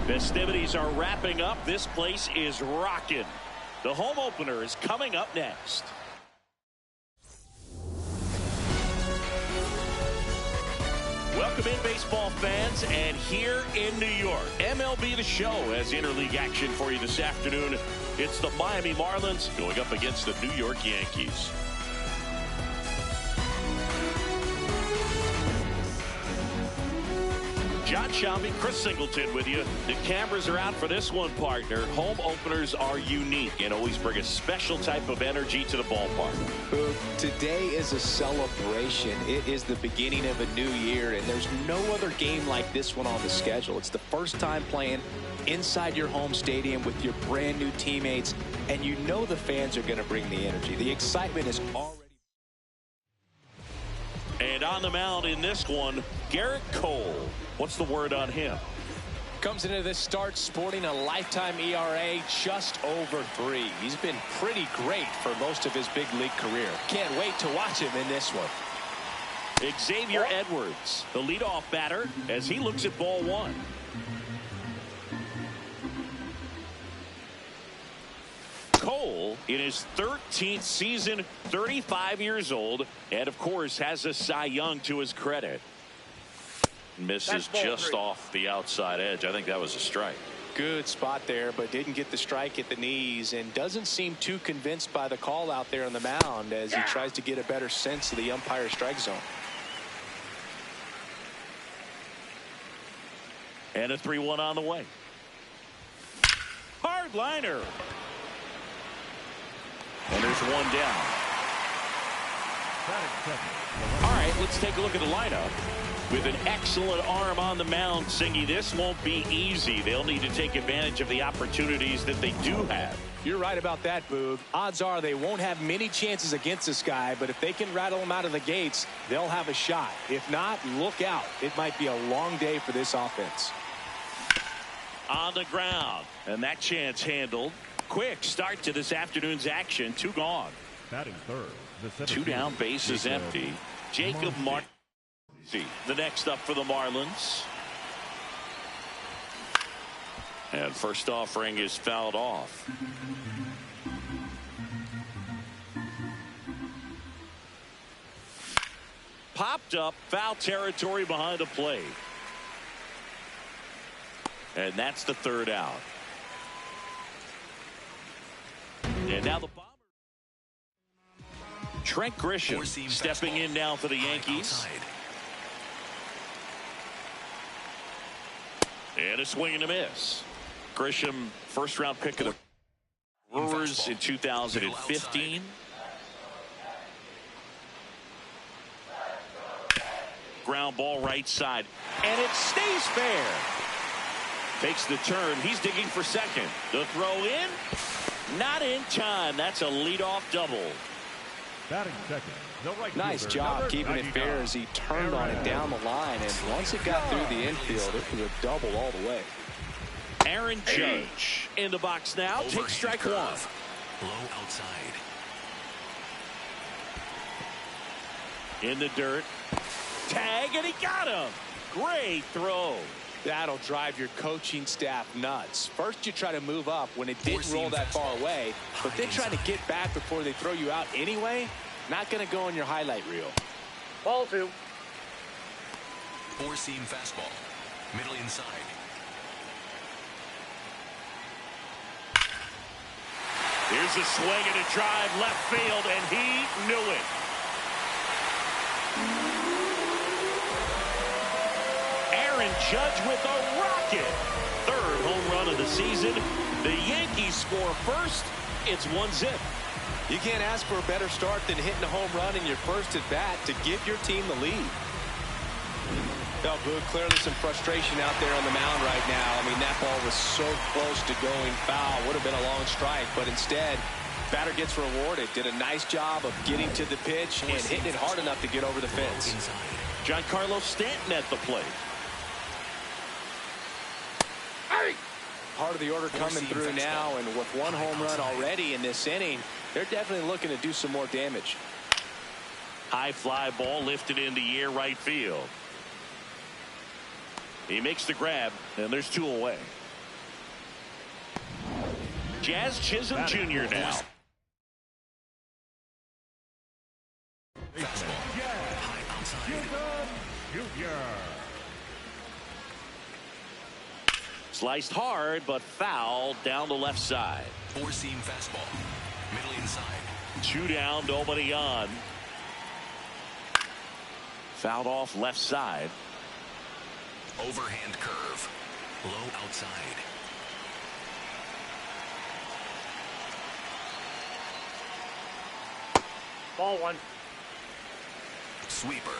Festivities are wrapping up. This place is rocking. The home opener is coming up next. Welcome in, baseball fans, and here in New York, MLB The Show has interleague action for you this afternoon. It's the Miami Marlins going up against the New York Yankees. John Shelby, Chris Singleton with you. The cameras are out for this one, partner. Home openers are unique and always bring a special type of energy to the ballpark. Today is a celebration. It is the beginning of a new year, and there's no other game like this one on the schedule. It's the first time playing inside your home stadium with your brand new teammates, and you know the fans are going to bring the energy. The excitement is already. And on the mound in this one, Garrett Cole. What's the word on him? Comes into this start sporting a lifetime ERA just over 3. He's been pretty great for most of his big league career. Can't wait to watch him in this one. Xavier Edwards, the leadoff batter, as he looks at ball one. Cole in his 13th season, 35 years old, and of course has a Cy Young to his credit. Misses just off the outside edge. I think that was a strike. Good spot there, but didn't get the strike at the knees, and doesn't seem too convinced by the call out there on the mound as he tries to get a better sense of the umpire strike zone. And a 3-1 on the way. Hard liner. And there's one down. All right, let's take a look at the lineup. With an excellent arm on the mound, Singy, this won't be easy. They'll need to take advantage of the opportunities that they do have. You're right about that, Boog. Odds are they won't have many chances against this guy, but if they can rattle him out of the gates, they'll have a shot. If not, look out. It might be a long day for this offense. On the ground, and that chance handled. Quick start to this afternoon's action. 2 gone. Batting third. 2 down, base is empty. Jacob Martin. The next up for the Marlins. And first offering is fouled off. Popped up, foul territory behind the plate. And that's the 3rd out. And now the bomber. Trent Grisham stepping in now for the Yankees. And a swing and a miss. Grisham, first round pick of the Brewers in 2015. Ground ball right side. And it stays fair. Takes the turn. He's digging for second. The throw in. Not in time. That's a leadoff double. Batting second. Nice job keeping it fair as he turned on it down the line, and once it got through the infield, it was a double all the way. Aaron Judge in the box now. Takes strike 1. Low outside. In the dirt. Tag, and he got him. Great throw. That'll drive your coaching staff nuts. First you try to move up when it didn't roll that far away, but then try to get back before they throw you out anyway. Not going to go in your highlight reel. Ball 2. 4-seam fastball. Middle inside. Here's a swing and a drive left field, and he knew it. Aaron Judge with a rocket. 3rd home run of the season. The Yankees score first. It's 1-0. You can't ask for a better start than hitting a home run in your first at bat to give your team the lead. Well, Boog, clearly some frustration out there on the mound right now. I mean, that ball was so close to going foul. Would have been a long strike, but instead, batter gets rewarded. Did a nice job of getting to the pitch and hitting it hard enough to get over the fence. Giancarlo Stanton at the plate. Part of the order coming through now, and with 1 home run already in this inning, they're definitely looking to do some more damage. High fly ball lifted in the air right field. He makes the grab, and there's 2 away. Jazz Chisholm Jr. now. Fastball. High outside. Junior. Sliced hard, but fouled down the left side. Four-seam fastball. Middle inside. 2 down, nobody on. Fouled off left side. Overhand curve. Low outside. Ball one. Sweeper.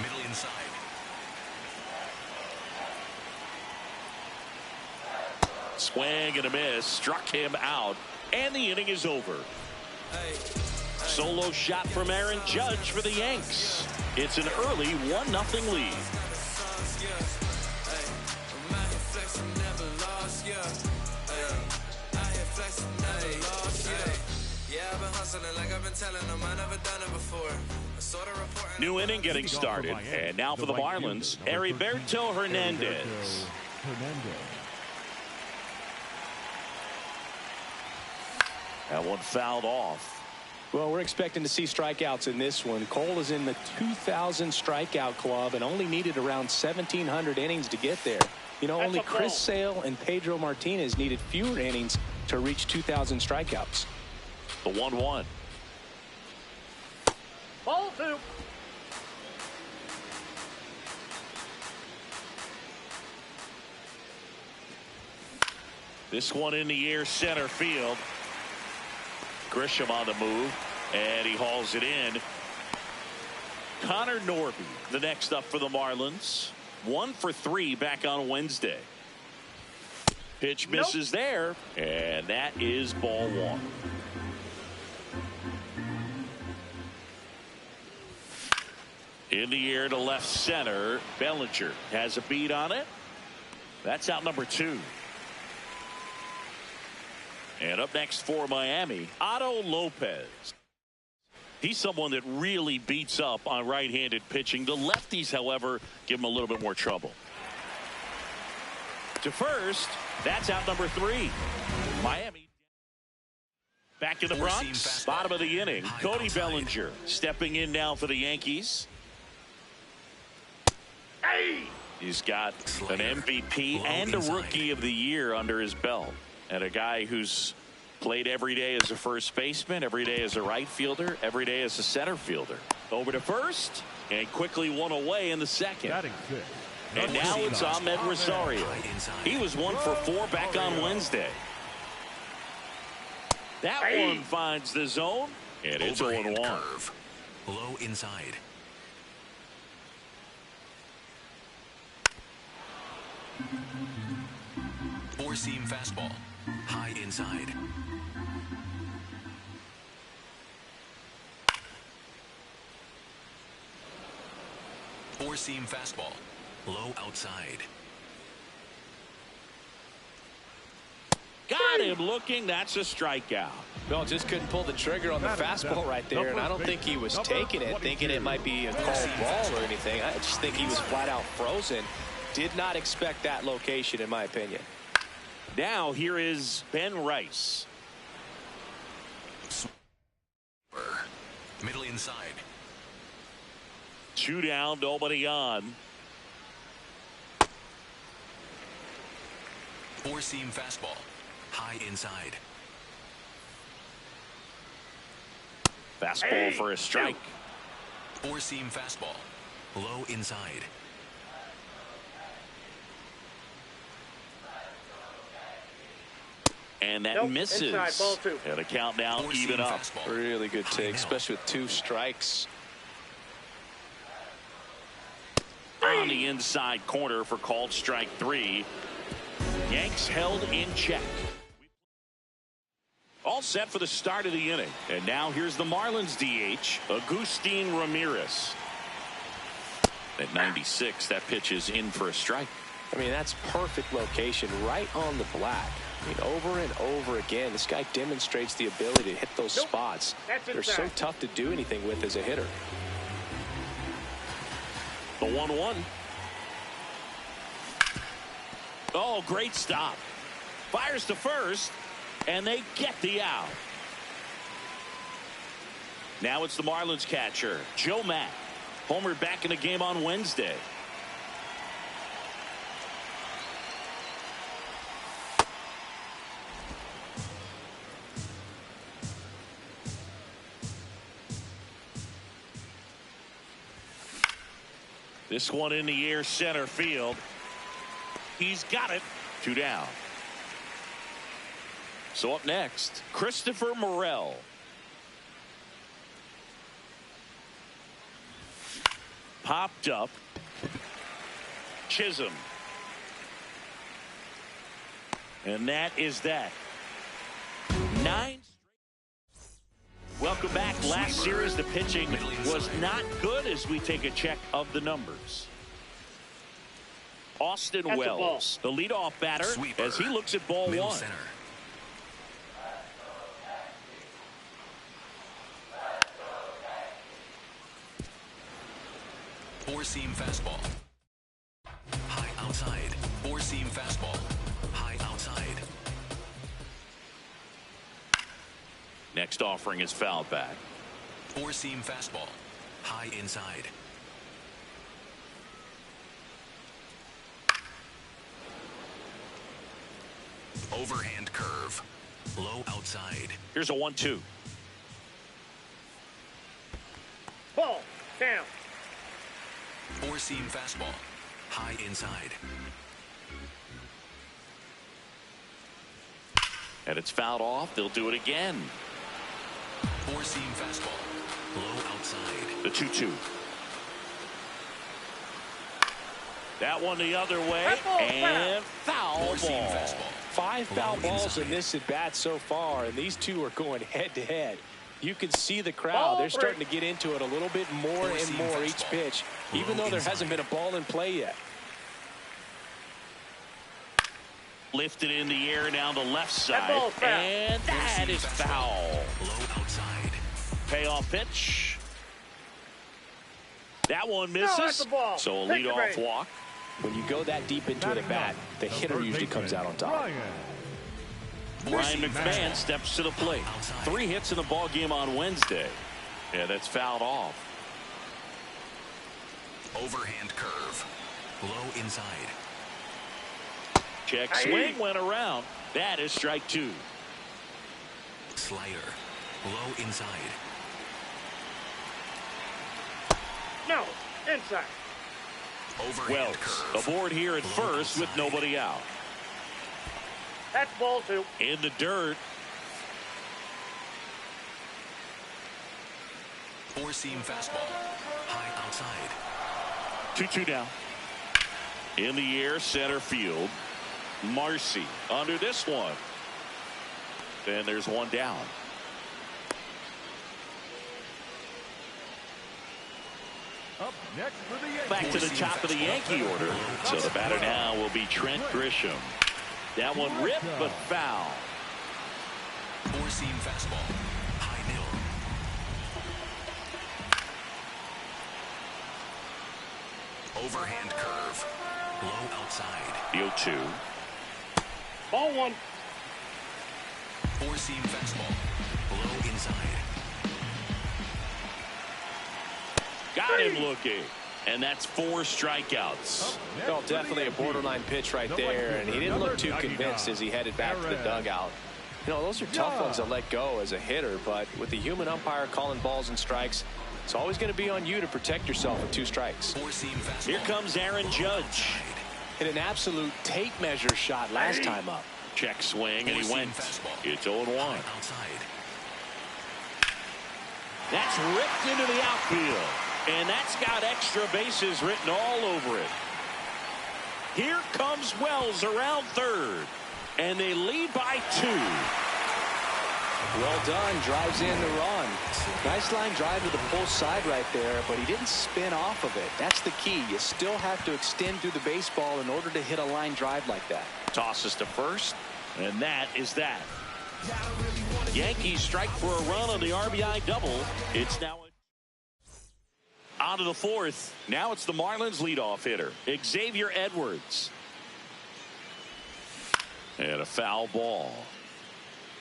Middle inside. Swing and a miss. Struck him out. And the inning is over. Solo shot from Aaron Judge for the Yanks. It's an early 1-0 lead. New inning getting started. And now for the Marlins, Heriberto Hernandez. That one fouled off. Well, we're expecting to see strikeouts in this one. Cole is in the 2,000 strikeout club and only needed around 1,700 innings to get there. You know, only Chris Sale and Pedro Martinez needed fewer innings to reach 2,000 strikeouts. The 1-1. Ball two. This one in the air, center field. Grisham on the move, and he hauls it in. Connor Norby, the next up for the Marlins. 1 for 3 back on Wednesday. Pitch misses there, and that is ball one. In the air to left center. Bellinger has a beat on it. That's out number 2. And up next for Miami, Otto Lopez. He's someone that really beats up on right-handed pitching. The lefties, however, give him a little bit more trouble. To first, that's out number 3. Miami. Back in the Bronx, bottom of the inning. Cody Bellinger stepping in now for the Yankees. He's got an MVP and a Rookie of the Year under his belt. And a guy who's played every day as a first baseman, every day as a right fielder, every day as a center fielder. Over to first, and quickly one away in the second. And now it's Ahmed Rosario. He was 1 for 4 back on Wednesday. That one finds the zone, and it's 0-1. Curve. Low inside. Four-seam fastball. High inside. Four-seam fastball. Low outside. Got him looking. That's a strikeout. Well, just couldn't pull the trigger on the fastball right there, and I don't think he was taking it, thinking it might be a called ball or anything. I just think he was flat out frozen. Did not expect that location, in my opinion. Now here is Ben Rice. Middle inside. 2 down, nobody on. Four-seam fastball. High inside. Fastball for a strike. Four-seam fastball. Low inside. And that misses. Inside, ball 2. And a count now even up. Fastball. Really good take, especially with 2 strikes. On the inside corner for called strike 3. Yanks held in check. All set for the start of the inning. And now here's the Marlins DH, Agustin Ramirez. At 96, that pitch is in for a strike. I mean, that's perfect location, right on the black. I mean, over and over again, this guy demonstrates the ability to hit those spots. They're so tough to do anything with as a hitter. The 1-1. Oh, great stop. Fires to first. and they get the out. Now it's the Marlins catcher, Joe Mack. Homer back in the game on Wednesday. This one in the air, center field. He's got it. 2 down. So up next, Christopher Morel. Popped up. Chisholm. And that is that. 9. Welcome back. Last series, the pitching was not good as we take a check of the numbers. Austin Wells, the leadoff batter, Sweeper. as he looks at ball Middle 1. center. Four-seam fastball. High outside. Four-seam fastball. High outside. Next offering is fouled back. Four-seam fastball. High inside. Overhand curve. Low outside. Here's a 1-2. Ball. Down. Four-seam fastball. High inside. And it's fouled off. They'll do it again. Four-seam fastball. Low outside. The 2-2. That one the other way. That ball And foul Four-seam ball. fastball. 5 foul Low balls inside. in this at bat so far, and these two are going head to head. You can see the crowd. Ball They're three. starting to get into it a little bit more and Four-seam more each fastball. pitch, even Low though there inside. hasn't been a ball in play yet. Lifted in the air down the left That side. ball's foul. And that Four-seam is fastball. foul. Low outside. Payoff pitch. That one No, misses. that's a ball. So a Take the leadoff base. walk. When you go that deep into an at bat, the hitter usually comes out on top. Brian McMahon steps to the plate. 3 hits in the ball game on Wednesday. Yeah, that's fouled off. Overhand curve. Low inside. Check swing went around. That is strike 2. Slider. Low inside. No. Inside. Overhand Wells curve. aboard here at Low first with outside. nobody out. That's ball 2. In the dirt. Four-seam fastball. High outside. 2-2 down. In the air, center field. Marcy under this one. And there's one down. Up next for the Yankees. Back to the top of the Yankee order. So the batter now will be Trent Grisham. That one ripped but foul. Four-seam fastball. High middle. Overhand curve. Low outside. The 0-2. Ball 1. Four-seam fastball. Low inside. Got him looking. And that's 4 strikeouts. Well, definitely a borderline pitch right there, and he didn't look too convinced as he headed back to the dugout. You know, those are tough ones to let go as a hitter, but with the human umpire calling balls and strikes, it's always going to be on you to protect yourself with 2 strikes. Four-seam fastball. Here comes Aaron Judge. Hit an absolute tape measure shot last time up. Check swing, and he Four-seam went. fastball. It's 0-1. Outside. That's ripped into the outfield. And that's got extra bases written all over it. Here comes Wells around third. And they lead by 2. Well done. Drives in the run. Nice line drive to the pull side right there, but he didn't spin off of it. That's the key. You still have to extend through the baseball in order to hit a line drive like that. Tosses to first. And that is that. Yankees strike for a run on the RBI double. It's now on to the 4th. Now it's the Marlins leadoff hitter, Xavier Edwards. And a foul ball.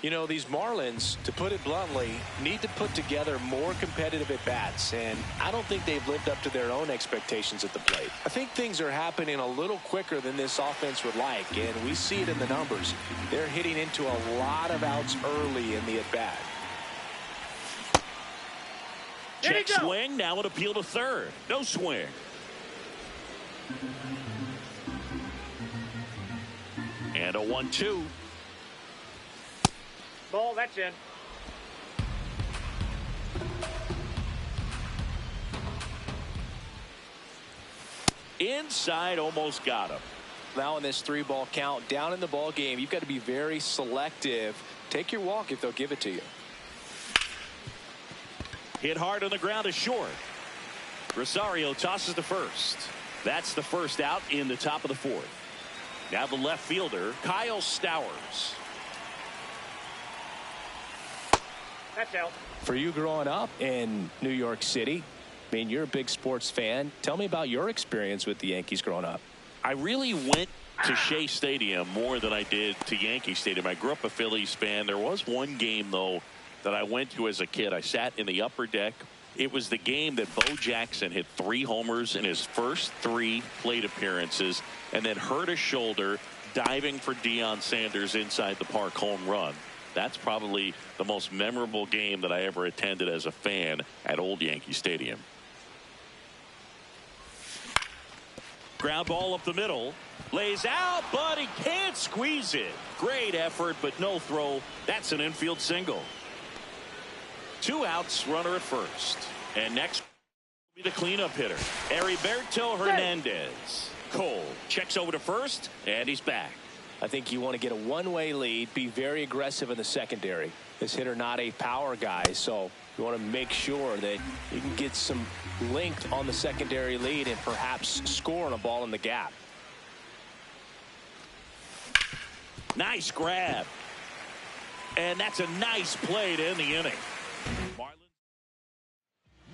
You know, these Marlins, to put it bluntly, need to put together more competitive at-bats, and I don't think they've lived up to their own expectations at the plate. I think things are happening a little quicker than this offense would like, and we see it in the numbers. They're hitting into a lot of outs early in the at-bat. Check swing, now an appeal to third. No swing. And a 1-2. Ball, that's in. Inside, almost got him. Now in this 3-ball count, down in the ball game, you've got to be very selective. Take your walk if they'll give it to you. Hit hard on the ground is short. Rosario tosses to first. That's the first out in the top of the 4th. Now the left fielder, Kyle Stowers. That's out. For you growing up in New York City, I mean, you're a big sports fan. Tell me about your experience with the Yankees growing up. I really went to Shea Stadium more than I did to Yankee Stadium. I grew up a Phillies fan. There was one game, though, that I went to as a kid. I sat in the upper deck. It was the game that Bo Jackson hit 3 homers in his first 3 plate appearances and then hurt his shoulder diving for Deion Sanders inside the park home run. That's probably the most memorable game that I ever attended as a fan at Old Yankee Stadium. Ground ball up the middle. Lays out, but he can't squeeze it. Great effort, but no throw. That's an infield single. 2 outs, runner at first. And next will be the cleanup hitter, Heriberto Hernandez. Cole checks over to first, and he's back. I think you want to get a one-way lead, be very aggressive in the secondary. This hitter not a power guy, so you want to make sure that you can get some length on the secondary lead and perhaps score on a ball in the gap. Nice grab. And that's a nice play to end the inning. Marlins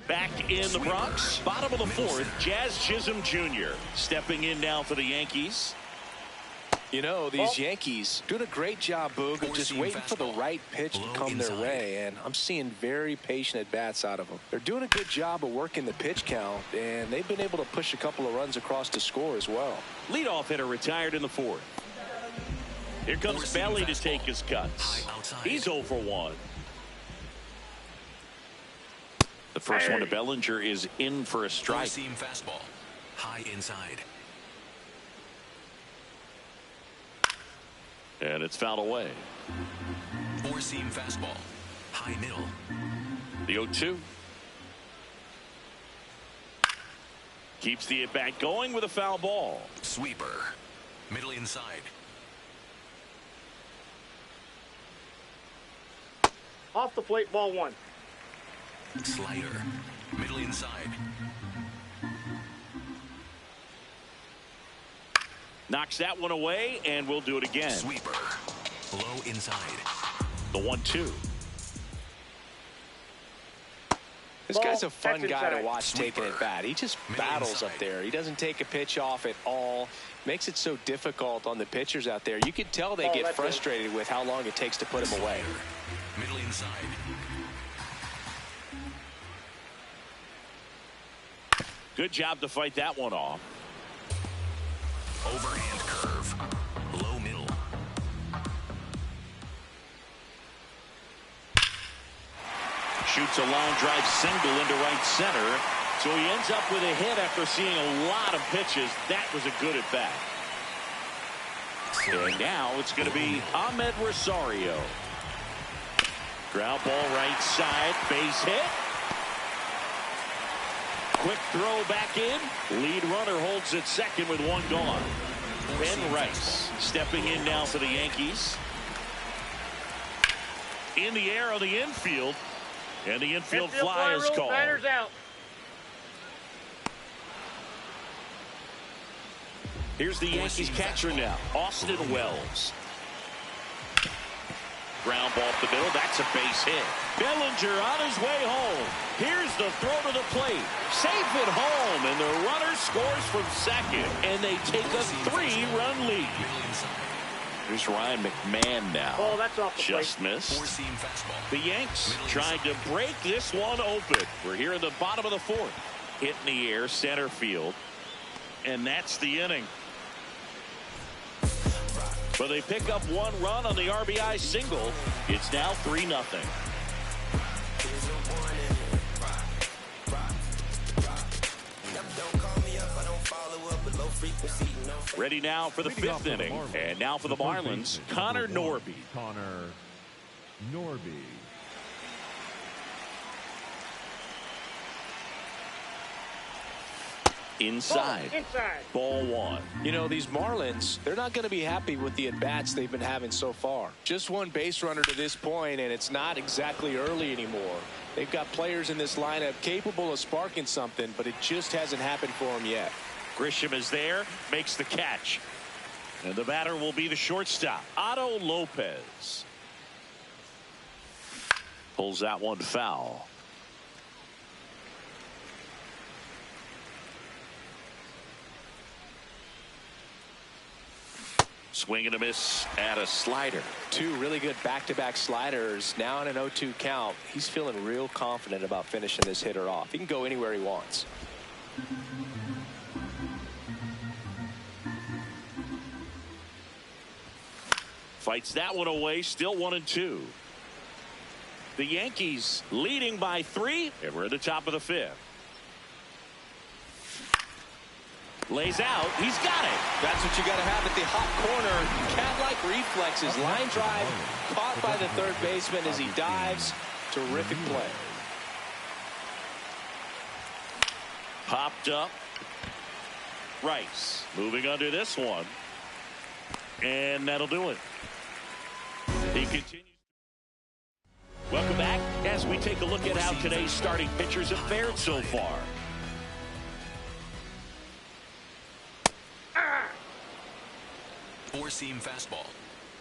back in the Bronx. Bottom of the 4th, Jazz Chisholm Jr. stepping in now for the Yankees. You know, these Yankees doing a great job, Boog, of just waiting for the right pitch to come their way, and I'm seeing very patient at-bats out of them. They're doing a good job of working the pitch count, and they've been able to push a couple of runs across to score as well. Leadoff hitter retired in the 4th. Here comes Belly to take his cuts. He's 0 for 1. The first one to Bellinger is in for a strike. Four-seam fastball, high inside. And it's fouled away. Four-seam fastball, high middle. The 0-2. Keeps the at-bat going with a foul ball. Sweeper, middle inside. Off the plate, ball 1. Slider, middle inside. Knocks that one away, and we'll do it again. Sweeper, low inside. The 1-2. This guy's a fun That's guy to inside. watch taking it bat. He just battles up there. He doesn't take a pitch off at all. Makes it so difficult on the pitchers out there. You can tell they get frustrated with how long it takes to put him away. Middle inside. Good job to fight that one off. Overhand curve, low middle. Shoots a line drive single into right center. So he ends up with a hit after seeing a lot of pitches. That was a good at bat. And now it's going to be Ahmed Rosario. Ground ball right side, base hit. Quick throw back in. Lead runner holds at second with 1 gone. Ben Rice stepping in now for the Yankees. In the air on the infield. And the infield fly is called. Batter's out. Here's the Yankees catcher now, Austin Wells. Ground ball up the middle. That's a base hit. Bellinger on his way home. Here's the throw to the plate. Safe at home, and the runner scores from second. And they take a 3-run lead. Here's Ryan McMahon now. Oh, that's off the Just plate. missed. Four-seam fastball. The Yanks Middle trying to inside. break this one open. We're here in the bottom of the fourth. Hit in the air, center field. And that's the inning. But they pick up one run on the RBI single. It's now 3-0. Ready now for the Leading off fifth for the inning. Marlins, And now for the first Marlins, baseman, Connor number 1, Norby. Connor Norby. Inside. Inside. Ball one. You know, these Marlins, they're not going to be happy with the at-bats they've been having so far. Just one base runner to this point, and it's not exactly early anymore. They've got players in this lineup capable of sparking something, but it just hasn't happened for them yet. Grisham is there, makes the catch. And the batter will be the shortstop, Otto Lopez. Pulls that one foul. Swing and a miss at a slider. Two really good back-to-back sliders. Now in an 0-2 count. He's feeling real confident about finishing this hitter off. He can go anywhere he wants. Fights that one away, still 1-2. The Yankees leading by 3, and we're at the top of the fifth. Lays out, he's got it. That's what you got to have at the hot corner. Cat-like reflexes, line drive, caught by the third baseman as he dives. Terrific play. Popped up. Rice moving under this one. And that'll do it. He continues. Welcome back as we take a look at how today's starting pitchers have fared so far. Four-seam fastball.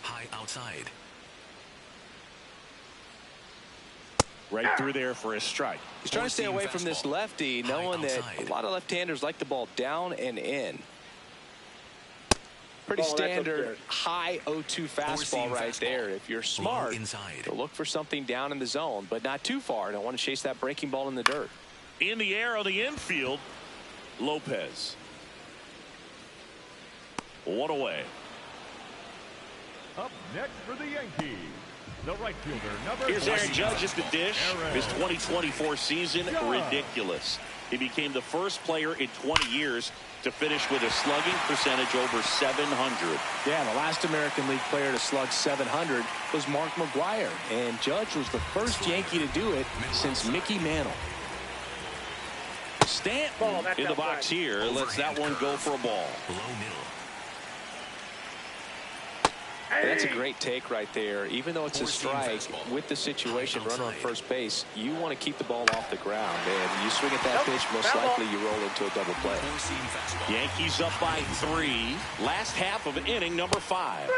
High outside. Right through there for a strike. He's trying to stay away from this lefty, knowing that a lot of left-handers like the ball down and in. Pretty standard high 0-2 fastball right there. If you're smart, to look for something down in the zone, but not too far. Don't want to chase that breaking ball in the dirt. In the air on the infield, Lopez. One away. Up next for the Yankees, the right fielder, number Here's 20. Aaron Judge at the dish. His 2024 season, ridiculous. He became the first player in 20 years to finish with a slugging percentage over 700. Yeah, the last American League player to slug 700 was Mark McGwire, and Judge was the first Yankee to do it since Mickey Mantle. Stanton in the box here. Lets that one go for a ball. Low middle. That's a great take right there. Even though it's a strike, with the situation, runner on first base, you want to keep the ball off the ground. And you swing at that pitch, most likely you roll into a double play. Four-seam fastball. Yankees up by 3. Last half of inning number 5.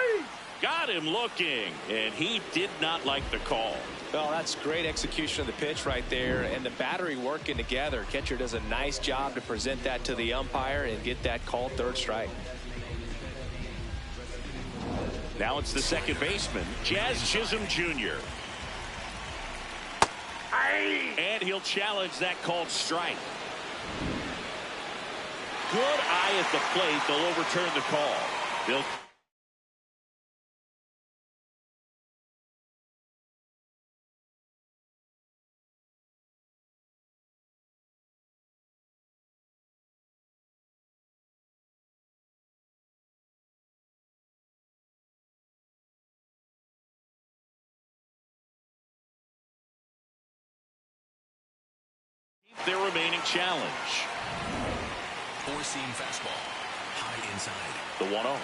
Got him looking, and he did not like the call. Well, that's great execution of the pitch right there, and the battery working together. Catcher does a nice job to present that to the umpire and get that called third strike. Now it's the second baseman, Jazz Chisholm Jr. And he'll challenge that called strike. Good eye at the plate. They'll overturn the call. They'll their remaining challenge. Four-seam fastball. High inside. The 1-0.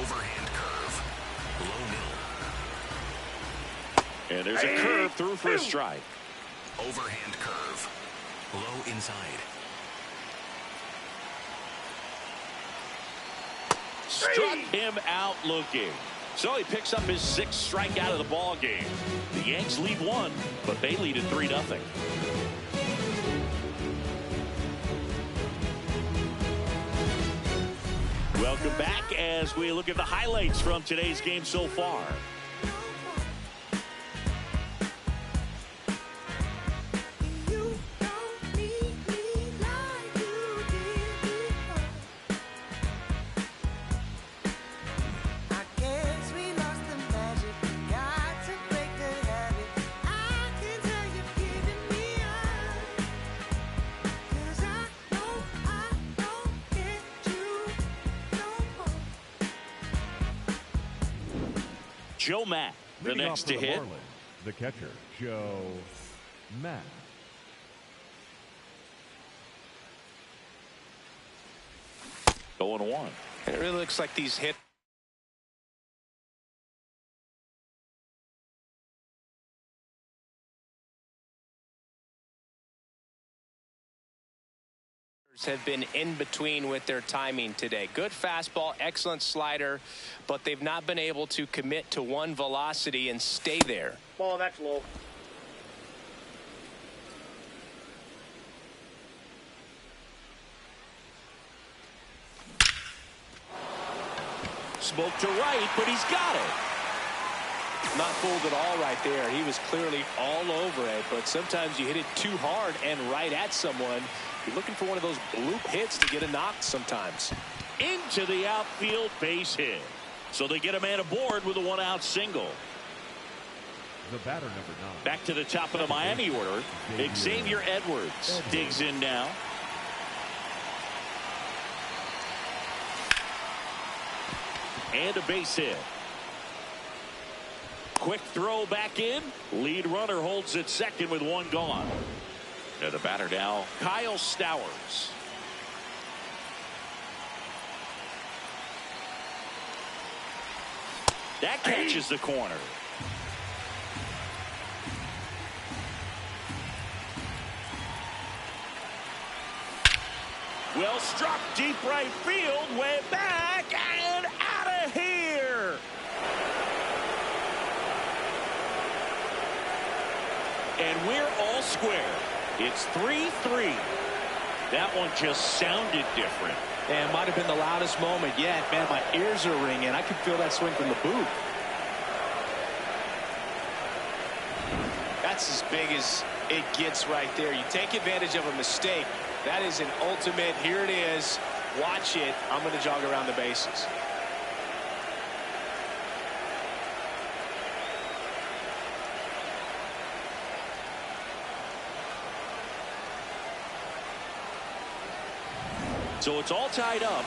Overhand curve. Low middle. And there's a curve through for a strike. Overhand curve. Low inside. Struck him out looking. So he picks up his 6th strikeout of the ball game. The Yanks lead 1, but they lead at 3-0. Welcome back as we look at the highlights from today's game so far. Joe Matt, the Leading next off to for the hit. Marlins, the catcher, Joe Matt. Going one. And it really looks like these hits have been in between with their timing today. Good fastball, excellent slider, but they've not been able to commit to one velocity and stay there. Ball, that's low. Smoke to right, but he's got it. Not fooled at all right there. He was clearly all over it, but sometimes you hit it too hard and right at someone. You're looking for one of those bloop hits to get a knock sometimes. Into the outfield, base hit. So they get a man aboard with a one-out single. The batter, number 9. Back to the top of the Miami order. Xavier Edwards digs in now. And a base hit. Quick throw back in. Lead runner holds at second with one gone. And the batter now, Kyle Stowers. That catches the corner. Well struck deep right field, way back and out of here. And we're all square. It's 3-3. That one just sounded different. And might have been the loudest moment yet. Man, my ears are ringing. I can feel that swing from the booth. That's as big as it gets right there. You take advantage of a mistake. That is an ultimate. Here it is. Watch it. I'm going to jog around the bases. So it's all tied up.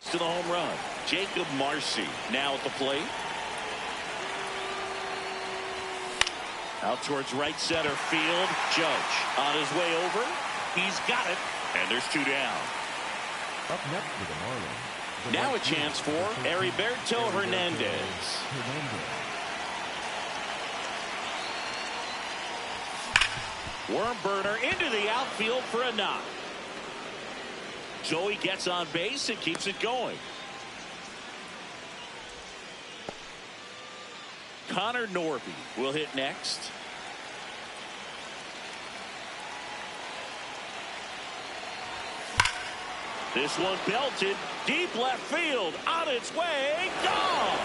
To the home run, Jacob Marcy now at the plate. Out towards right center field. Judge on his way over. He's got it, and there's two down. Up next for the Marlins. Now a chance for Heriberto Hernandez. Worm burner into the outfield for a knock. Joey gets on base and keeps it going. Connor Norby will hit next. This one belted deep left field, on its way, gone.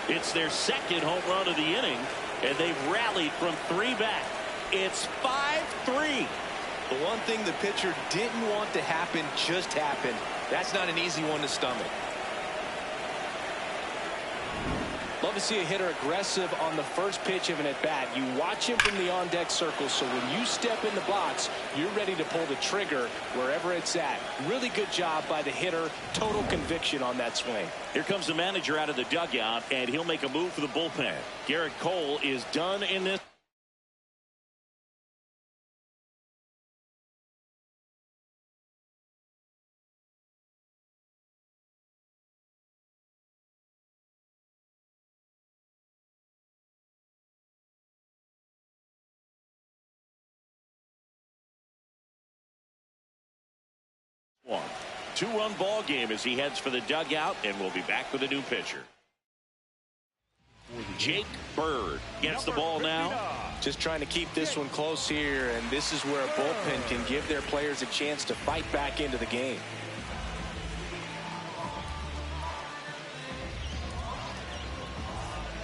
It's their second home run of the inning, and they've rallied from 3 back. It's 5-3. The one thing the pitcher didn't want to happen just happened. That's not an easy one to stomach. Love to see a hitter aggressive on the first pitch of an at-bat. You watch him from the on-deck circle, so when you step in the box, you're ready to pull the trigger wherever it's at. Really good job by the hitter. Total conviction on that swing. Here comes the manager out of the dugout, and he'll make a move for the bullpen. Garrett Cole is done in this. 2-run ball game as he heads for the dugout, and we'll be back with a new pitcher. Jake Bird gets the ball now. Just trying to keep this one close here, and this is where a bullpen can give their players a chance to fight back into the game.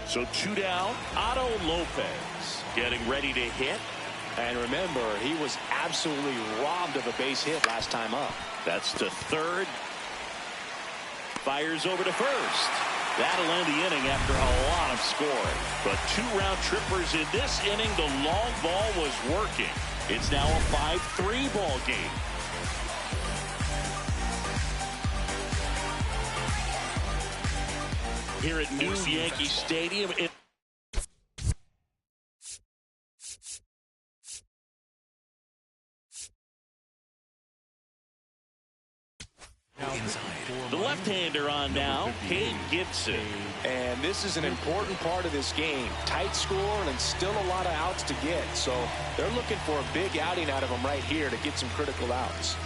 So 2 down. Otto Lopez getting ready to hit. And remember, he was absolutely robbed of a base hit last time up. That's to third. Fires over to first. That'll end the inning after a lot of scoring. But 2 round trippers in this inning. The long ball was working. It's now a 5-3 ball game. Here at New Yankee Stadium. The left-hander on now, Cade Gibson. And this is an important part of this game. Tight score and still a lot of outs to get. So they're looking for a big outing out of him right here to get some critical outs.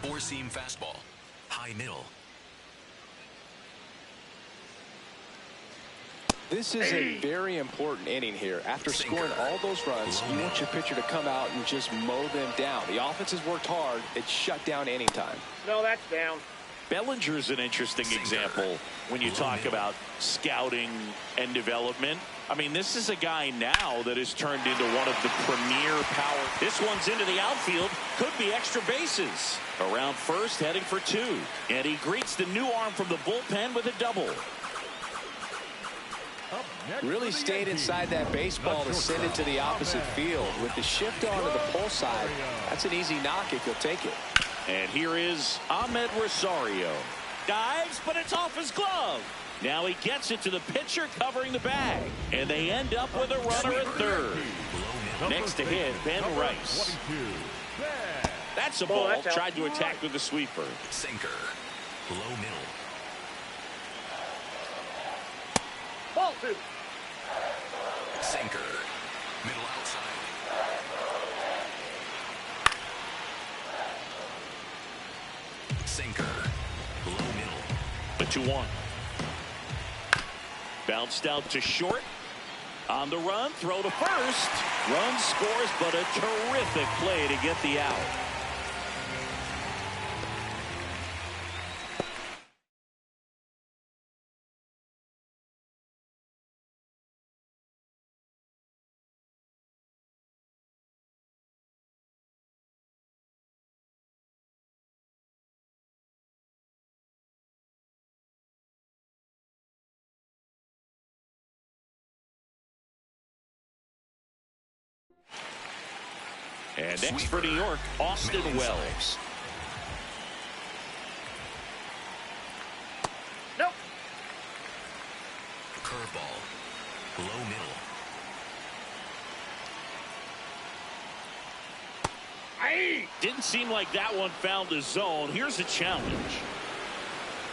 Four-seam fastball. High middle. This is a very important inning here. After scoring all those runs, you want your pitcher to come out and just mow them down. The offense has worked hard. It's shut down anytime. No, that's down. Bellinger's an interesting example when you talk about scouting and development. I mean, this is a guy now that has turned into one of the premier power. This one's into the outfield. Could be extra bases. Around first, heading for 2. And he greets the new arm from the bullpen with a double. Really stayed inside that baseball to send it to the opposite field. With the shift onto the pull side, that's an easy knock if you'll take it. And here is Ahmed Rosario. Dives, but it's off his glove. Now he gets it to the pitcher covering the bag. And they end up with a runner at third. Next to hit, Ben Rice. That's a ball. Tried to attack with the sweeper. Sinker. Low middle. Ball 2. Sinker. Middle outside. Sinker. Low middle. The 2-1. Bounced out to short. On the run, throw to first. Run scores, but a terrific play to get the out. And next for New York, Austin Wells. Nope. Curveball. Low middle. Didn't seem like that one found the zone. Here's a challenge.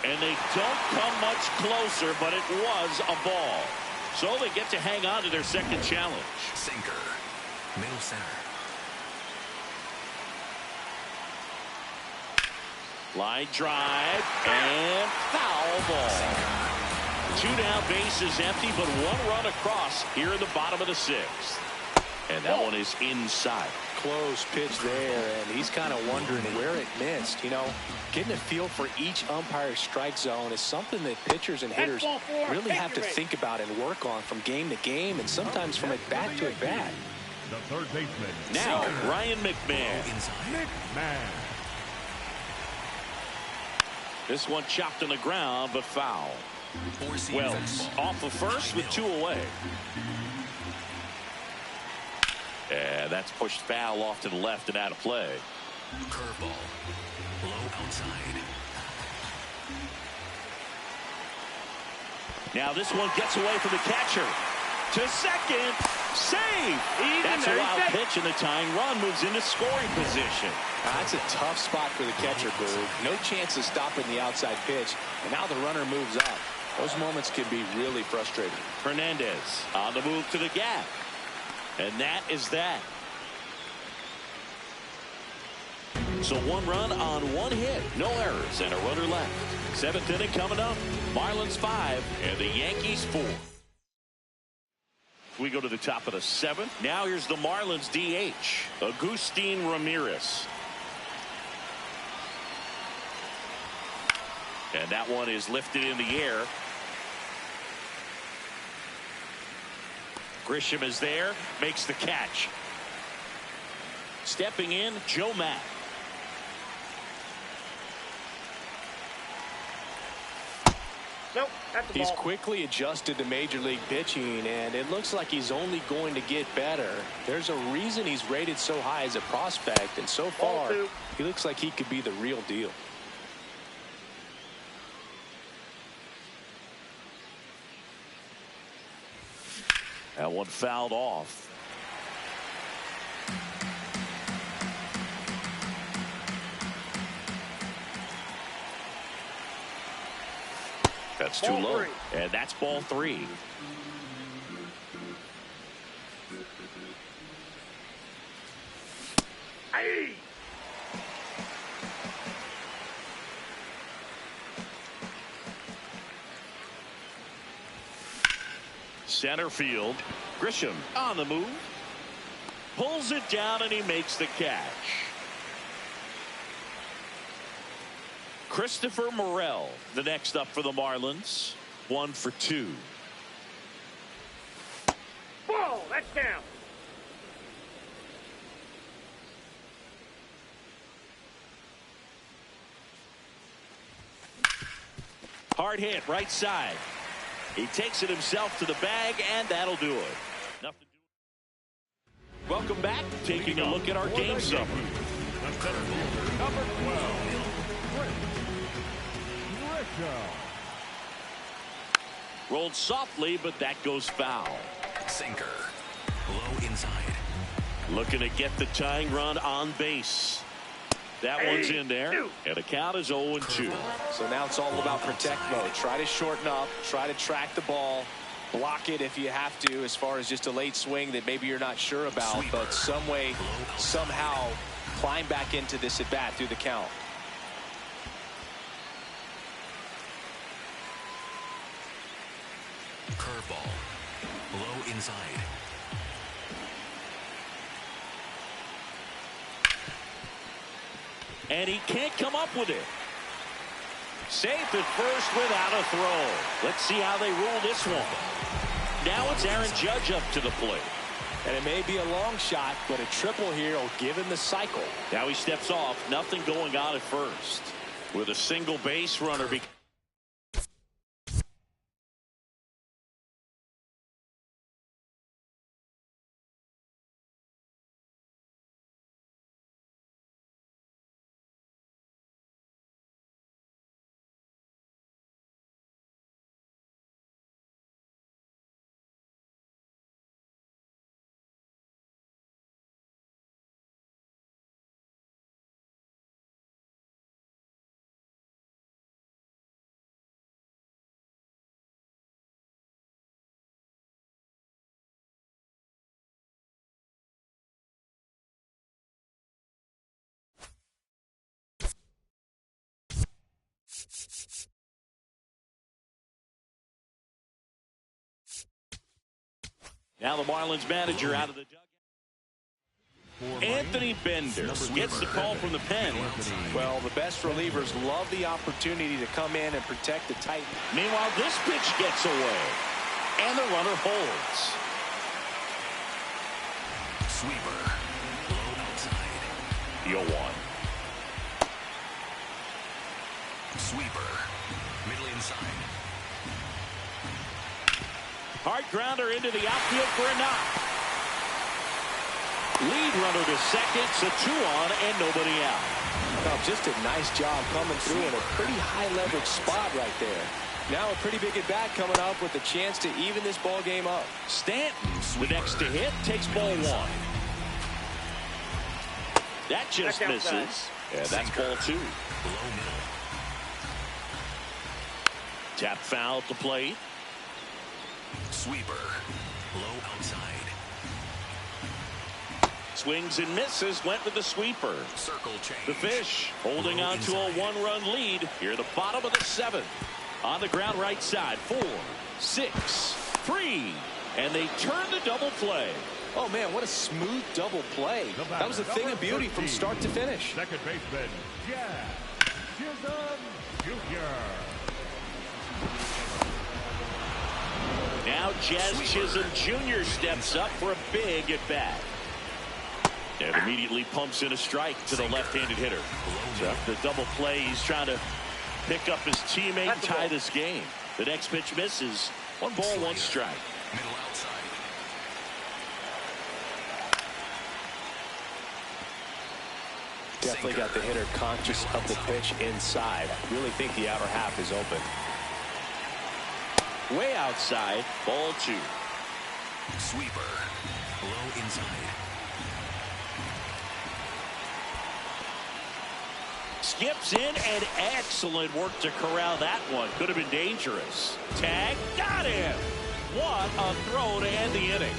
And they don't come much closer, but it was a ball. So they get to hang on to their second challenge. Sinker. Middle center. Line drive and foul ball. 2 down, bases empty, but 1 run across here in the bottom of the 6th. And that one is inside. Close pitch there, and he's kind of wondering where it missed. You know, getting a feel for each umpire's strike zone is something that pitchers and hitters really have to think about and work on from game to game, and sometimes from at bat to at bat. The third baseman. Now, Ryan McMahon. McMahon. This one chopped on the ground, but foul. Wells off of first with 2 away. And that's pushed foul off to the left and out of play. Curveball. Low outside. Now this one gets away from the catcher. To second. Save. That's a wild pitch, and the tying run moves into scoring position. That's a tough spot for the catcher, Boog. No chance of stopping the outside pitch, and now the runner moves up. Those moments can be really frustrating. Hernandez on the move to the gap. And that is that. So 1 run on 1 hit. No errors and a runner left. 7th inning coming up. Marlins 5 and the Yankees 4. We go to the top of the 7th. Now here's the Marlins DH, Agustin Ramirez. And that one is lifted in the air. Grisham is there, makes the catch. Stepping in, Joe Matt. Nope, that's a ball. He's quickly adjusted to major league pitching, and it looks like he's only going to get better. There's a reason he's rated so high as a prospect, and so far, he looks like he could be the real deal. That one fouled off. That's too low. And that's ball 3. Hey! Center field. Grisham on the move. Pulls it down and he makes the catch. Christopher Morel, the next up for the Marlins. 1 for 2. Ball, that's down. Hard hit, right side. He takes it himself to the bag, and that'll do it. Nothing. Welcome back. Taking a look at our game summary. The center fielder, number 12, Grisham. Rolled softly, but that goes foul. Sinker. Low inside. Looking to get the tying run on base. That one's in there, and the count is 0-2. So now it's all about protect mode. Try to shorten up, try to track the ball, block it if you have to, as far as just a late swing that maybe you're not sure about, but some way, somehow climb back into this at bat through the count. Curveball. Low inside. And he can't come up with it. Safe at first without a throw. Let's see how they rule this one. Now it's Aaron Judge up to the plate. And it may be a long shot, but a triple here will give him the cycle. Now he steps off. Nothing going on at first. With a single base runner. Now the Marlins manager out of the dugout. Anthony Bender gets the call from the pen. Well, the best relievers love the opportunity to come in and protect the Titans. Meanwhile, this pitch gets away, and the runner holds. Sweeper. Low outside. 0-1. Sweeper. Middle inside. Hard grounder into the outfield for a knock. Lead runner to second, so 2 on and nobody out. Oh, just a nice job coming through in a pretty high leverage spot right there. Now a pretty big at-bat coming up with a chance to even this ball game up. Stanton, the next to hit, takes ball one. That just misses. Yeah, that's ball two. Low middle. Tap foul at the plate. Sweeper. Low outside. Swings and misses, went with the sweeper. Circle change. The Fish holding Low on to a inside. one-run lead here at the bottom of the seventh. On the ground right side, 4, 6, 3, and they turn the double play. Oh, man, what a smooth double play. That was a thing of beauty from start to finish. Second baseman, Jazz Chisholm Jr. Now Jazz Chisholm Jr. steps up for a big at-bat. And immediately pumps in a strike to the left-handed hitter. So after the double play, he's trying to pick up his teammate and tie this game. The next pitch misses. 1 ball, 1 strike. Middle outside. Definitely got the hitter conscious of the pitch inside. Really think the outer half is open. Way outside, ball 2. Sweeper. Low inside. Skips in, and excellent work to corral that one. Could have been dangerous. Tag, got him. What a throw to end the inning.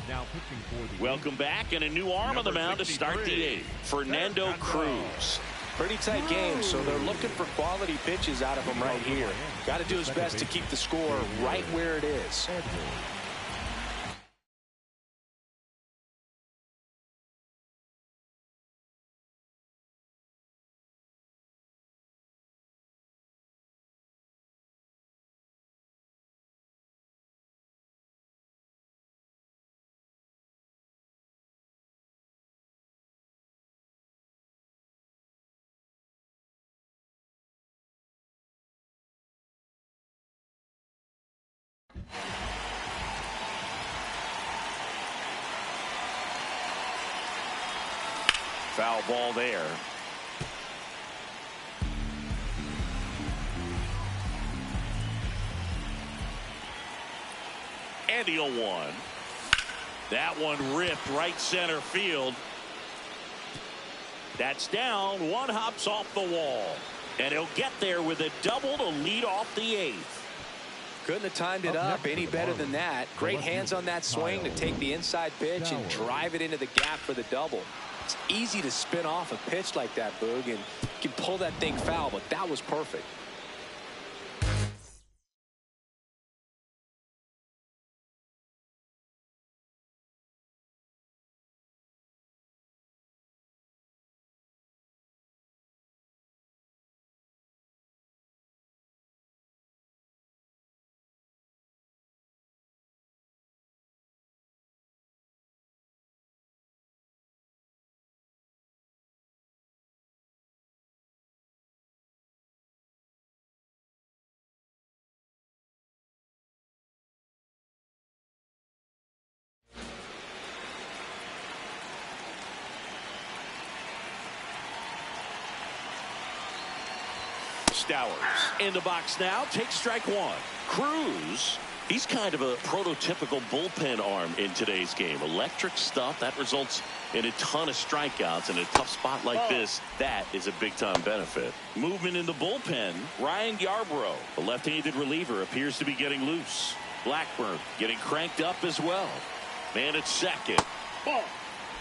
Now pitching for the Welcome back, and a new arm on the mound to start the 8th. Fernando Cruz. Pretty tight game, so they're looking for quality pitches out of him right here. Got to do his best to keep the score right where it is. Foul ball there. And the 0-1. That one ripped right center field. That's down. One hops off the wall. And he'll get there with a double to lead off the 8th. Couldn't have timed it up any better than that. Great hands on that swing to take the inside pitch and drive it into the gap for the double. It's easy to spin off a pitch like that, Boog, and you can pull that thing foul, but that was perfect. Stowers in the box now, takes strike 1. Cruz, he's kind of a prototypical bullpen arm in today's game. Electric stuff that results in a ton of strikeouts in a tough spot like this. That is a big time benefit. Movement in the bullpen. Ryan Yarbrough, the left-handed reliever, appears to be getting loose. Blackburn getting cranked up as well. Man at second. Ball.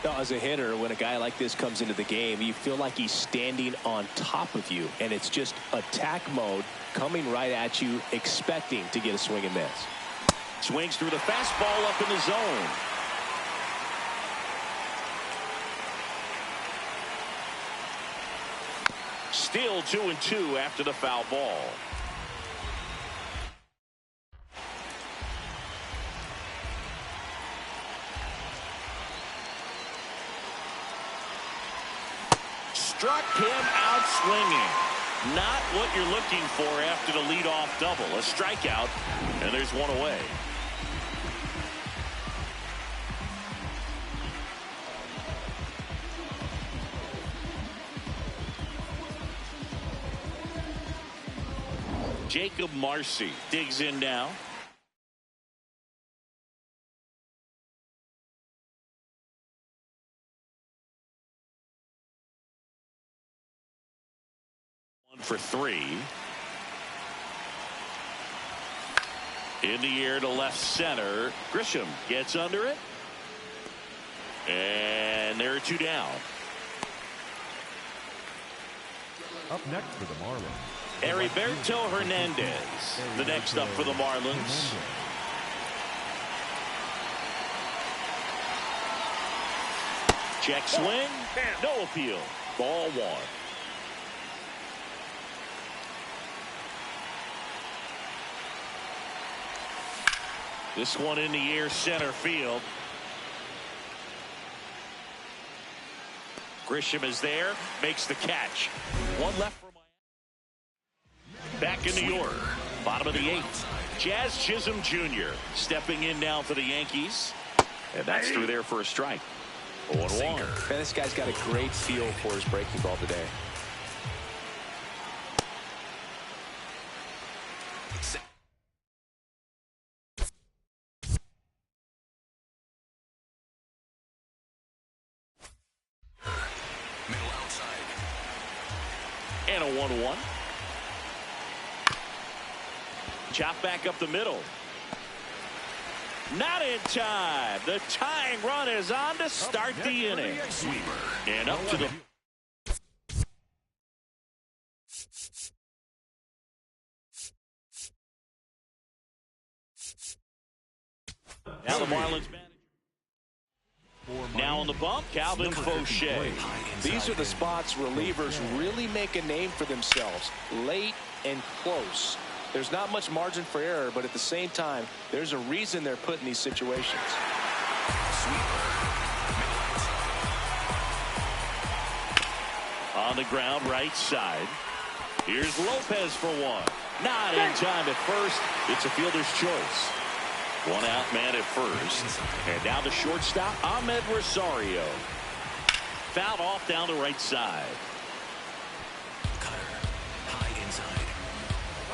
As a hitter, when a guy like this comes into the game, you feel like he's standing on top of you, and it's just attack mode coming right at you, expecting to get a swing and miss. Swings through the fastball up in the zone. Still 2-2 after the foul ball. Struck him out swinging. Not what you're looking for after the leadoff double. A strikeout, and there's one away. Jacob Marcy digs in now. For 3. In the air to left center. Grisham gets under it. And there are 2 down. Up next for the Marlins, Heriberto Hernandez, the next up for the Marlins. Check swing. No appeal. Ball 1. This one in the air center field. Grisham is there, makes the catch. 1 left for Miami. Back in New York, bottom of the 8th. Jazz Chisholm Jr. stepping in now for the Yankees. And that's through there for a strike. 0-1. Man, this guy's got a great feel for his breaking ball today. And a 1-1. Chop back up the middle. Not in time. The tying run is on to start the inning. Sweeper. And up to the... Now the Marlins manager. Now on the bump, Calvin Fauché. These are the spots relievers really make a name for themselves. Late and close. There's not much margin for error, but at the same time, there's a reason they're put in these situations. On the ground, right side. Here's Lopez for 1. Not in time at first. It's a fielder's choice. 1 out man at first. And now the shortstop, Ahmed Rosario. Fouled off down the right side.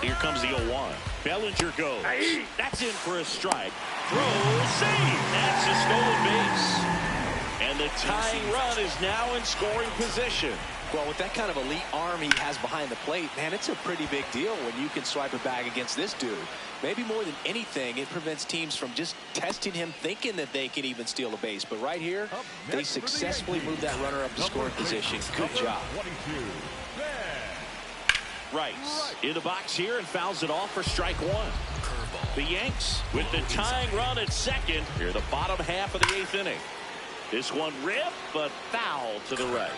Here comes the 0-1. Bellinger goes. That's in for a strike. Throw, save. That's a stolen base. And the tying run is now in scoring position. Well, with that kind of elite arm he has behind the plate, man, it's a pretty big deal when you can swipe it back against this dude. Maybe more than anything, it prevents teams from just testing him, thinking that they can even steal a base. But right here, they successfully moved that runner up to scoring position. Good job. Rice in the box here and fouls it off for strike 1. The Yanks with the tying run at second. Here the bottom half of the 8th inning. This one ripped, but foul to the right.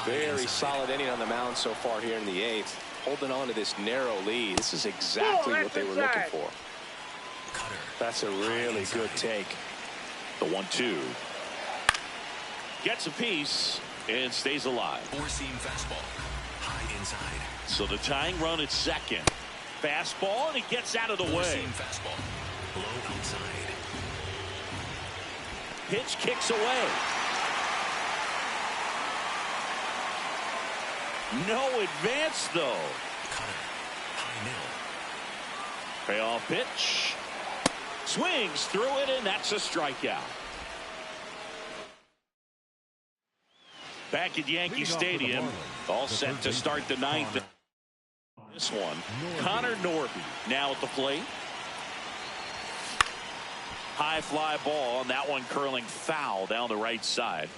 Very solid inning on the mound so far here in the 8th. Holding on to this narrow lead. This is exactly what they were looking for. That's a really good take. The 1-2. Gets a piece and stays alive. Four-seam fastball. High inside. So the tying run at second. Fastball, and he gets out of the way. Four-seam fastball. Low outside. Pitch kicks away. No advance, though. Cutter. High middle. Payoff pitch. Swings through it, and that's a strikeout. Back at Yankee Stadium, all set to start the 9th. This one, Connor Norby now at the plate. High fly ball, and that one curling foul down the right side.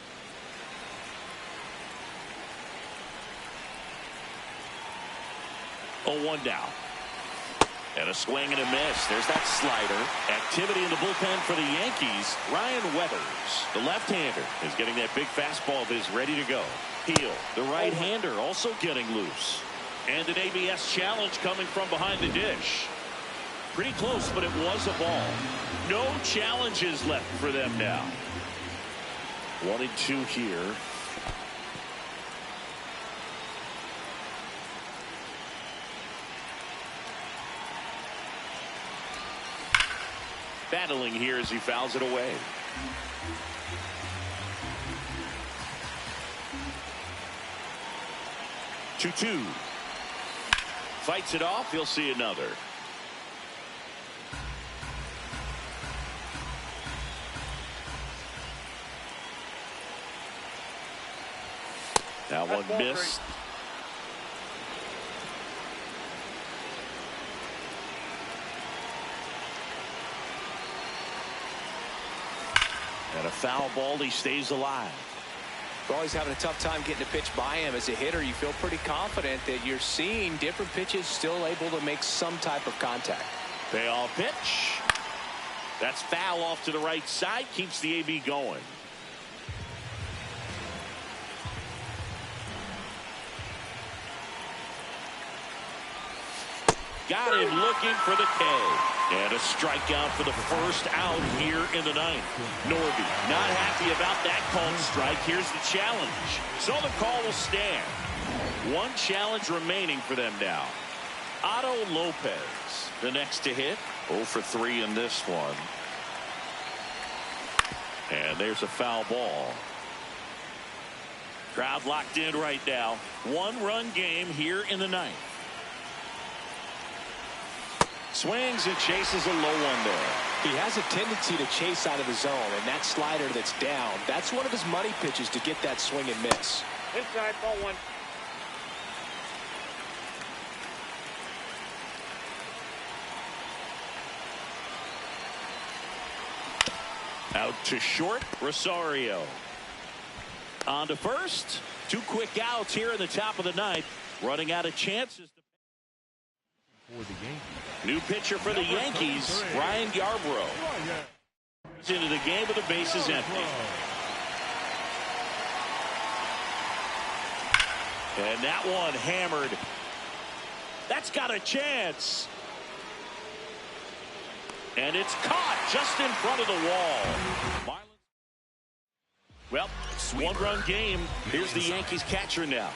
Oh, 1 down. And a swing and a miss. There's that slider. Activity in the bullpen for the Yankees. Ryan Weathers, the left-hander, is getting that big fastball of his ready to go. Heel, the right-hander, also getting loose. And an ABS challenge coming from behind the dish. Pretty close, but it was a ball. No challenges left for them now. 1-2 here. Battling here as he fouls it away. Two. fights it off. He'll see another. That one missed. And a foul ball. He stays alive. Well, he's having a tough time getting a pitch by him. As a hitter, you feel pretty confident that you're seeing different pitches still able to make some type of contact. Payoff pitch. That's foul off to the right side. Keeps the AB going. Got him looking for the K. And a strikeout for the first out here in the ninth. Norby not happy about that called strike. Here's the challenge. So the call will stand. One challenge remaining for them now. Otto Lopez, the next to hit. 0 for 3 in this one. And there's a foul ball. Crowd locked in right now. One-run game here in the ninth. Swings and chases a low one there. He has a tendency to chase out of the zone, and that slider that's down, that's one of his money pitches to get that swing and miss. Inside, ball one. Out to short, Rosario. On to first. 2 quick outs here in the top of the ninth. Running out of chances. For the Yankees. New pitcher for the Yankees, Ryan Yarbrough. Into the game with the bases empty. And that one hammered. That's got a chance. And it's caught just in front of the wall. Marlins. Well, one-run game. Here's the Yankees catcher now.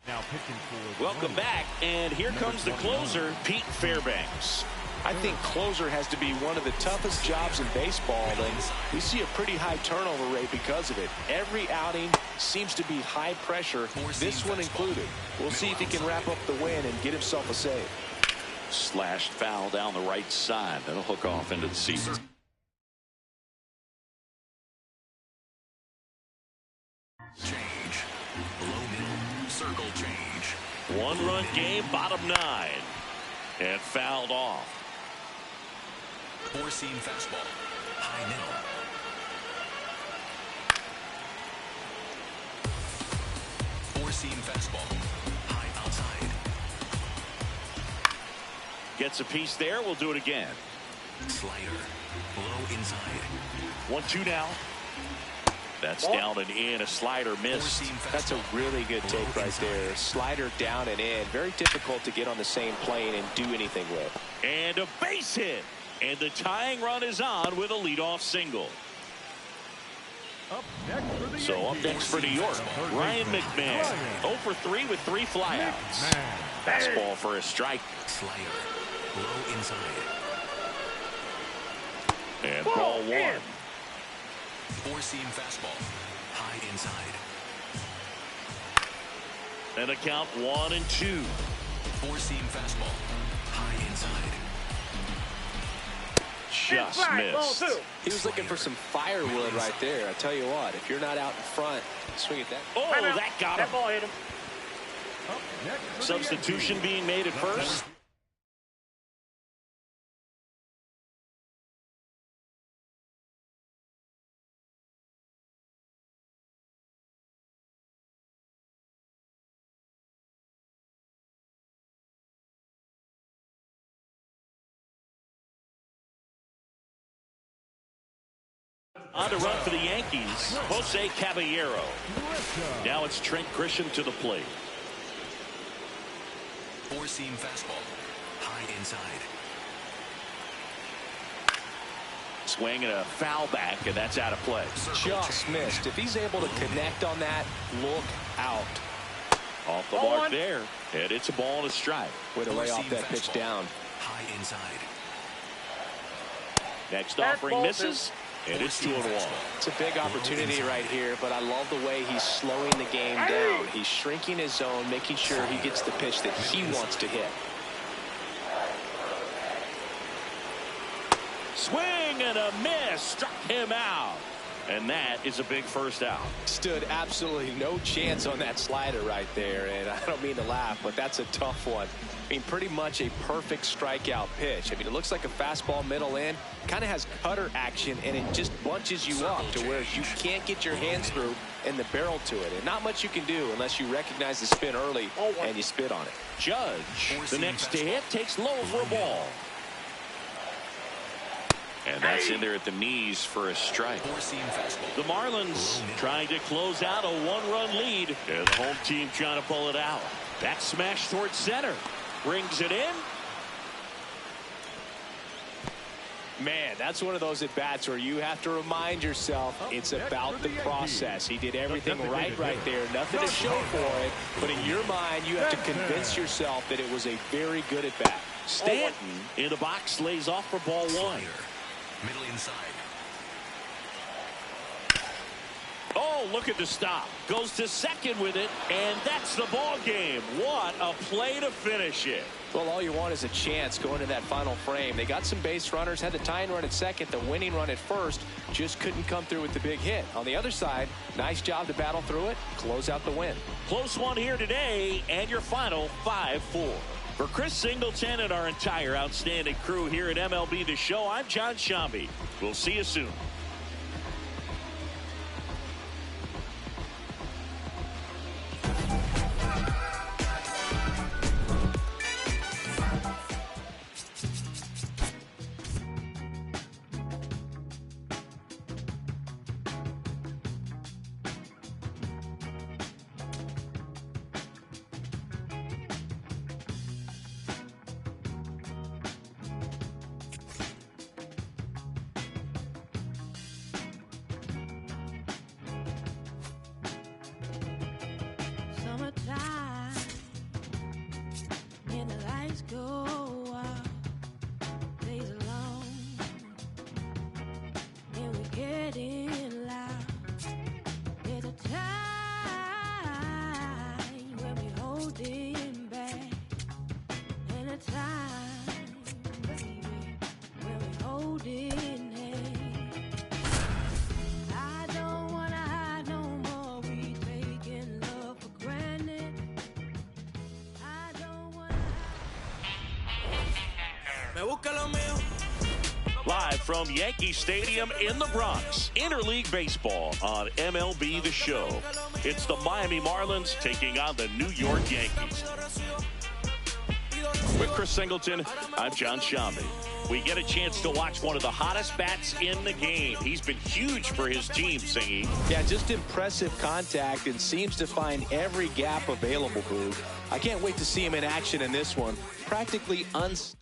Now pitching for Welcome back, and here comes the closer, Pete Fairbanks. I think closer has to be one of the toughest jobs in baseball, and we see a pretty high turnover rate because of it. Every outing seems to be high pressure, this one included. We'll see if he can wrap up the win and get himself a save. Slashed foul down the right side. That'll hook off into the season. Change. Low middle. Circle change. One-run game, bottom 9. And fouled off. 4-seam fastball. High middle. Four-seam fastball. High outside. Gets a piece there. We'll do it again. Slider. Low inside. 1-2 now. That's down and in. A slider missed. That's a really good take right there. Slider down and in. Very difficult to get on the same plane and do anything with. And a base hit. And the tying run is on with a leadoff single. So up next for New York, Ryan McMahon. 0 for 3 with 3 flyouts. Fastball for a strike. Slider. Low inside. And ball 1. Four-seam fastball. High inside. And a count 1-2. Four-seam fastball. High inside. Just Inside, ball missed. 2. He was looking for some firewood right there. I tell you what, if you're not out in front, swing at that. Oh, Timeout. that got That him. ball hit him. Substitution being made at first. On to run for the Yankees, Jose Caballero. Now it's Trent Grisham to the plate. Four-seam fastball. High inside. Swing and a foul back, and that's out of play. Just missed. If he's able to connect on that, look out. Off the Ball mark 1. there, and it's a ball and a strike. Way to lay off Four-seam that pitch fastball. down. High inside. Next That's offering ball 2. misses, And it's 2-1. It's a big opportunity right here, but I love the way he's slowing the game down. He's shrinking his zone, making sure he gets the pitch that he wants to hit. Swing and a miss. Struck him out. And that is a big first out. Stood absolutely no chance on that slider right there. And I don't mean to laugh, but that's a tough one. I mean, pretty much a perfect strikeout pitch. I mean, it looks like a fastball middle in. Kind of has cutter action, and it just bunches you up to where you can't get your hands through and the barrel to it. And not much you can do unless you recognize the spin early and you spit on it. Judge, the next to hit, takes low for a ball. And that's in there at the knees for a strike. The Marlins trying to close out a one-run lead. And the home team trying to pull it out. Back smash towards center. Brings it in. Man, that's one of those at-bats where you have to remind yourself it's about the process. He did everything right there. Nothing to show for it. But in your mind, you have to convince yourself that it was a very good at-bat. Stanton in the box lays off for ball one. Middle inside. Oh, look at the stop. Goes to second with it, and that's the ball game. What a play to finish it. Well, all you want is a chance going to that final frame. They got some base runners, had the tying run at second, the winning run at first, just couldn't come through with the big hit. On the other side, nice job to battle through it, close out the win. Close one here today, and your final 5-4. For Chris Singleton and our entire outstanding crew here at MLB The Show, I'm John Shambi. We'll see you soon. Live from Yankee Stadium in the Bronx, Interleague Baseball on MLB The Show. It's the Miami Marlins taking on the New York Yankees. With Chris Singleton, I'm John Shambi. We get a chance to watch one of the hottest bats in the game. He's been huge for his team, Singy. Yeah, just impressive contact and seems to find every gap available, Boog. I can't wait to see him in action in this one. Practically unstoppable.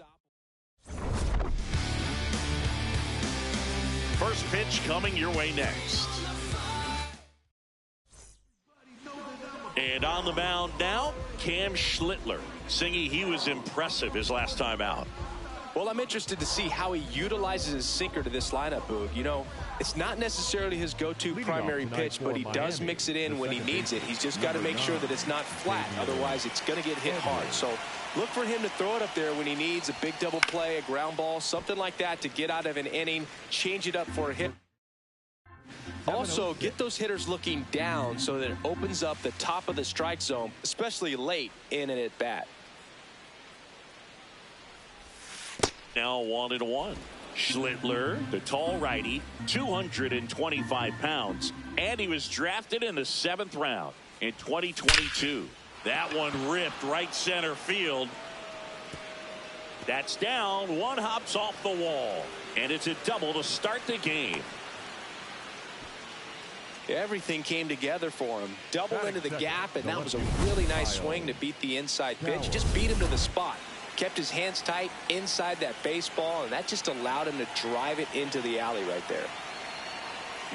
First pitch coming your way next. And on the mound now, Cam Schlittler. Singy, he was impressive his last time out. Well, I'm interested to see how he utilizes his sinker to this lineup, Boog. You know, it's not necessarily his go-to primary pitch, but he does mix it in when he needs it. He's just got to make sure that it's not flat. Otherwise, it's going to get hit hard. So look for him to throw it up there when he needs a big double play, a ground ball, something like that to get out of an inning, change it up for a hit. Also, get those hitters looking down so that it opens up the top of the strike zone, especially late in an at-bat. Now 1-1. Schlittler, the tall righty, 225 pounds, and he was drafted in the 7th round in 2022. That one ripped right center field. That's down. One hops off the wall, and it's a double to start the game. Everything came together for him. Double into the gap, and that was a really nice swing to beat the inside pitch. Just beat him to the spot. Kept his hands tight inside that baseball, and that just allowed him to drive it into the alley right there.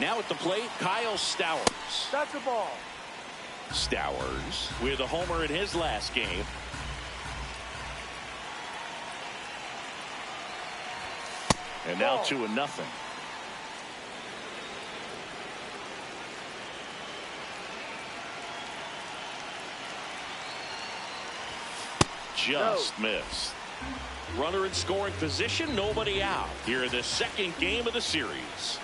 Now at the plate, Kyle Stowers. That's the ball. Stowers with a homer in his last game. And now 2-0. just missed. Runner in scoring position, nobody out. Here in the second game of the series.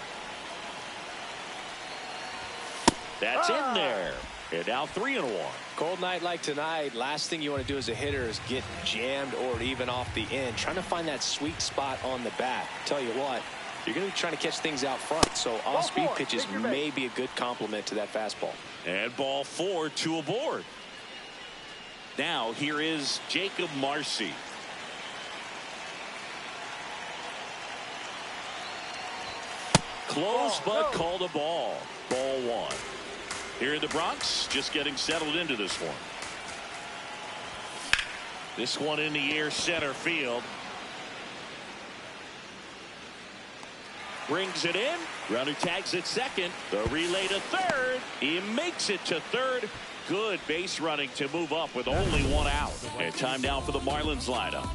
That's in there. And now 3-1. Cold night like tonight, last thing you want to do as a hitter is get jammed or even off the end. Trying to find that sweet spot on the bat. Tell you what, you're going to be trying to catch things out front. So off-speed pitches may be a good complement to that fastball. And ball 4, 2 aboard. Now here is Jacob Marcy. Close but called a ball. Ball 1. Here in the Bronx, just getting settled into this one. This one in the air, center field. Brings it in. Runner tags at second. The relay to third. He makes it to third. Good base running to move up with only 1 out. And time now for the Marlins lineup.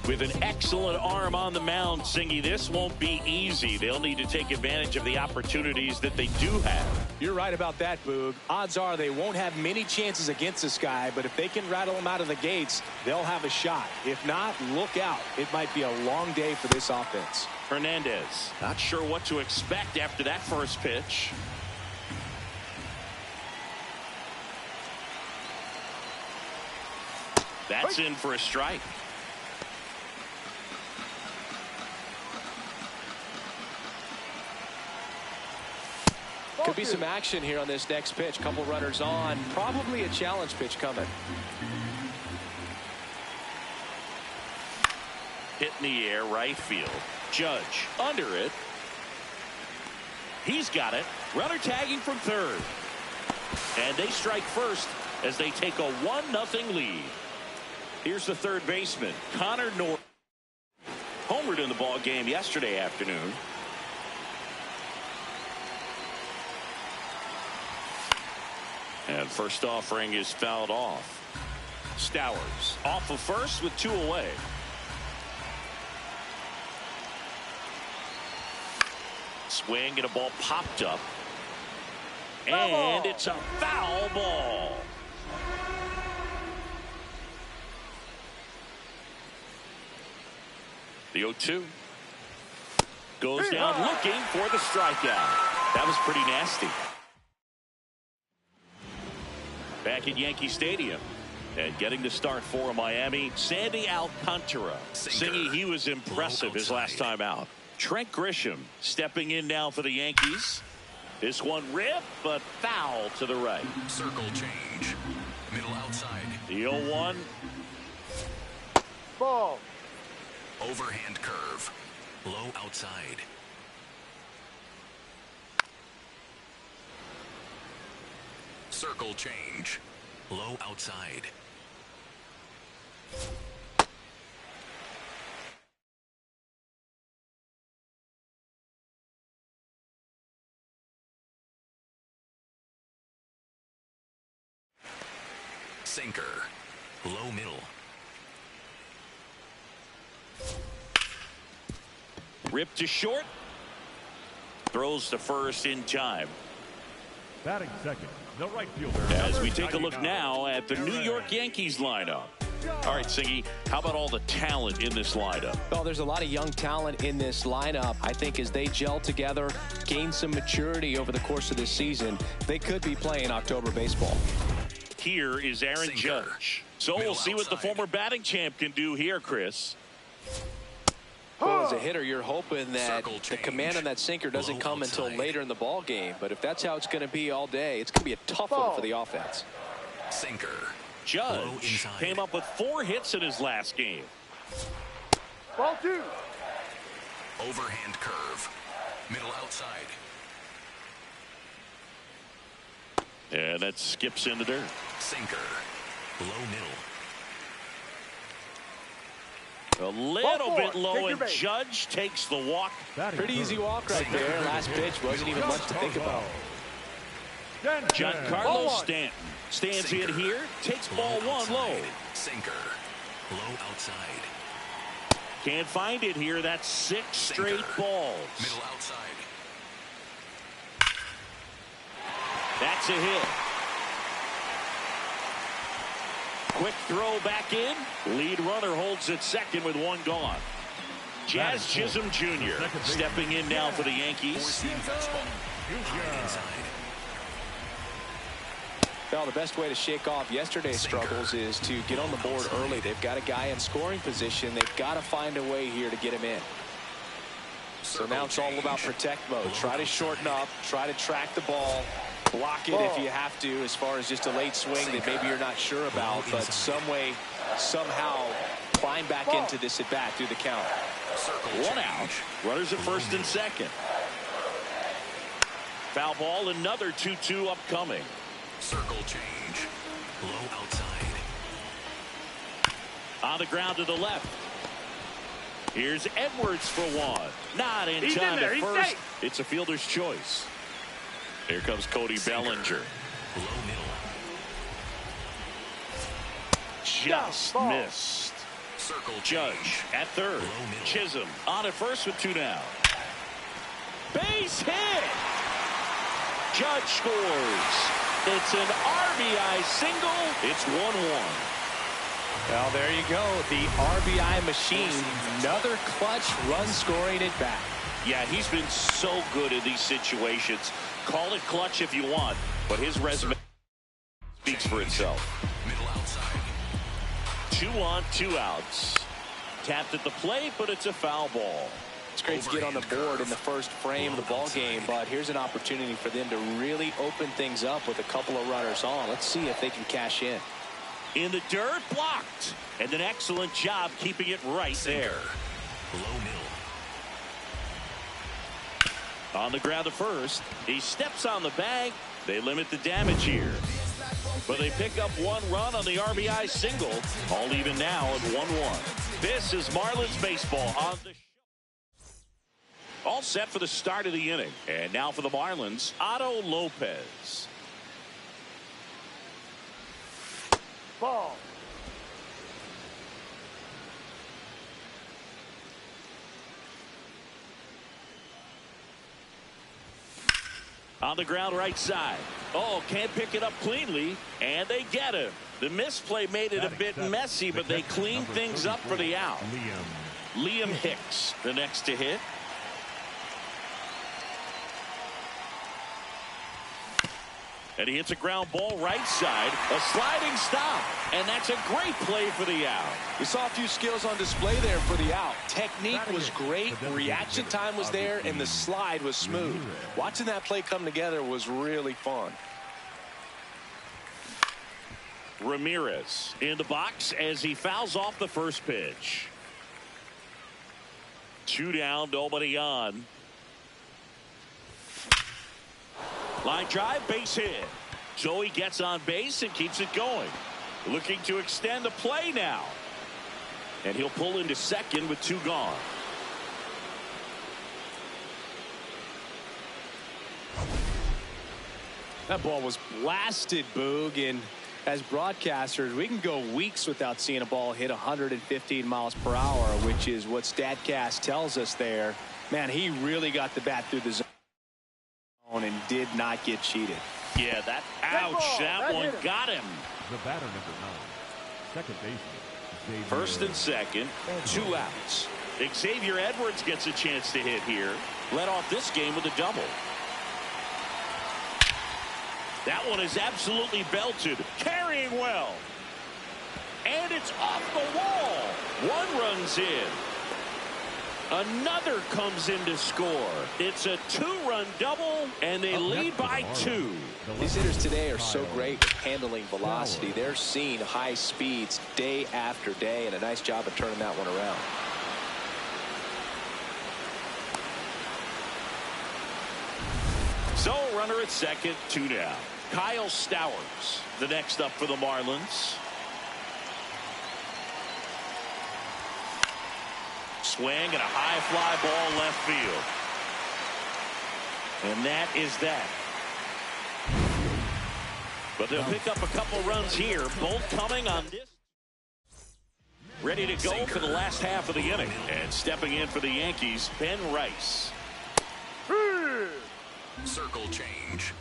With an excellent arm on the mound, Singy, this won't be easy. They'll need to take advantage of the opportunities that they do have. You're right about that, Boog. Odds are they won't have many chances against this guy, but if they can rattle him out of the gates, they'll have a shot. If not, look out. It might be a long day for this offense. Hernandez, not sure what to expect after that first pitch. That's in for a strike. Could be some action here on this next pitch. Couple runners on. Probably a challenge pitch coming. Hit in the air, right field. Judge under it. He's got it. Runner tagging from third. And they strike first as they take a 1-0 lead. Here's the third baseman, Connor Norton. Homered in the ball game yesterday afternoon. And first offering is fouled off. Stowers off of first with 2 away. Swing and a ball popped up. And it's a foul ball. The 0-2 goes down looking for the strikeout. That was pretty nasty. Back at Yankee Stadium and getting the start for Miami, Sandy Alcantara. Singy, he was impressive his last time out. Trent Grisham stepping in now for the Yankees. This one ripped, but foul to the right. Circle change. Middle outside. The 0-1. Ball. Overhand curve. Low outside. Circle change. Low outside. Sinker. Low middle. Ripped to short. Throws to first in time. Batting second, the right fielder. As we take a look now at the New York Yankees lineup. All right, Singy, how about all the talent in this lineup? Well, there's a lot of young talent in this lineup. I think as they gel together, gain some maturity over the course of this season, they could be playing October baseball. Here is Aaron Sinker. Judge. So Middle we'll see what the outside. former batting champ can do here, Chris. Well, as a hitter, you're hoping that Circle the change. command on that sinker doesn't Low come until outside. later in the ball game. But if that's how it's going to be all day, it's going to be a tough one for the offense. Sinker. Low Judge inside. came up with 4 hits in his last game. Ball 2. Overhand curve. Middle outside. And that skips in the dirt. Sinker. Low middle. A little Ball 4. bit low, Take your and base. Judge takes the walk. Batting Pretty easy third, walk right there. Last pitch wasn't even much to think about. Giancarlo Ball 1. Stanton stands in Sinker. here, takes ball 1 low. outside. Sinker. Low outside. Can't find it here. That's 6 straight Sinker. balls. Middle outside. That's a hit. Quick throw back in. Lead runner holds at second with one gone. Jazz Chisholm Jr. stepping in now for the Yankees. Well, the best way to shake off yesterday's struggles is to get on the board early. They've got a guy in scoring position. They've got to find a way here to get him in. So now it's all about protect mode. Try to shorten up. Try to track the ball. Block it if you have to, as far as just a late swing that maybe you're not sure about. But some way, somehow, climb back into this at bat through the count. One out. Runners at first and second. Foul ball. Another 2-2 upcoming. Circle change. Low outside. On the ground to the left. Here's Edwards for one. Not in time at first. It's a fielder's choice. Here comes Cody Bellinger. Low middle. Just missed. Circle Judge at third. Chisholm on at first with two down. Base hit. Judge scores. It's an RBI single. It's 1-1. Well, there you go. The RBI machine. Another clutch run scoring at bat. Yeah, he's been so good in these situations. Call it clutch if you want, but his resume speaks for itself. Middle outside. 2 on, 2 outs. Tapped at the plate, but it's a foul ball. It's great to get on the board in the first frame of the ball game, but here's an opportunity for them to really open things up with a couple of runners on. Let's see if they can cash in. In the dirt, blocked. And an excellent job keeping it right there. Low middle. On the ground to first. He steps on the bag. They limit the damage here. But they pick up 1 run on the RBI single. All even now at 1-1. This is Marlins baseball on the show. All set for the start of the inning. And now for the Marlins, Otto Lopez. Ball. On the ground right side. Oh, can't pick it up cleanly. And they get him. The misplay made it a bit messy, but they cleaned things up for the out. Liam Hicks, the next to hit. And he hits a ground ball right side. A sliding stop. And that's a great play for the out. We saw a few skills on display there for the out. Technique was great. Reaction time was there. And the slide was smooth. Watching that play come together was really fun. Ramirez in the box as he fouls off the first pitch. 2 down, nobody on. Line drive, base hit. So he gets on base and keeps it going. Looking to extend the play now. And he'll pull into second with 2 gone. That ball was blasted, Boog, and as broadcasters, we can go weeks without seeing a ball hit 115 miles per hour, which is what StatCast tells us there. Man, he really got the bat through the zone and did not get cheated. Yeah, ouch, that one got him. The batter, number 9, second baseman. First and second, 2 outs. Xavier Edwards gets a chance to hit here. Led off this game with a double. That one is absolutely belted. Carrying well. And it's off the wall. 1 runs in. Another comes in to score. It's a 2-run double, and they lead by 2. These hitters today are so great at handling velocity. They're seeing high speeds day after day, and a nice job of turning that one around. So, runner at second, 2 down. Kyle Stowers, the next up for the Marlins. Swing and a high fly ball left field. And that is that. But they'll pick up a couple runs here, both coming on this. Ready to go for the last half of the inning. And stepping in for the Yankees, Ben Rice. Circle change.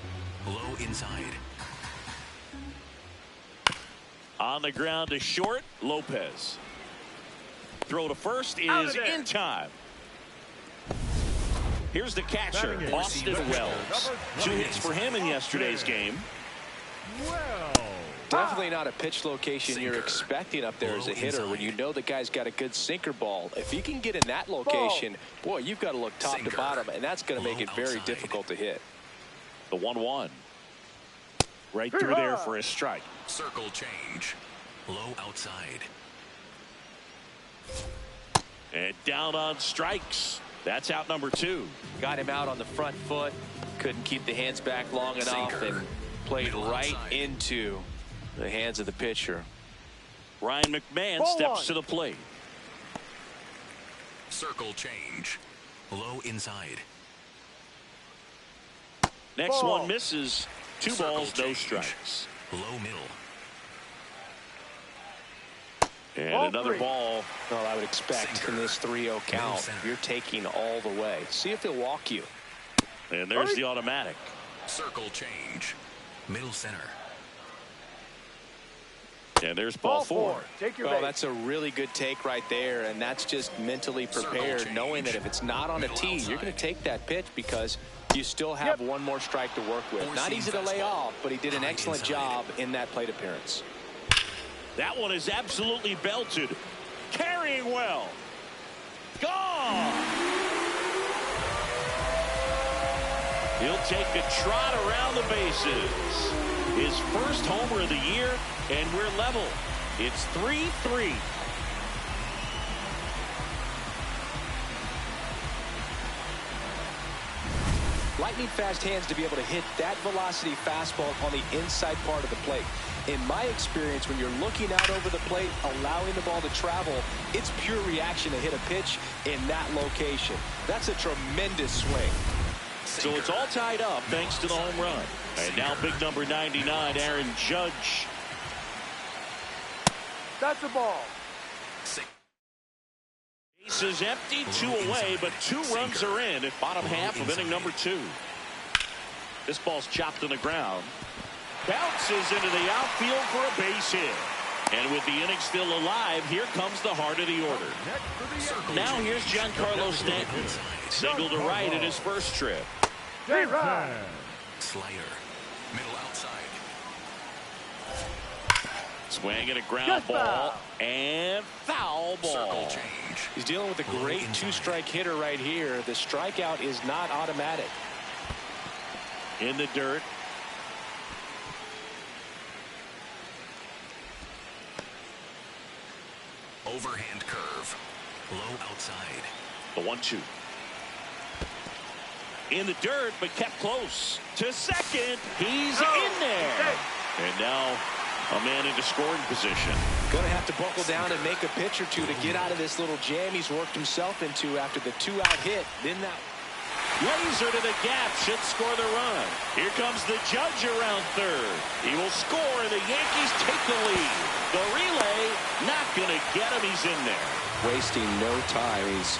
Low inside. On the ground to short, Lopez. Throw to first is in time. Here's the catcher, Austin Wells. 2 hits for him in yesterday's game. Definitely not a pitch location you're expecting up there as a hitter when you know the guy's got a good sinker ball. If he can get in that location, boy, you've got to look top to bottom, and that's going to make it very difficult to hit. The 1-1. Right through there for a strike. Circle change. Low outside. And down on strikes. That's out number 2. Got him out on the front foot. Couldn't keep the hands back long enough and played right into the hands of the pitcher. Ryan McMahon steps to the plate. Circle change. Low inside. Next one misses. 2 balls, no strikes. Low middle. And another ball. Well, I would expect in this 3-0 count, you're taking all the way. See if he'll walk you. And there's the automatic. Circle change. Middle center. And there's ball 4. Take your well, that's a really good take right there, and that's just mentally prepared, knowing that if it's not on a tee, you're going to take that pitch because you still have one more strike to work with. Not easy to lay off, but he did an excellent job in that plate appearance. That one is absolutely belted. Carrying well. Gone. He'll take a trot around the bases. His first homer of the year, and we're level. It's 3-3. Lightning fast hands to be able to hit that velocity fastball on the inside part of the plate. In my experience, when you're looking out over the plate, allowing the ball to travel, it's pure reaction to hit a pitch in that location. That's a tremendous swing. So it's all tied up thanks to the home run. And now big number 99, Aaron Judge. That's a ball. Base is empty, 2 away, but 2 runs are in at bottom half of inning number 2. This ball's chopped on the ground. Bounces into the outfield for a base hit. And with the inning still alive, here comes the heart of the order. Now here's Giancarlo Stanton. Single to right at his first trip. Slider. Middle outside. Swing and a ground ball. And foul ball. Circle change. He's dealing with a great 2-strike hitter right here. The strikeout is not automatic. In the dirt. Overhand curve. Low outside. The 1-2. In the dirt, but kept close. To second. He's in there. And now a man into scoring position. Going to have to buckle down and make a pitch or two to get out of this little jam he's worked himself into after the 2-out hit. Then that laser to the gap should score the run. Here comes the Judge around third. He will score. The Yankees take the lead. The relay not going to get him. He's in there. Wasting no time. He's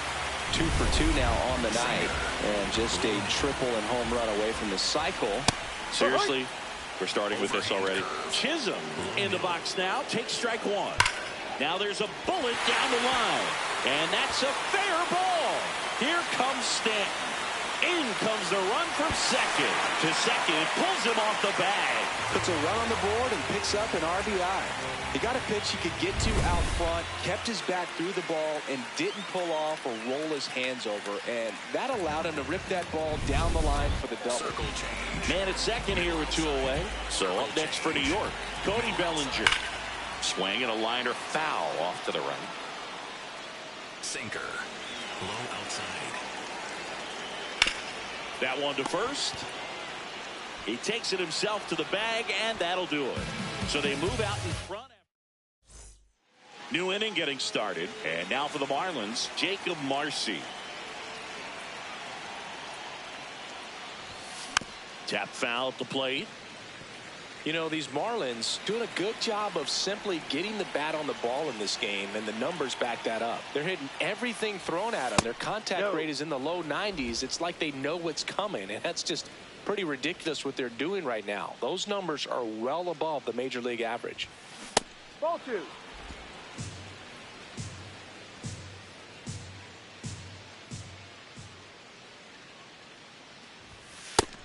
2 for 2 now on the night, and just a triple and home run away from the cycle. Seriously, we're starting with this already. Chisholm in the box now. Takes strike 1. Now there's a bullet down the line, and that's a fair ball. Here comes Stanton. In comes the run from second. To second, pulls him off the bag. Puts a run on the board and picks up an RBI. He got a pitch he could get to out front, kept his back through the ball, and didn't pull off or roll his hands over. And that allowed him to rip that ball down the line for the double. Circle change. Man at second here with 2 away. So up next for New York, Cody Bellinger. Swing and a liner foul off to the right. Sinker. Low outside. That one to first. He takes it himself to the bag, and that'll do it. So they move out in front. New inning getting started. And now for the Marlins, Jacob Marcy. Tap foul at the plate. You know, these Marlins doing a good job of simply getting the bat on the ball in this game, and the numbers back that up. They're hitting everything thrown at them. Their contact rate is in the low 90s. It's like they know what's coming, and that's just pretty ridiculous what they're doing right now. Those numbers are well above the major league average. Ball two.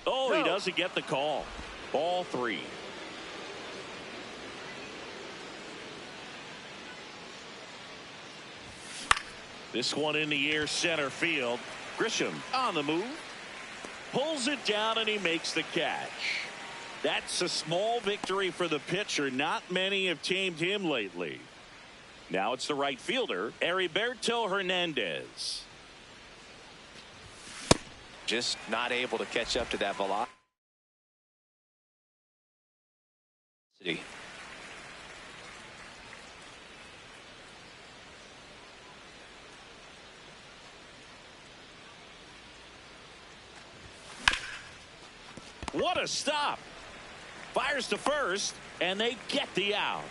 Oh, No. he doesn't get the call. Ball three. This one in the air, center field. Grisham on the move. Pulls it down and he makes the catch. That's a small victory for the pitcher. Not many have tamed him lately. Now it's the right fielder, Heriberto Hernandez. Just not able to catch up to that velocity. What a stop. Fires to first, and they get the out.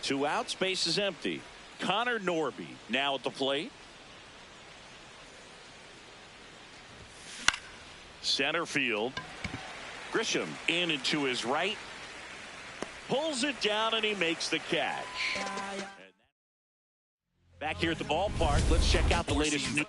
2 outs, base is empty. Connor Norby now at the plate. Center field. Grisham in and to his right. Pulls it down and he makes the catch. Back here at the ballpark, let's check out the latest news.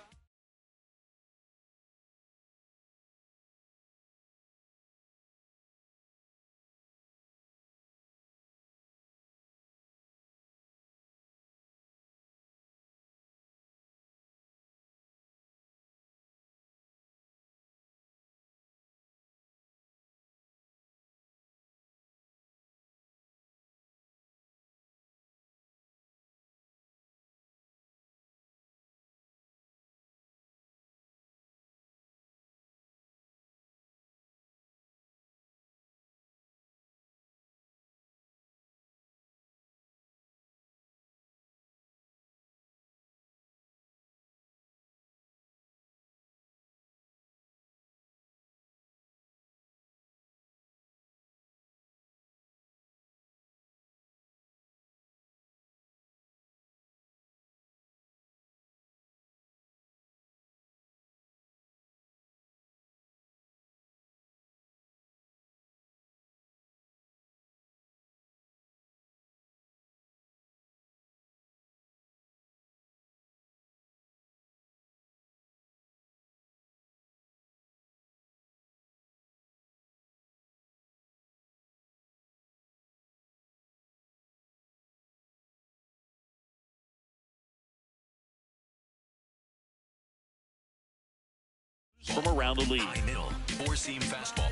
from around the league. High middle. Four-seam fastball.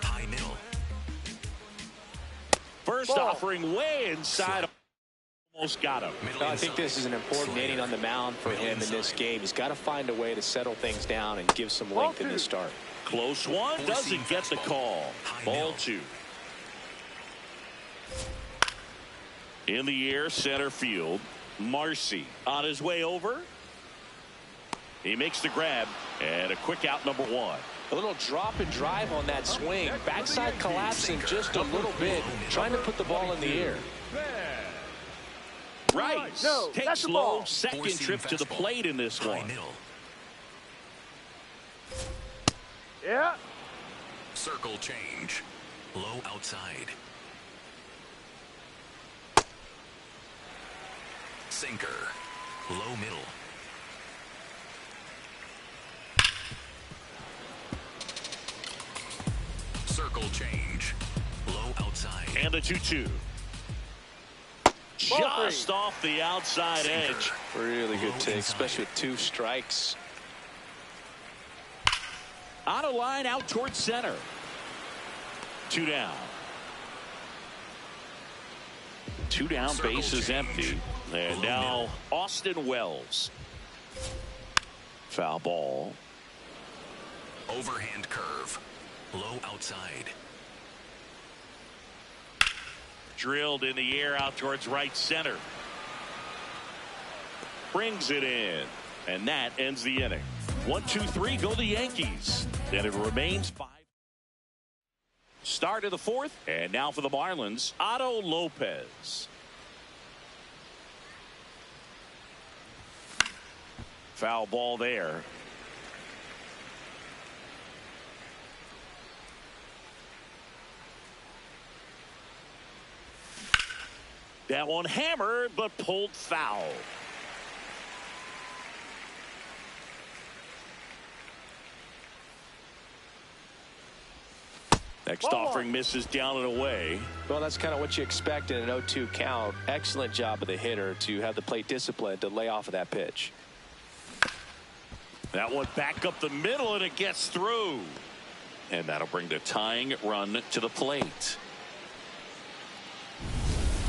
High middle. First Ball. offering way inside. Almost got him. I think this is an important inning on the mound for him in this game. He's got to find a way to settle things down and give some length in this start. Close one. Doesn't get the call. Ball two. In the air, center field. Marcy on his way over. He makes the grab, and a quick out, number one. A little drop and drive on that swing. Backside collapsing just a little bit, trying to put the ball in the air. Rice No, takes that's the slow ball. second trip to the plate in this one. Yeah. Circle change. Low outside. Sinker. Low middle. Circle change. Low outside. And the 2-2. Just off the outside edge. Really good take, especially with 2 strikes. On a line out towards center. 2 down. 2 down, base is empty. And now Austin Wells. Foul ball. Overhand curve. Low outside. Drilled in the air out towards right center. Brings it in. And that ends the inning. 1-2-3 go the Yankees. And it remains 5. Start of the 4th. And now for the Marlins, Otto Lopez. Foul ball there. That one hammered, but pulled foul. Next offering misses down and away. Well, that's kind of what you expect in an 0-2 count. Excellent job of the hitter to have the plate discipline to lay off of that pitch. That one back up the middle, and it gets through. And that'll bring the tying run to the plate.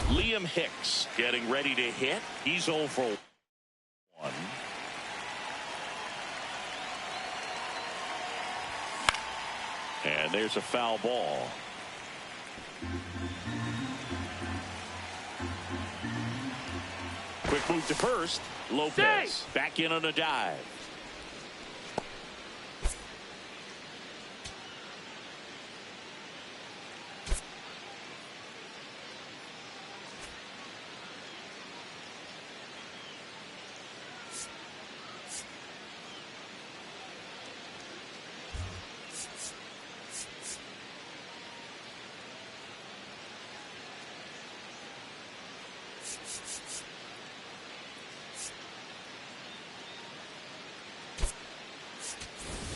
Liam Hicks getting ready to hit. He's 0 for 1. And there's a foul ball. Quick move to first. Lopez back in on a dive.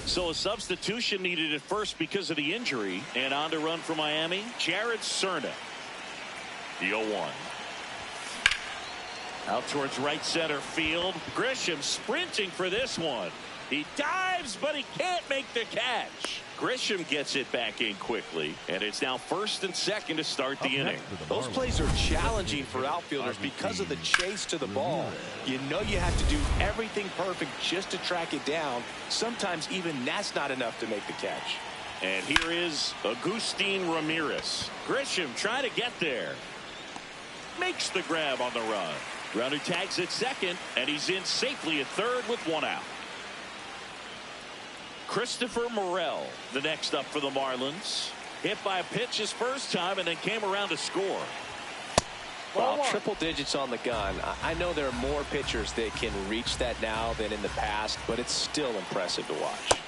So a substitution needed at first because of the injury. And on to run for Miami, Jared Cerna. The 0-1. Out towards right center field. Grisham sprinting for this one. He dives, but he can't make the catch. Grisham gets it back in quickly, and it's now first and second to start the inning. Those plays are challenging for outfielders because of the chase to the ball. You know you have to do everything perfect just to track it down. Sometimes even that's not enough to make the catch. And here is Agustin Ramirez. Grisham trying to get there. Makes the grab on the run. Runner tags at second, and he's in safely at third with one out. Christopher Morel, the next up for the Marlins. Hit by a pitch his first time and then came around to score. Well, triple digits on the gun. I know there are more pitchers that can reach that now than in the past, but it's still impressive to watch.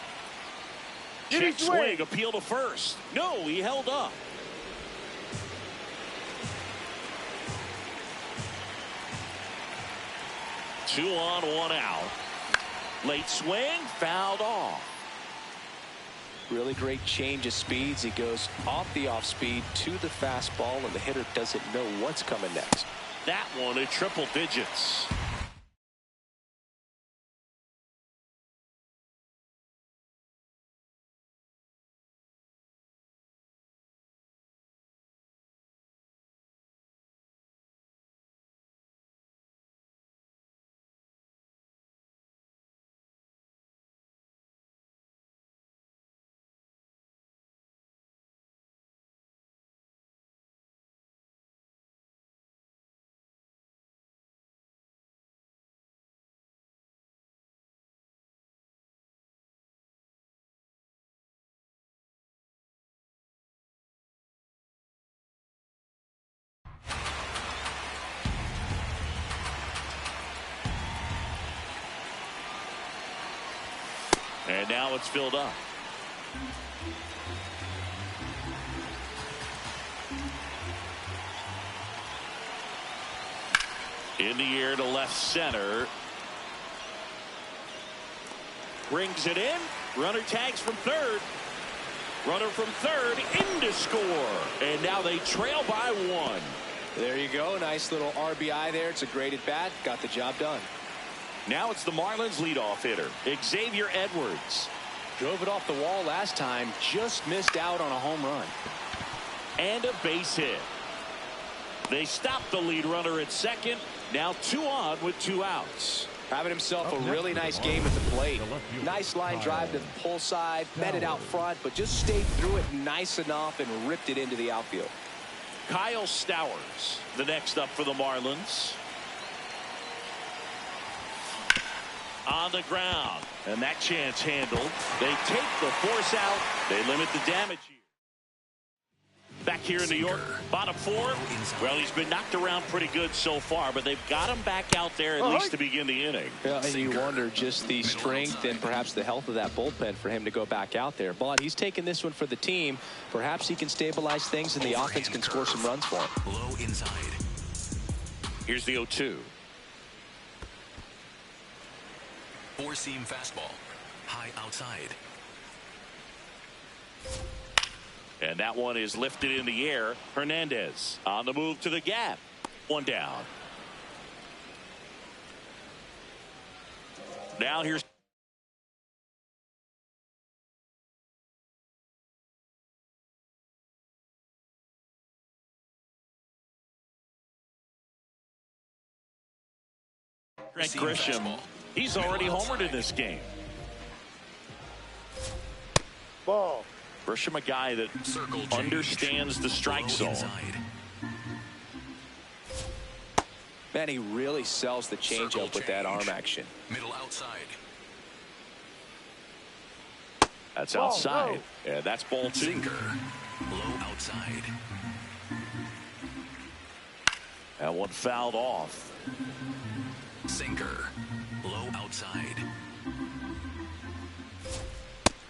Check swing, appeal to first. No, he held up. Two on, one out. Late swing, fouled off. Really great change of speeds. He goes off the off speed to the fastball, and the hitter doesn't know what's coming next. That one at triple digits. And now it's filled up. In the air to left center. Brings it in. Runner tags from third. Runner from third in to score. And now they trail by one. There you go. Nice little RBI there. It's a great at bat. Got the job done. Now it's the Marlins leadoff hitter, Xavier Edwards. Drove it off the wall last time. Just missed out on a home run. And a base hit. They stopped the lead runner at second. Now 2 on with 2 outs. Having himself a really nice game at the plate. Nice line drive to the pull side. Met it out front, but just stayed through it nice enough and ripped it into the outfield. Kyle Stowers, the next up for the Marlins. On the ground, and that chance handled. They take the force out. They limit the damage here. Back here in New York, bottom 4. Well, he's been knocked around pretty good so far, but they've got him back out there at least to begin the inning. Yeah, and you wonder just the strength and perhaps the health of that bullpen for him to go back out there. But he's taking this one for the team. Perhaps he can stabilize things and the offense can score some runs for him. Low inside. Here's the 0-2. Four-seam fastball. High outside. And that one is lifted in the air. Hernandez on the move to the gap. One down. Now here's Trent Grisham. He's already homered in this game. Ball. Grisham, a guy that understands the strike zone. Man, he really sells the changeup with that arm action. Middle outside. That's outside. Yeah, that's ball 2. Sinker. Low outside. That one fouled off. Sinker. Low outside.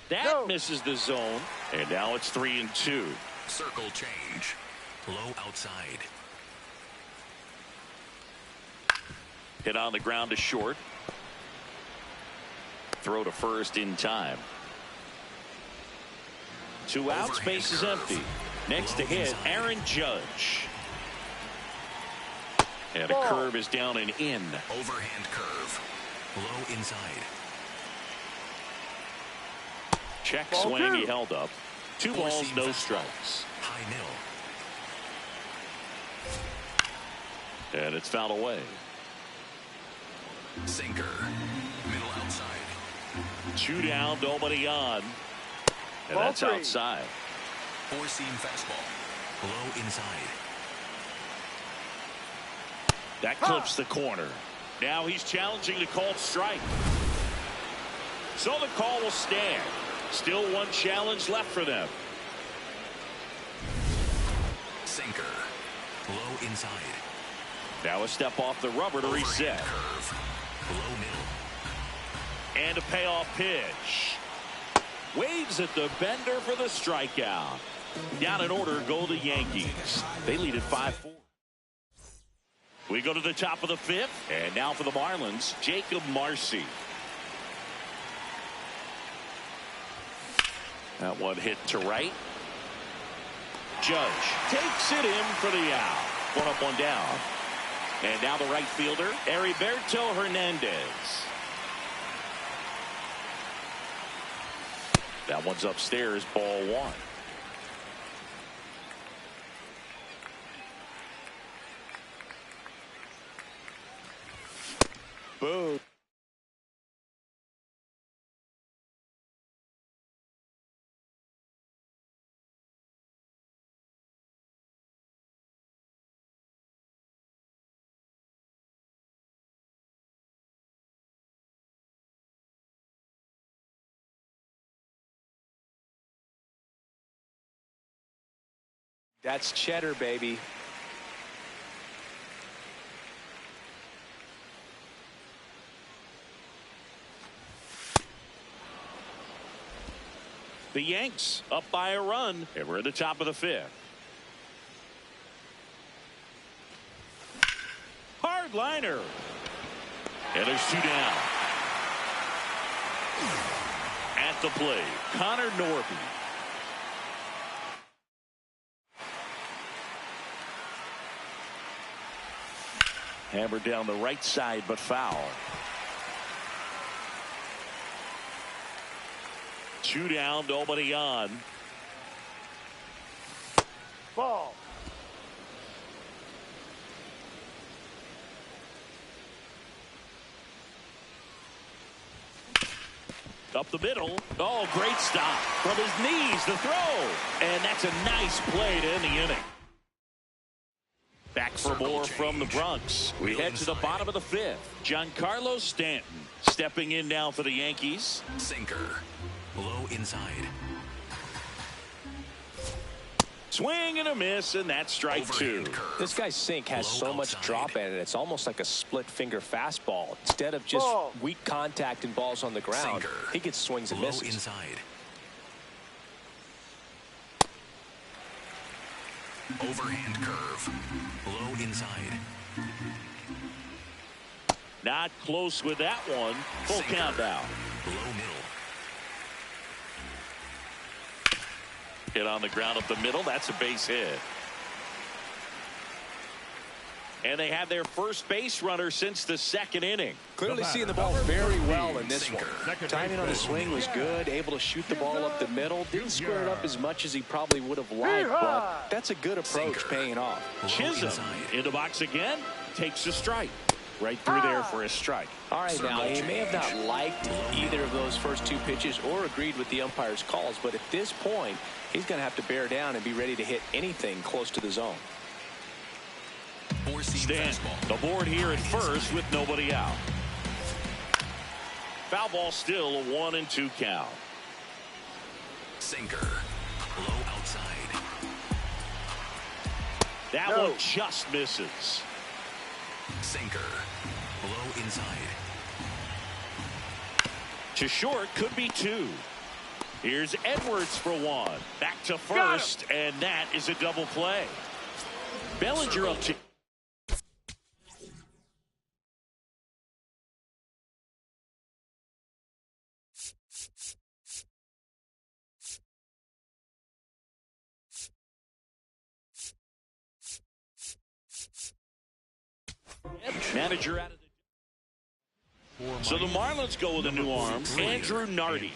That misses the zone. And now it's 3-2. Circle change. Low outside. Hit on the ground to short. Throw to first in time. 2 outs, base is empty. Next to hit, Aaron Judge. And a curve is down and in. Overhand curve. Low inside. Check swing, he held up. 2 balls, no strikes. High middle. And it's fouled away. Sinker. Middle outside. 2 down, nobody on. And Ball that's 3. outside. Four-seam fastball. Low inside. That clips the corner. Now he's challenging the called strike. So the call will stand. Still 1 challenge left for them. Sinker. Low inside. Now a step off the rubber to reset. Curve. Low middle. And a payoff pitch. Waves at the bender for the strikeout. Down in order go the Yankees. They lead at 5-4. We go to the top of the 5th. And now for the Marlins, Jacob Marcy. That one hit to right. Judge takes it in for the out. 1 up, 1 down. And now the right fielder, Heriberto Hernandez. That one's upstairs, ball 1. Boom. That's cheddar, baby. The Yanks up by a run, and we're at the top of the 5th. Hard liner. And there's 2 down. At the plate, Connor Norby. Hammered down the right side, but foul. 2 down, nobody on. Ball. Up the middle. Oh, great stop. From his knees, the throw. And that's a nice play to end the inning. Back for more from the Bronx. We head to the bottom of the 5th. Giancarlo Stanton stepping in now for the Yankees. Sinker. Low inside. Swing and a miss, and that's strike 2. This guy's sink has so much drop in it. It's almost like a split finger fastball. Instead of just weak contact and balls on the ground, he gets swings and misses. Low inside. Overhand curve. Low inside. Not close with that one. Full countdown. Low middle. Hit on the ground up the middle. That's a base hit. And they have their first base runner since the second inning. Clearly seeing the ball very well in this one. Timing on the swing was good. Able to shoot the ball up the middle. Didn't square it up as much as he probably would have liked, but that's a good approach paying off. Chisholm in the box again. Takes a strike. Right through there for a strike. All right, now, he may have not liked either of those first two pitches or agreed with the umpire's calls, but at this point, he's going to have to bear down and be ready to hit anything close to the zone. Stan, the board here at first with nobody out. Foul ball, still a 1-2 count. Sinker. Low outside. That one just misses. Sinker. Low inside. To short, could be two. Here's Edwards for one. Back to first, and that is a double play. Bellinger up to... Manager out of the... So the Marlins go with a new arm. Andrew Nardi.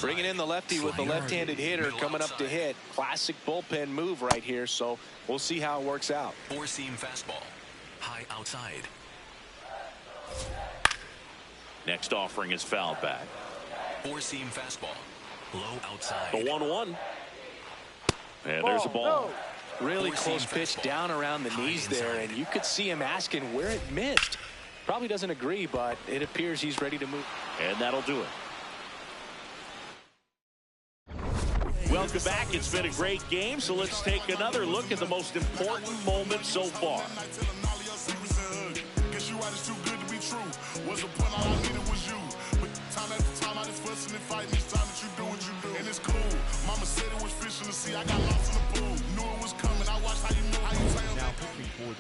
Bringing in the lefty with the left-handed hitter coming up to hit. Classic bullpen move right here, so we'll see how it works out. Four-seam fastball. High outside. Next offering is fouled back. Four-seam fastball. Low outside. The 1-1. And there's a ball. Really close pitch down around the knees there, and you could see him asking where it missed. Probably doesn't agree, but it appears he's ready to move. And that'll do it. Welcome back. It's been a great game, so let's take another look at the most important moment so far.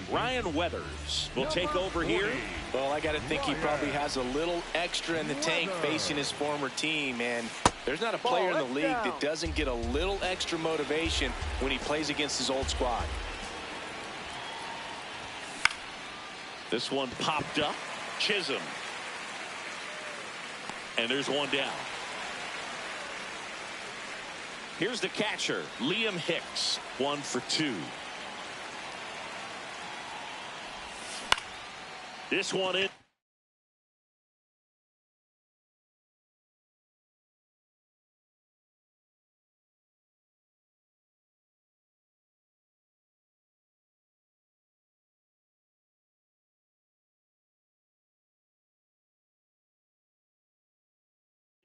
Ryan Weathers will take over here. Well, I got to think he probably has a little extra in the tank facing his former team, and there's not a player in the league that doesn't get a little extra motivation when he plays against his old squad. This one popped up. Chisholm. And there's one down. Here's the catcher, Liam Hicks. 1 for 2. This one in.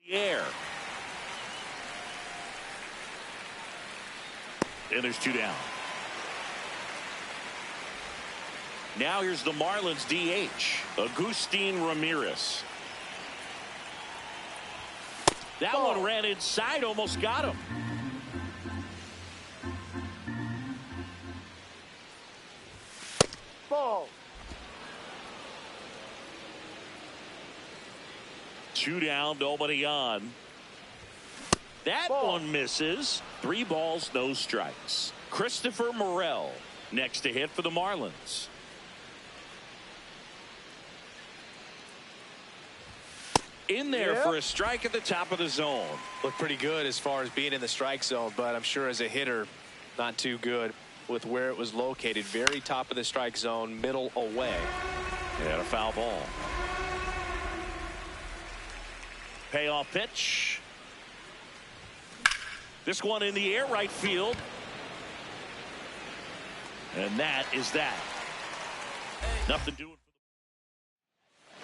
The air. And there's 2 down. Now here's the Marlins DH, Agustin Ramirez. That one ran inside, almost got him. Ball. 2 down, nobody on. That one misses. 3 balls, no strikes. Christopher Morel next to hit for the Marlins. In there for a strike at the top of the zone. Looked pretty good as far as being in the strike zone, but I'm sure as a hitter, not too good with where it was located. Very top of the strike zone, middle away. And a foul ball. Payoff pitch. This one in the air, right field. And that is that. Nothing doing.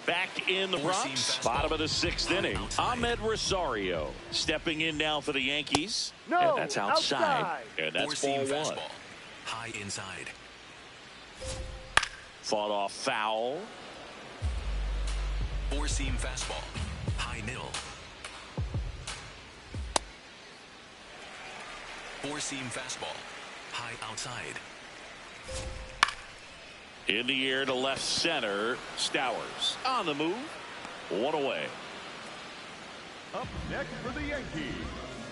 Back in the Bronx, bottom of the 6th inning. Ahmed Rosario stepping in now for the Yankees. And that's outside. And that's ball 1. High inside. Fought off foul. Four-seam fastball. High middle. Four-seam fastball. High outside. In the air to left center. Stowers on the move. One away. Up next for the Yankees,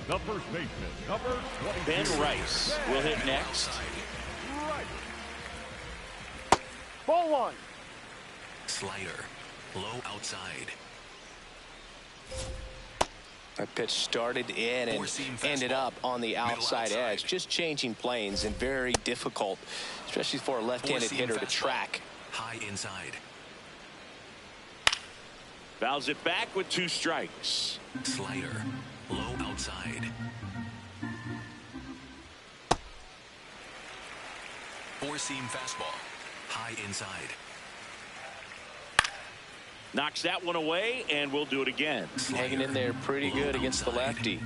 the first baseman, number 22. Ben Rice will hit next. Right. Ball one. Slider. Low outside. That pitch started in and ended up on the outside edge. Just changing planes and very difficult, especially for a left-handed hitter to track. High inside. Fouls it back with 2 strikes. Slider. Low outside. Four-seam fastball. High inside. Knocks that one away, and we'll do it again. Hanging in there pretty good against the lefty.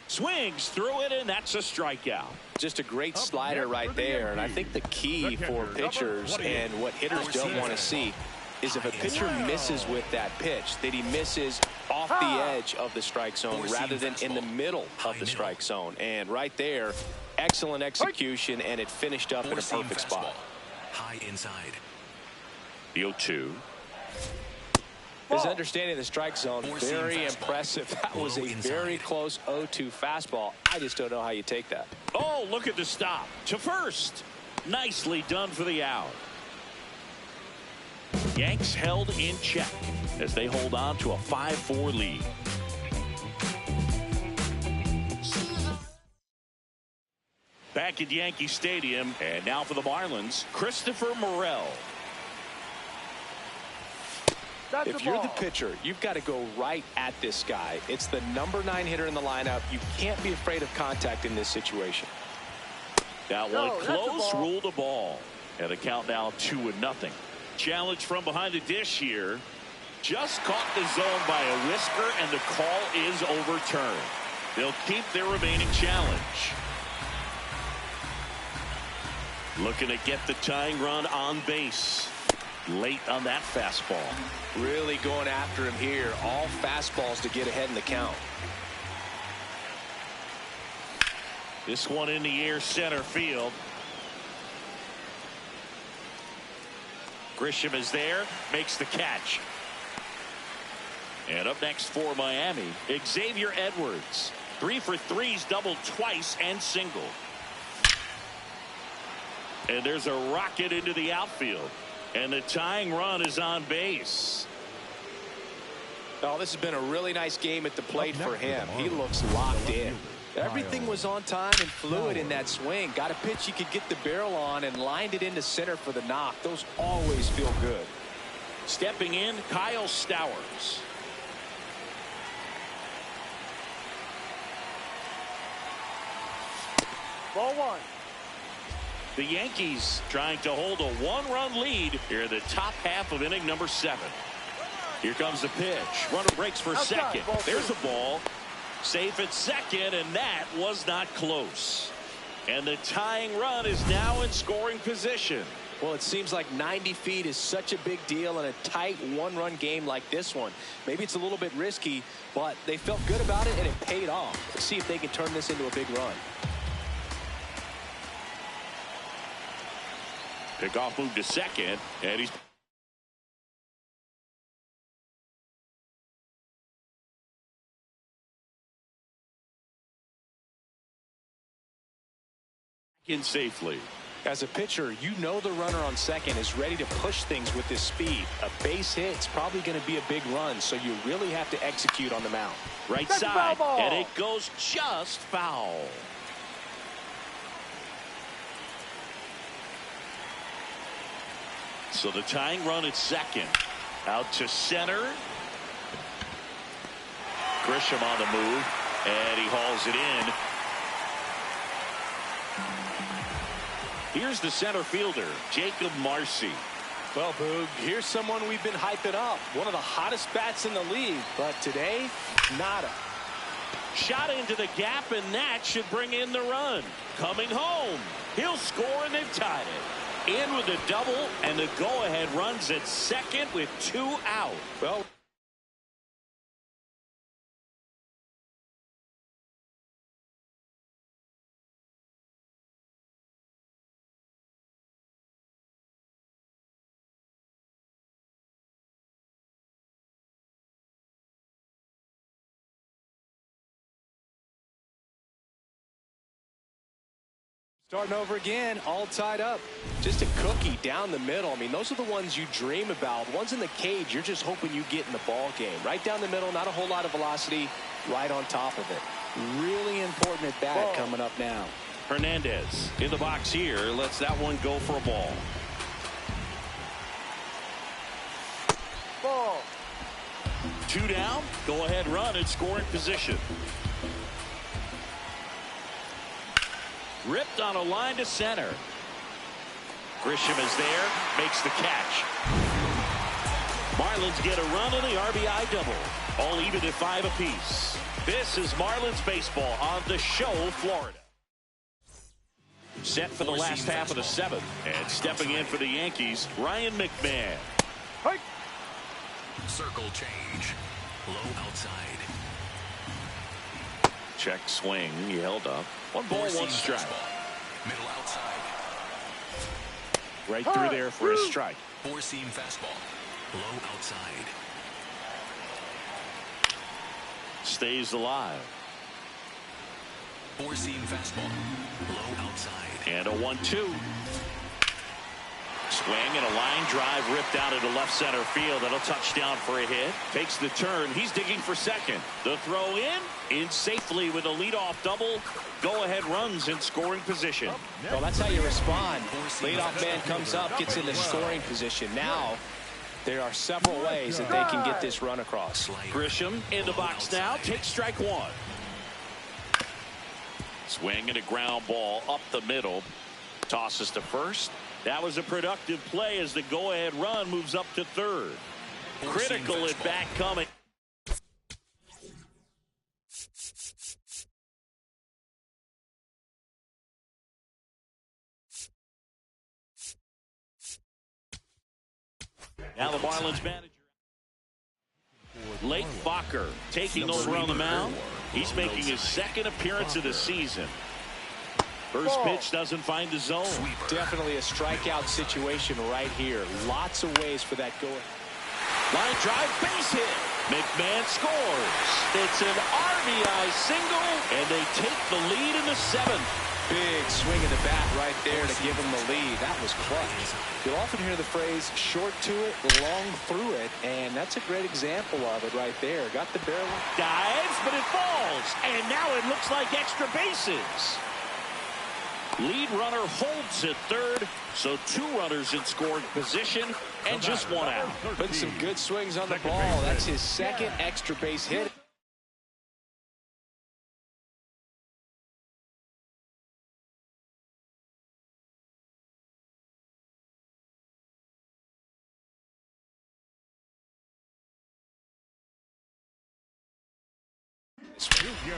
Swings through it, and that's a strikeout. Just a great slider right there. And I think the key for pitchers and what hitters don't want to see is if a pitcher misses with that pitch, that he misses off the edge of the strike zone rather than in the middle of the strike zone. And right there, excellent execution, and it finished up in a perfect spot. High inside. The 0-2. His understanding of the strike zone, very impressive. That was a very close 0-2 fastball. I just don't know how you take that. Oh, look at the stop to first. Nicely done for the out. Yanks held in check as they hold on to a 5-4 lead. Back at Yankee Stadium, and now for the Marlins, Christopher Morel. If you're the pitcher, you've got to go right at this guy. It's the number 9 hitter in the lineup. You can't be afraid of contact in this situation. That one close, ruled a ball. And the count now 2-0. Challenge from behind the dish here. Just caught the zone by a whisker, and the call is overturned. They'll keep their remaining challenge. Looking to get the tying run on base. Late on that fastball. Really going after him here. All fastballs to get ahead in the count. This one in the air, center field. Grisham is there, makes the catch. And up next for Miami, Xavier Edwards. 3 for 3's doubled twice and single. And there's a rocket into the outfield. And the tying run is on base. Oh, this has been a really nice game at the plate for him. He looks locked in. Everything was on time and fluid in that swing. Got a pitch he could get the barrel on and lined it into center for the knock. Those always feel good. Stepping in, Kyle Stowers. Ball one. The Yankees trying to hold a 1-run lead here in the top half of inning number 7. Here comes the pitch. Runner breaks for second. There's a ball. Safe at second, and that was not close. And the tying run is now in scoring position. Well, it seems like 90 feet is such a big deal in a tight 1-run game like this one. Maybe it's a little bit risky, but they felt good about it, and it paid off. Let's see if they can turn this into a big run. Pickoff move to second, and he's in safely. As a pitcher, you know the runner on second is ready to push things with his speed. A base hit's probably going to be a big run, so you really have to execute on the mound. Right side, and it goes just foul. So the tying run at second. Out to center. Grisham on the move, and he hauls it in. Here's the center fielder, Jacob Marcy. Well, Boog, here's someone we've been hyping up. One of the hottest bats in the league, but today, nada. Shot into the gap, and that should bring in the run. Coming home. He'll score, and they've tied it. In with a double, and the go-ahead runs at second with 2 out. Well, Starting over again, all tied up. Just a cookie down the middle. I mean, those are the ones you dream about. Ones in the cage, you're just hoping you get in the ball game. Right down the middle, not a whole lot of velocity, right on top of it. Really important at bat coming up now. Hernandez in the box here, lets that one go for a ball. Ball. 2 down, go ahead run in scoring position. Ripped on a line to center. Grisham is there, makes the catch. Marlins get a run on the RBI double. All even at 5 apiece. This is Marlins baseball on the show, Florida. Set for the last half of the 7th. And stepping in for the Yankees, Ryan McMahon. Hey. Circle change. Low outside. Check swing. He held up. 1 ball, 1 strike. Middle outside. Right through there for a strike. 4-seam fastball. Low outside. Stays alive. 4-seam fastball. Low outside. And a 1-2. Swing and a line drive ripped out into left center field. That'll touch down for a hit. Takes the turn. He's digging for second. The throw in safely with a leadoff double. Go-ahead runs in scoring position. Well, that's how you respond. Leadoff man comes up, gets into scoring position. Now, there are several ways that they can get this run across. Grisham in the box now. Takes strike 1. Swing and a ground ball up the middle. Tosses to first. That was a productive play as the go-ahead run moves up to third. Critical at bat coming. Now the Marlins manager. Lake Fokker taking over on the mound. He's making his 2nd appearance of the season. First pitch doesn't find the zone. Definitely a strikeout situation right here. Lots of ways for that going. Line drive, base hit. McMahon scores. It's an RBI single, and they take the lead in the 7th. Big swing of the bat right there to give him the lead. That was clutch. You'll often hear the phrase short to it, long through it, and that's a great example of it right there. Got the barrel. Dives, but it falls, and now it looks like extra bases. Lead runner holds at third, so 2 runners in scoring position and just 1 out. Putting some good swings on the ball. That's his 2nd extra base hit.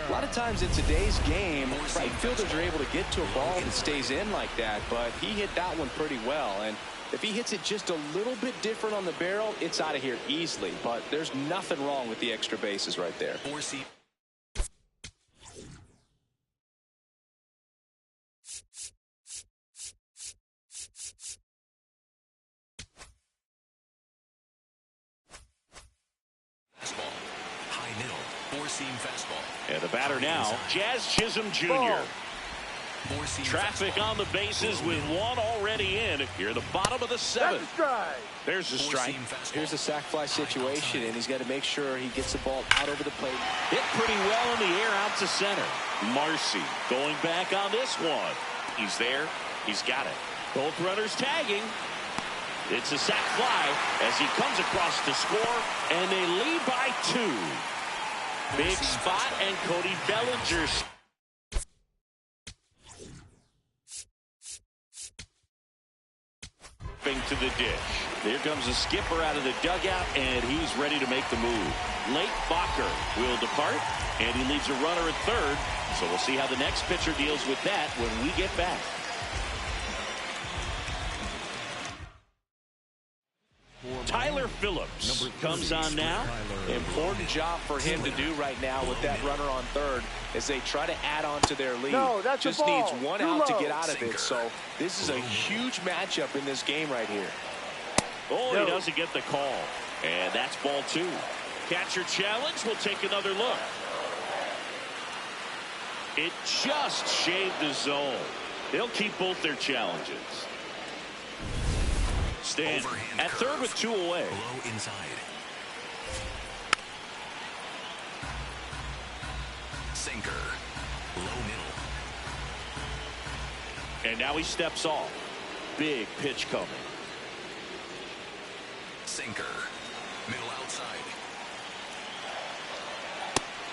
A lot of times in today's game, right fielders are able to get to a ball that stays in like that, but he hit that one pretty well. And if he hits it just a little bit different on the barrel, it's out of here easily. But there's nothing wrong with the extra bases right there. And the batter now, Jazz Chisholm Jr. Traffic on the bases with 1 already in. Here at the bottom of the 7th. There's a strike. Here's a sac fly situation, and he's got to make sure he gets the ball out over the plate. Hit pretty well in the air out to center. Marcy going back on this one. He's there. He's got it. Both runners tagging. It's a sac fly as he comes across to score, and they lead by 2. Big spot, and Cody Bellinger to the dish. There comes a skipper out of the dugout, and he's ready to make the move. Lake Fokker will depart, and he leaves a runner at third. So we'll see how the next pitcher deals with that when we get back. Tyler Phillips comes on now. Important job for him to do right now with that runner on third as they try to add on to their lead. No, that's just needs 1 out to get out of it. So this is a huge matchup in this game right here. Oh, he doesn't get the call. And that's ball 2. Catcher challenge. We'll take another look. It just shaved the zone. They'll keep both their challenges. Stand Overhand at curve. third with 2 away. Low inside. Sinker. Low middle. And now he steps off. Big pitch coming. Sinker. Middle outside.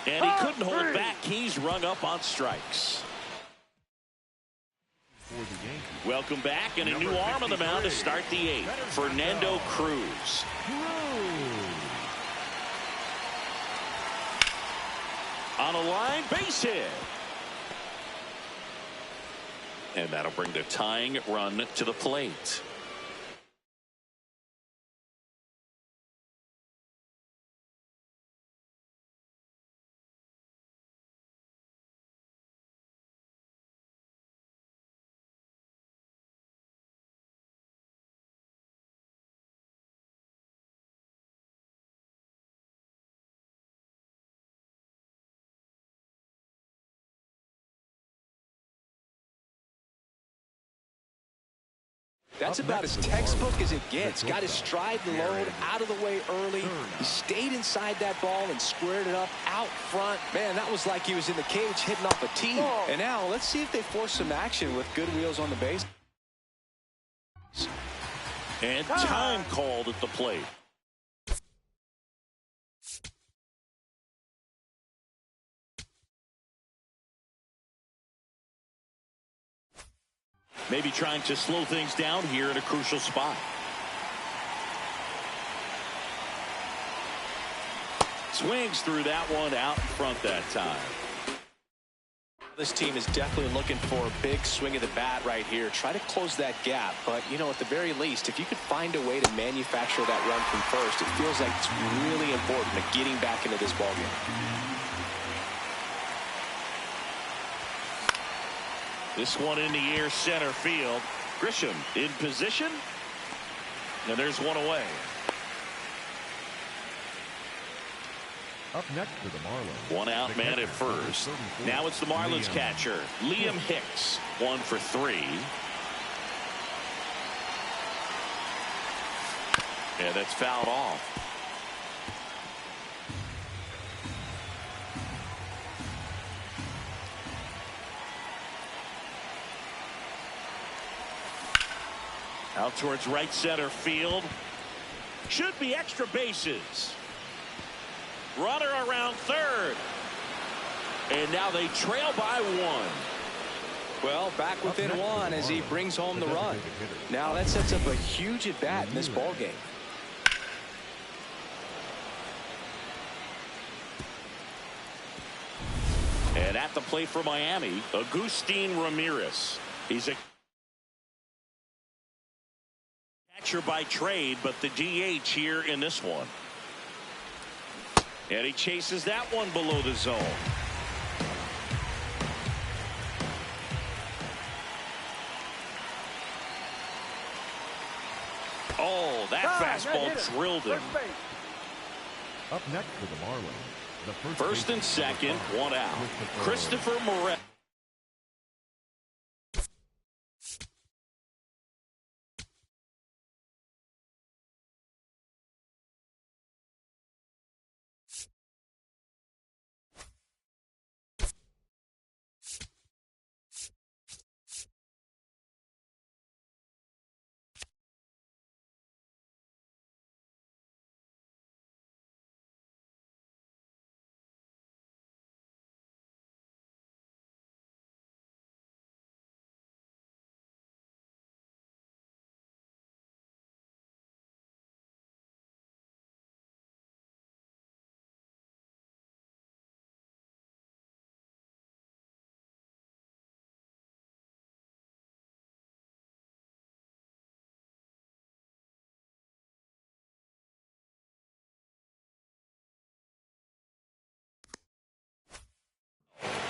And he couldn't hold back. He's rung up on strikes. Welcome back, and a new arm on the mound to start the 8th. Fernando Cruz. On a line, base hit. And that'll bring the tying run to the plate. That's about as textbook as it gets. Got his stride and load out of the way early. He stayed inside that ball and squared it up out front. Man, that was like he was in the cage hitting off a tee. And now let's see if they force some action with good wheels on the base. And time called at the plate. Maybe trying to slow things down here at a crucial spot. Swings through that one out in front that time. This team is definitely looking for a big swing of the bat right here. Try to close that gap. But, you know, at the very least, if you could find a way to manufacture that run from first, it feels like it's really important to getting back into this ballgame. This one in the air, center field. Grisham in position. And there's one away. Up next for the Marlins. One out man at first. Now it's the Marlins catcher, Liam Hicks. 1 for 3. Yeah, that's fouled off. Out towards right center field. Should be extra bases. Runner around third. And now they trail by 1. Well, back within 1 as he brings home the run. Now that sets up a huge at bat in this ballgame. And at the plate for Miami, Agustin Ramirez. He's a catcher by trade, but the DH here in this one. And he chases that one below the zone. Oh, that fastball drilled him. Up next for the Marlins. The First and second, 1 out. Christopher Moret.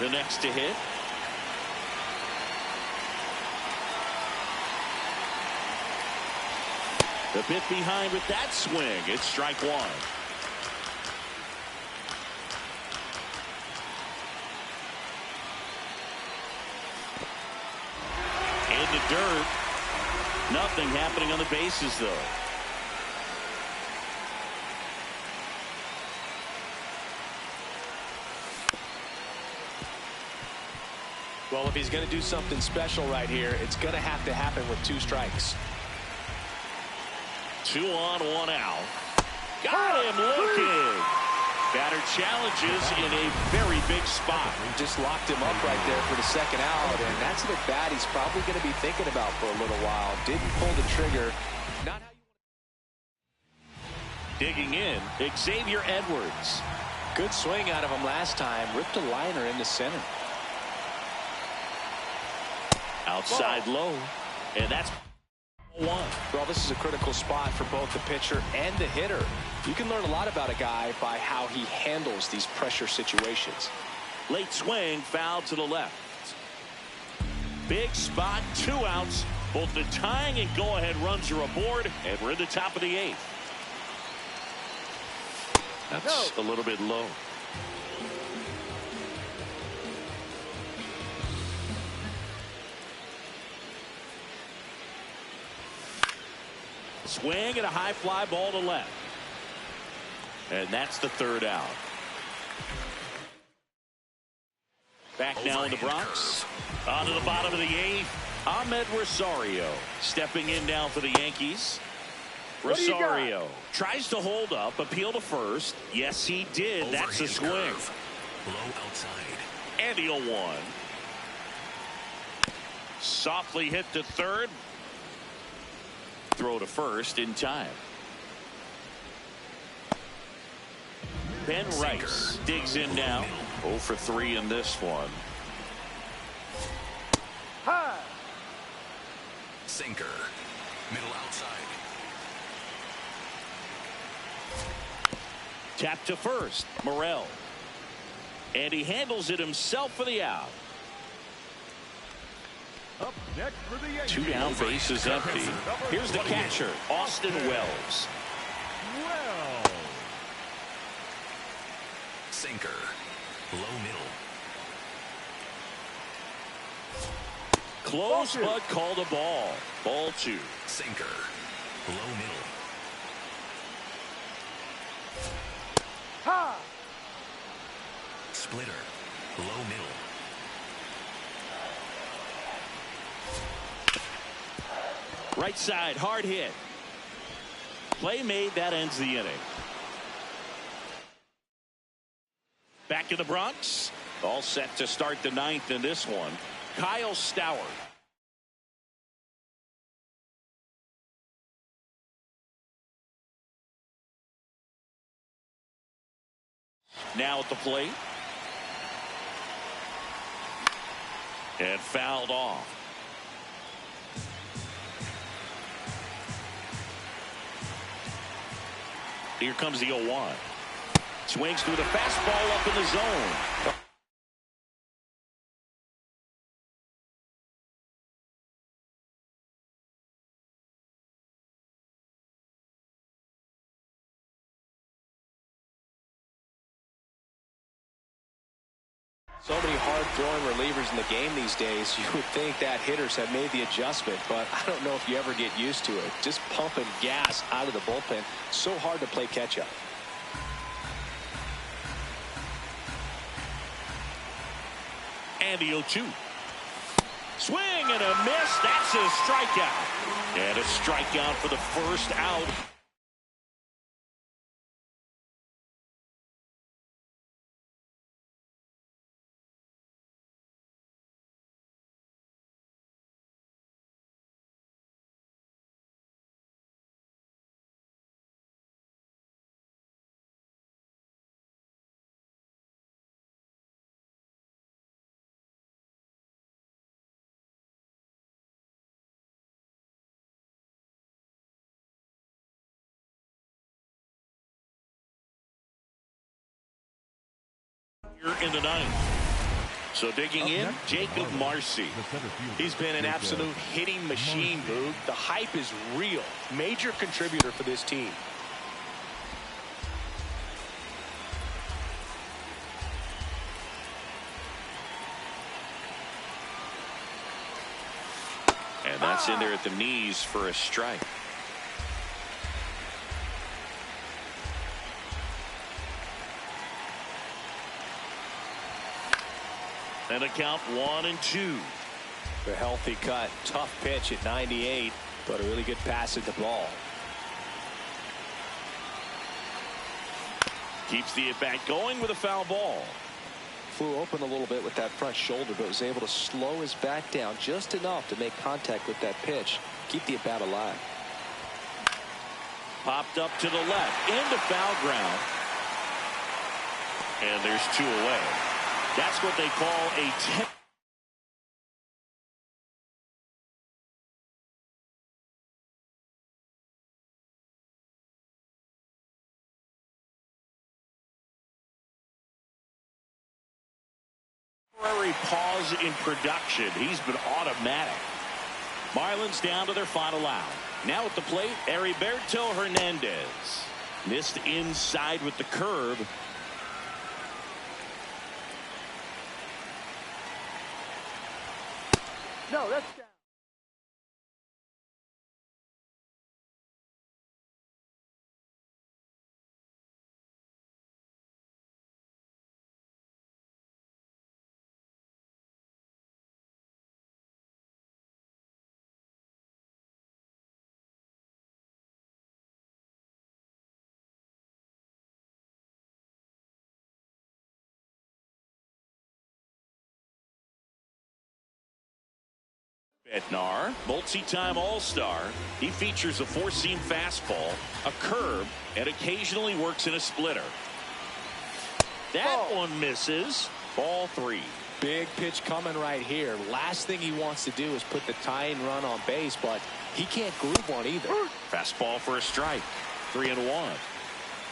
The next to hit. A bit behind with that swing. It's strike 1. In the dirt. Nothing happening on the bases, though. Well, if he's going to do something special right here, it's going to have to happen with 2 strikes. 2 on, 1 out. Got him looking. Batter challenges in a very big spot. Just locked him up right there for the second out, and that's an at-bat he's probably going to be thinking about for a little while. Didn't pull the trigger. Not how you... Digging in, Xavier Edwards. Good swing out of him last time. Ripped a liner into center. Outside low, and that's 1. Well, this is a critical spot for both the pitcher and the hitter. You can learn a lot about a guy by how he handles these pressure situations. Late swing, foul to the left. Big spot, 2 outs. Both the tying and go-ahead runs are aboard, and we're in the top of the 8th. That's a little bit low. Swing and a high fly ball to left. And that's the 3rd out. Back now in the Bronx. On to the bottom of the 8th. Ahmed Rosario stepping in now for the Yankees. Rosario tries to hold up, appeal to first. Yes, he did. That's a swing. Low outside. And the 0-1. Softly hit to third. Throw to first in time. Ben Rice digs in now. 0 for 3 in this one. High. Sinker. Middle outside. Tap to first. Morel. And he handles it himself for the out. Up next for the Yankees. 2 down, bases empty. Here's the catcher, Austin Wells. Wells. Sinker. Low middle. Close, but called a ball. Ball 2. Sinker. Low middle. High. Splitter. Low middle. Right side, hard hit. Play made, that ends the inning. Back in the Bronx. All set to start the 9th in this one. Kyle Stowers. Now at the plate. And fouled off. Here comes the 0-1. Swings through the fastball up in the zone. So many hard-throwing relievers in the game these days. You would think that hitters have made the adjustment, but I don't know if you ever get used to it. Just pumping gas out of the bullpen. So hard to play catch-up. And the 0-2. Swing and a miss. That's a strikeout. And a strikeout for the first out. In the 9th. So digging in, Jacob Marcy. He's been an absolute hitting machine, Boog. The hype is real. Major contributor for this team. And that's in there at the knees for a strike. And a count 1-2. A healthy cut. Tough pitch at 98, but a really good pass at the ball. Keeps the at-bat going with a foul ball. Flew open a little bit with that front shoulder, but was able to slow his back down just enough to make contact with that pitch. Keep the at-bat alive. Popped up to the left. Into foul ground. And there's 2 away. That's what they call a temporary pause in production. He's been automatic. Marlins down to their final out. Now at the plate, Heriberto Hernandez. Missed inside with the curve. No, that's down. Bednar, multi-time All-Star. He features a 4-seam fastball, a curve, and occasionally works in a splitter. That one misses. Ball 3. Big pitch coming right here. Last thing he wants to do is put the tying run on base, but he can't groove one either. Fastball for a strike. 3-1.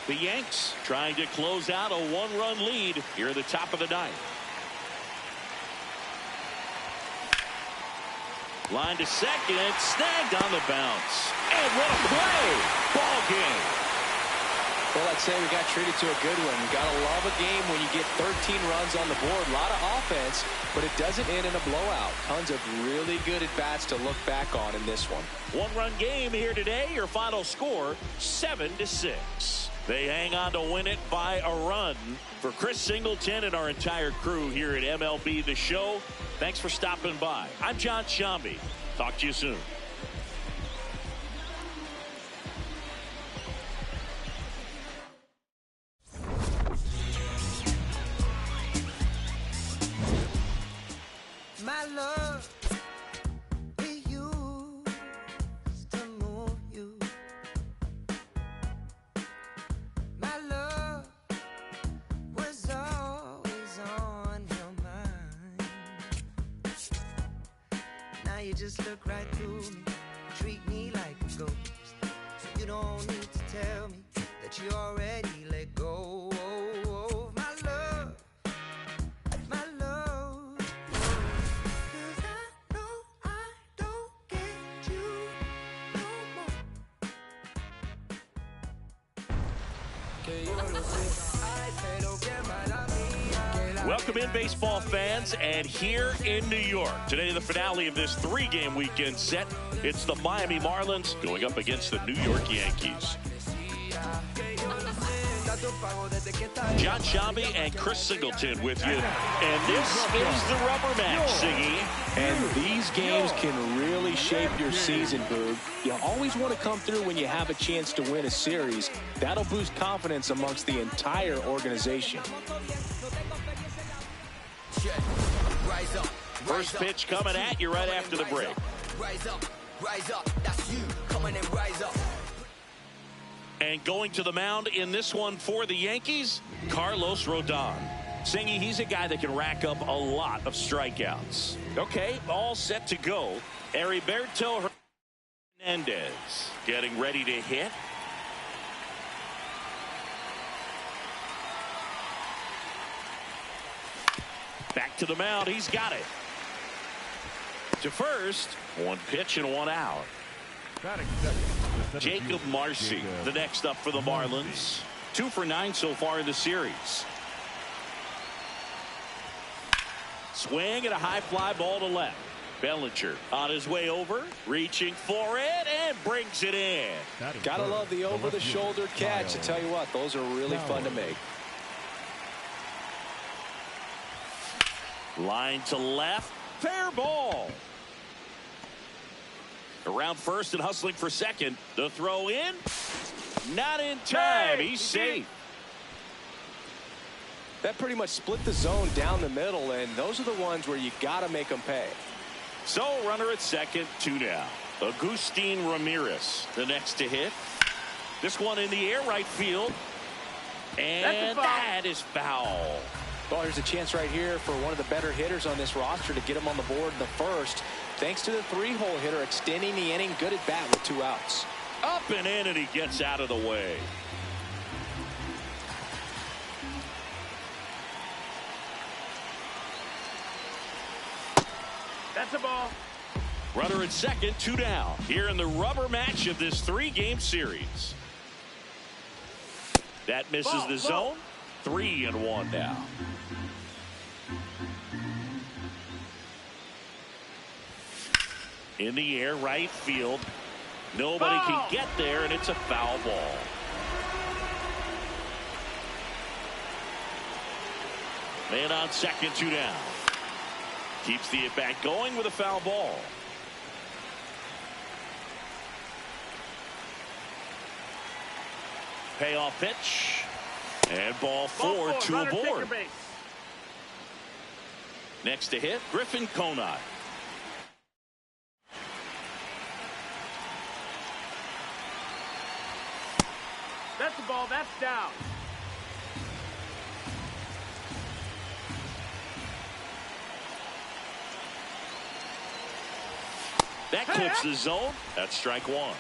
The Yanks trying to close out a 1-run lead here at the top of the 9th. Line to second, snagged on the bounce. And what a play! Ball game. Well, I'd say we got treated to a good one. You gotta love a game when you get 13 runs on the board. A lot of offense, but it doesn't end in a blowout. Tons of really good at-bats to look back on in this one. 1-run game here today. Your final score, 7-6. They hang on to win it by a run. For Chris Singleton and our entire crew here at MLB The Show, thanks for stopping by. I'm John Shambi. Talk to you soon. My love, we used to move you. My love was always on your mind. Now you just look right through me, treat me like a ghost. So you don't need to tell me that you already let go. My love, my love. 'Cause I know I don't get you no more. Welcome in, baseball fans, and here in New York. Today, the finale of this 3-game weekend set. It's the Miami Marlins going up against the New York Yankees. John Shambi and Chris Singleton with you. And this is the rubber match, Siggy. And these games can really shape your season, Boog. You always want to come through when you have a chance to win a series. That'll boost confidence amongst the entire organization. First pitch coming at you right after the break. Rise up, that's you. Come on and rise up. And going to the mound in this one for the Yankees, Carlos Rodon. Singy, he's a guy that can rack up a lot of strikeouts. Okay, all set to go. Heriberto Hernandez getting ready to hit. Back to the mound. He's got it. To first. 1 pitch and 1 out. Jacob Marcy, the next up for the Marlins. 2 for 9 so far in the series. Swing and a high fly ball to left. Bellinger on his way over, reaching for it, and brings it in. Gotta love the over-the-shoulder catch. I tell you what, those are really fun to make. Line to left, fair ball. Around first and hustling for second. The throw in, not in time. He's safe. That pretty much split the zone down the middle, and those are the ones where you gotta make them pay. So runner at second, 2 down. Agustin Ramirez, the next to hit. This one in the air, right field. And that is foul. Well, there's a chance right here for one of the better hitters on this roster to get him on the board in the first. Thanks to the 3-hole hitter extending the inning. Good at bat with 2 outs. Up and in, and he gets out of the way. That's a ball. Runner at second, 2 down. Here in the rubber match of this 3-game series. That misses the zone. 3-1 now. In the air, right field. Nobody can get there, and it's a foul ball. Man on second, 2 down. Keeps the at-bat going with a foul ball. Payoff pitch. And ball 4, 2 aboard. Next to hit, Griffin Conine. That's the ball. That's down. That clips the zone. That's strike 1.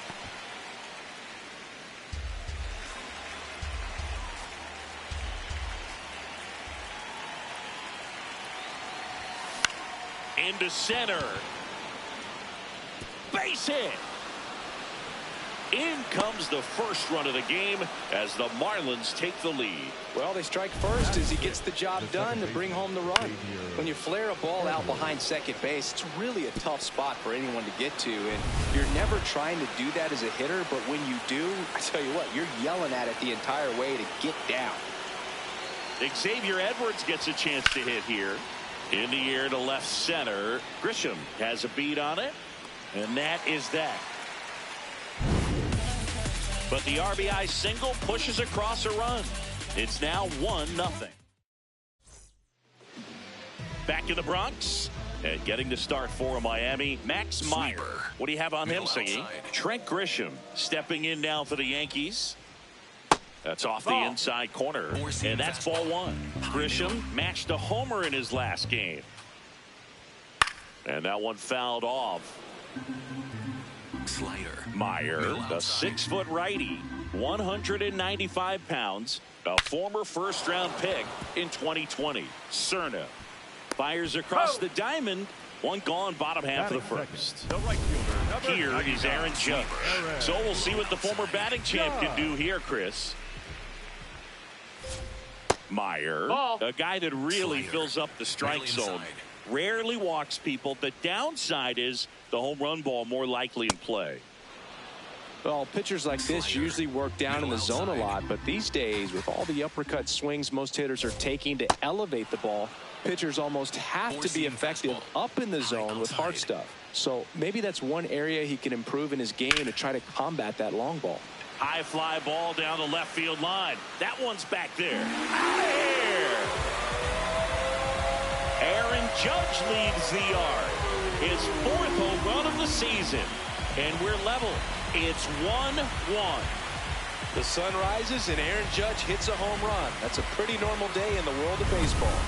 Into center. Base hit. In comes the first run of the game as the Marlins take the lead. Well, they strike first as he gets the job done to bring home the run. When you flare a ball out behind second base, it's really a tough spot for anyone to get to, and you're never trying to do that as a hitter, but when you do, I tell you what, you're yelling at it the entire way to get down. Xavier Edwards gets a chance to hit here. In the air to left center. Grisham has a beat on it, and that is that. But the RBI single pushes across a run. It's now 1-0. Back in the Bronx and getting the start for Miami, Max Meyer. What do you have on him, Siggy? Trent Grisham stepping in now for the Yankees. That's off the inside corner, and that's ball 1. Grisham matched a homer in his last game. And that one fouled off. Slider. Meyer, the 6-foot righty, 195 pounds, a former first-round pick in 2020. Cerna fires across the diamond. One gone, bottom half of the first. Here is Aaron Judge. So we'll see what the former batting champ can do here, Chris. Meyer, a guy that really fills up the strike zone. Rarely walks people. The downside is the home run ball more likely in play. Well, pitchers like this usually work down in the zone a lot, but these days, with all the uppercut swings most hitters are taking to elevate the ball, pitchers almost have to be effective up in the zone with hard stuff. So maybe that's one area he can improve in his game to try to combat that long ball. High fly ball down the left field line. That one's back there. Out of here. Aaron Judge leads the yard. His 4th home run of the season. And we're level. It's 1-1. The sun rises and Aaron Judge hits a home run. That's a pretty normal day in the world of baseball.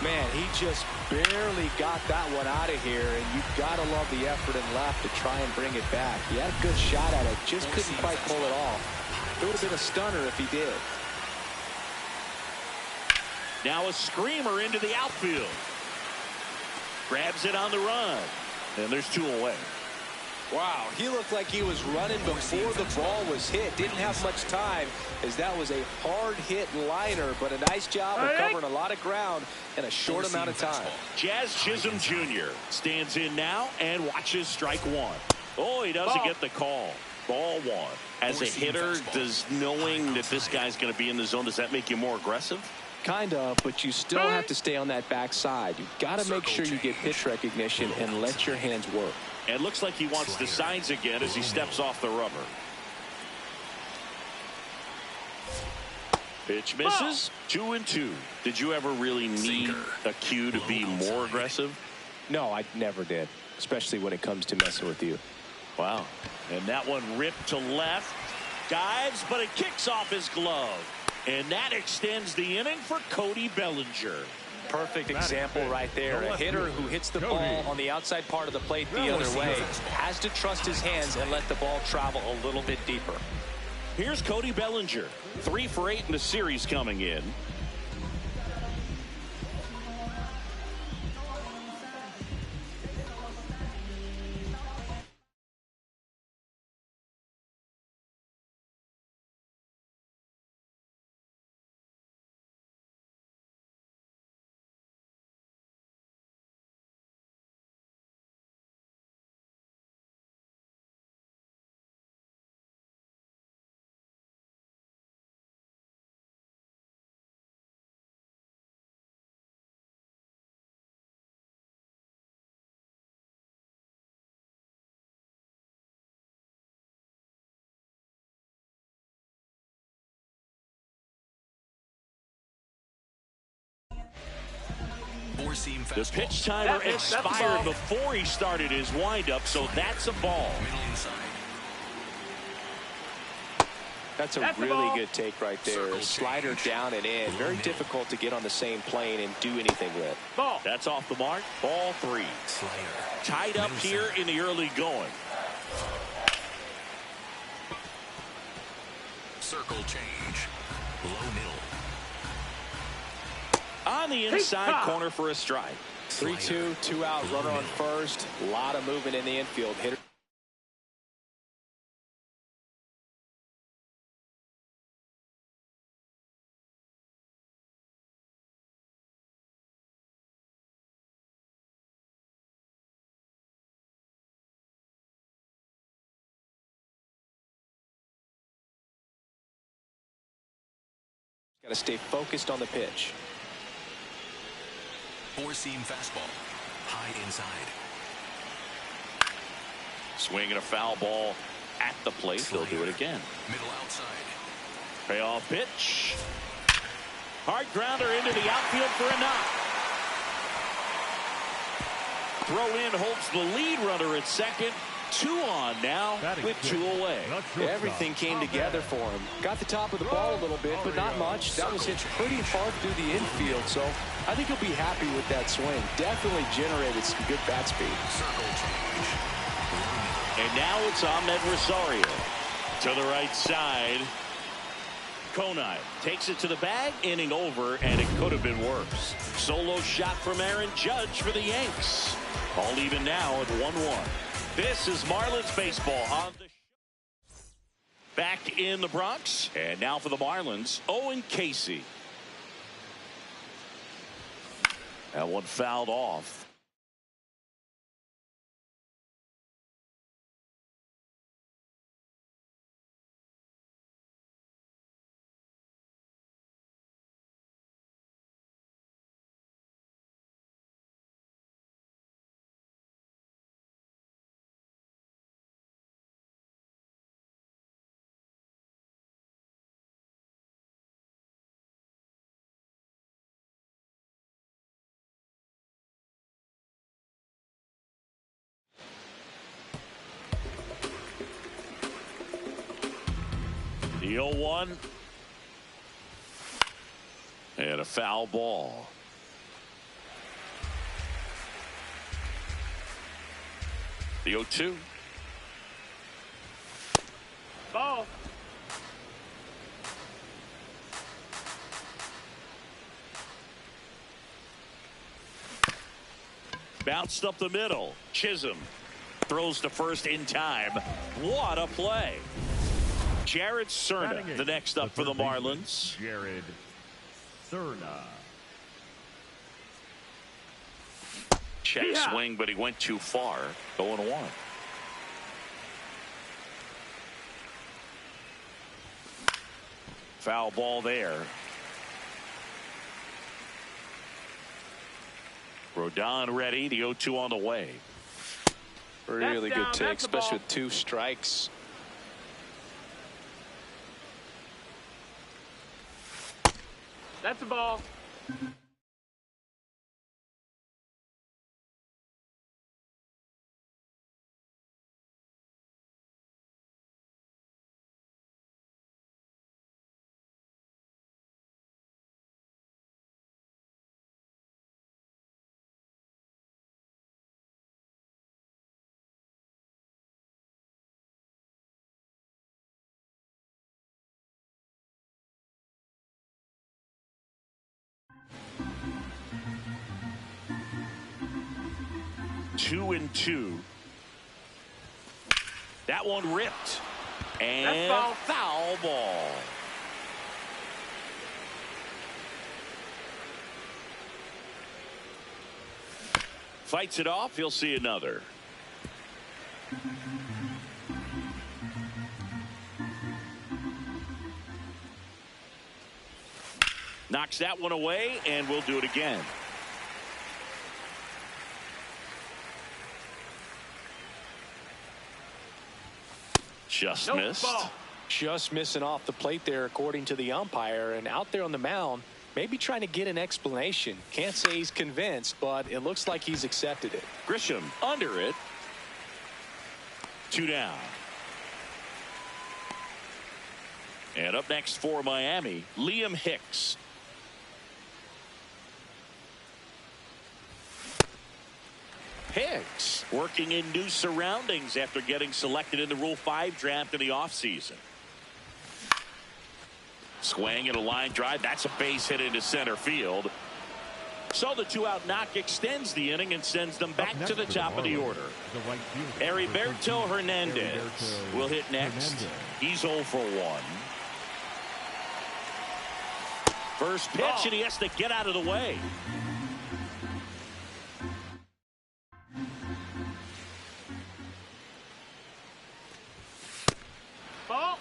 Man, he just barely got that one out of here, and you've got to love the effort in left to try and bring it back. He had a good shot at it, just couldn't quite pull it off. It would have been a stunner if he did. Now a screamer into the outfield. Grabs it on the run. And there's 2 away. Wow, he looked like he was running before the ball was hit. Didn't have much time, as that was a hard hit liner, but a nice job of covering a lot of ground in a short amount of time. Jazz Chisholm Jr. stands in now and watches strike one. Oh, he doesn't get the call. Ball one. As a hitter, does knowing that this guy's going to be in the zone, does that make you more aggressive? Kind of, but you still have to stay on that backside. You've got to make sure you get pitch recognition and let your hands work. And looks like he wants the signs again as he steps off the rubber. Pitch misses. 2-2. Did you ever really need a cue to be more aggressive? No, I never did, especially when it comes to messing with you. Wow. And that one ripped to left. Dives, but it kicks off his glove. And that extends the inning for Cody Bellinger. Perfect example right there. A hitter who hits the ball on the outside part of the plate the other way has to trust his hands and let the ball travel a little bit deeper. Here's Cody Bellinger. 3 for 8 in the series coming in. The pitch timer expired before he started his windup, so that's a ball. That's a really good take right there. Slider down and in. Very difficult to get on the same plane and do anything with. Ball. That's off the mark. Ball 3. Tied up here in the early going. Circle change. Low middle. On the inside corner for a strike. 3-2, 2 out, runner on first. A lot of movement in the infield. Hitter. Got to stay focused on the pitch. Four-seam fastball. High inside. Swinging a foul ball at the plate. They'll do it again. Middle outside. Payoff pitch. Hard grounder into the outfield for a knock. Throw in holds the lead runner at second. 2 on now with 2 away. Everything came together for him. Got the top of the ball a little bit, but not much. That was hit pretty far through the infield, so I think he'll be happy with that swing. Definitely generated some good bat speed. And now it's Ahmed Rosario to the right side. Konai takes it to the bag, inning over, and it could have been worse. Solo shot from Aaron Judge for the Yanks. All even now at 1-1. This is Marlins baseball on the back in the Bronx. And now for the Marlins, Owen Casey. That one fouled off. The 0-1. And a foul ball. The 0-2. Ball. Bounced up the middle. Chisholm throws to first in time. What a play. Jared Cerna, the next up for the Marlins. Jared Cerna. Check swing, but he went too far. 0-1. Foul ball there. Rodon ready. The 0-2 on the way. Really good take, especially with 2 strikes. That's the ball. Two and two. That one ripped. And foul ball. Fights it off. He'll see another. Knocks that one away, and we'll do it again. Just missed. Ball. Just missing off the plate there, according to the umpire. And out there on the mound, maybe trying to get an explanation. Can't say he's convinced, but it looks like he's accepted it. Grisham under it. 2 down. And up next for Miami, Liam Hicks. Hicks working in new surroundings after getting selected in the Rule 5 draft in the offseason. Swing and a line drive. That's a base hit into center field. So the 2-out knock extends the inning and sends them back to the top of the order. Heriberto Hernandez will hit next. He's 0 for 1. First pitch, and he has to get out of the way. Ball.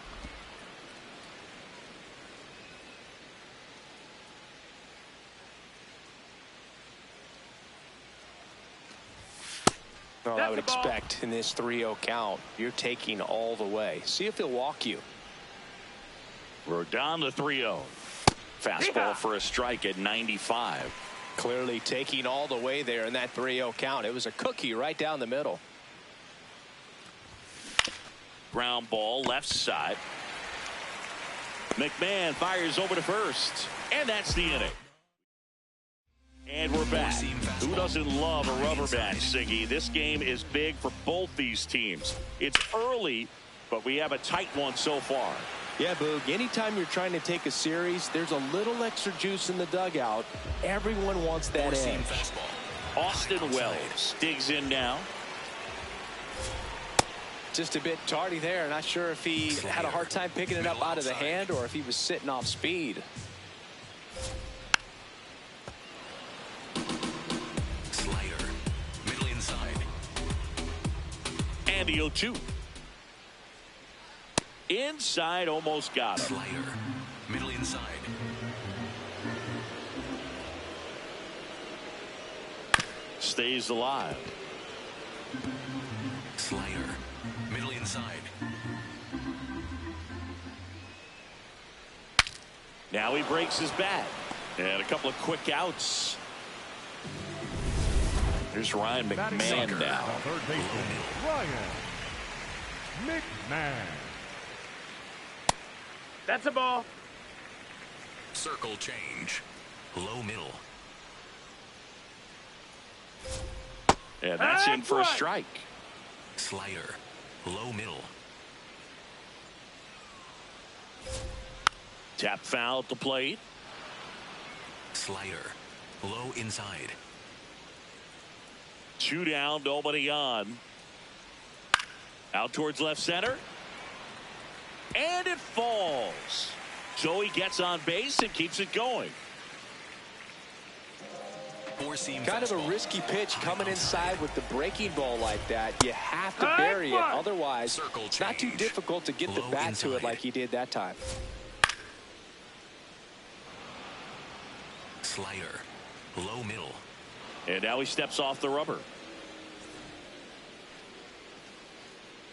Well, I would expect in this 3-0 count, you're taking all the way. See if he'll walk you. Rodon the 3-0. Fastball for a strike at 95. Clearly taking all the way there in that 3-0 count. It was a cookie right down the middle. Ground ball left side. McMahon fires over to first. And that's the inning. And we're back. Who doesn't love a rubber match, Siggy? This game is big for both these teams. It's early, but we have a tight one so far. Yeah, Boog, anytime you're trying to take a series, there's a little extra juice in the dugout. Everyone wants that edge. Austin Wells digs in now. Just a bit tardy there. Not sure if he had a hard time picking it up out of the hand or if he was sitting off speed. Slider, middle inside. And the 0-2. Inside, almost got him. Slider, middle inside. Stays alive. Slider, middle inside. Now he breaks his bat. And a couple of quick outs. Here's Ryan McMahon now. Third baseman, Ryan McMahon. That's a ball. Circle change. Low middle. And that's in for a strike. Slider, low middle. Tap foul at the plate. Slider, low inside. 2 down, nobody on. Out towards left center. And it falls. So he gets on base and keeps it going. Kind of a risky pitch coming inside with the breaking ball like that. You have to bury it. Otherwise, it's not too difficult to get the bat to it like he did that time. Slider. Low middle. And now he steps off the rubber.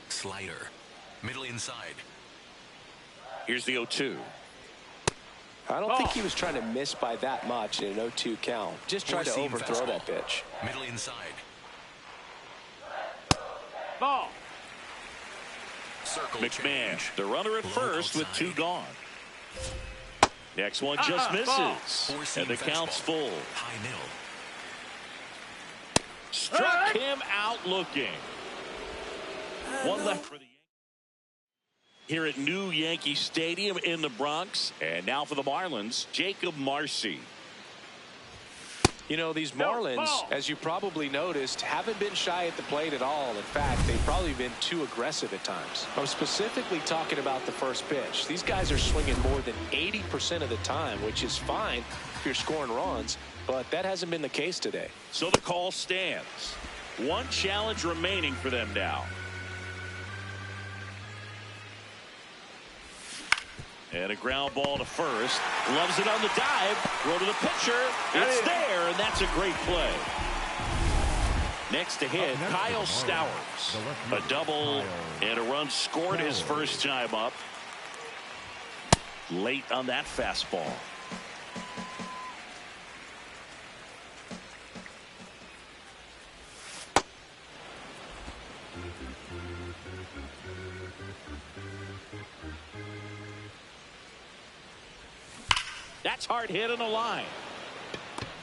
Slider. Middle inside. Here's the 0-2. I don't think he was trying to miss by that much in an 0-2 count. Just tried to overthrow that pitch. Middle inside. Ball. Circle McMahon, change. the runner at first with 2 gone. Next one just misses. And the count's full. High middle. Struck him out looking. One left for the Yankees here at New Yankee Stadium in the Bronx. And now for the Marlins, Jacob Marcy. You know, these Marlins, as you probably noticed, haven't been shy at the plate at all. In fact, they've probably been too aggressive at times. I'm specifically talking about the first pitch. These guys are swinging more than 80% of the time, which is fine if you're scoring runs, but that hasn't been the case today. So the call stands. One challenge remaining for them now. And a ground ball to first. Loves it on the dive. Throw to the pitcher. It's there, and that's a great play. Next to hit, Kyle Stowers. A double and a run scored his first time up. Late on that fastball. That's hard hit on the line.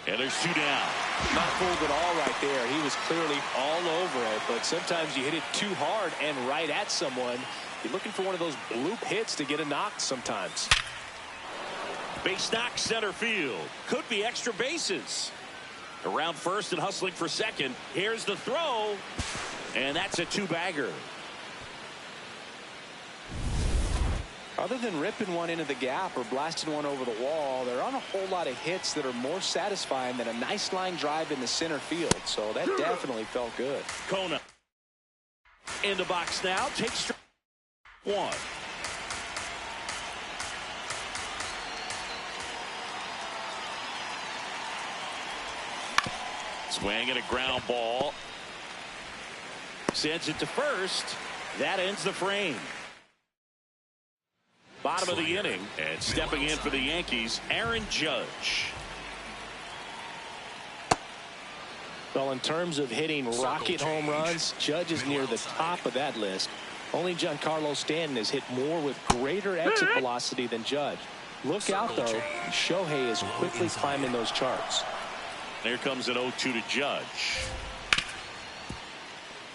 And there's 2 down. Not fooled at all right there. He was clearly all over it, but sometimes you hit it too hard and right at someone. You're looking for one of those bloop hits to get a knock sometimes. Base knock center field. Could be extra bases. Around first and hustling for second. Here's the throw. And that's a 2-bagger. Other than ripping one into the gap or blasting one over the wall, there aren't a whole lot of hits that are more satisfying than a nice line drive in the center field. So that definitely felt good. Kona in the box now. Takes strike 1. Swing and a ground ball. Sends it to first. That ends the frame. Bottom of the inning, and stepping in for the Yankees, Aaron Judge. Well, in terms of hitting rocket home runs, Judge is near the top of that list. Only Giancarlo Stanton has hit more with greater exit velocity than Judge. Look out, though. Shohei is quickly climbing those charts. There comes an 0-2 to Judge.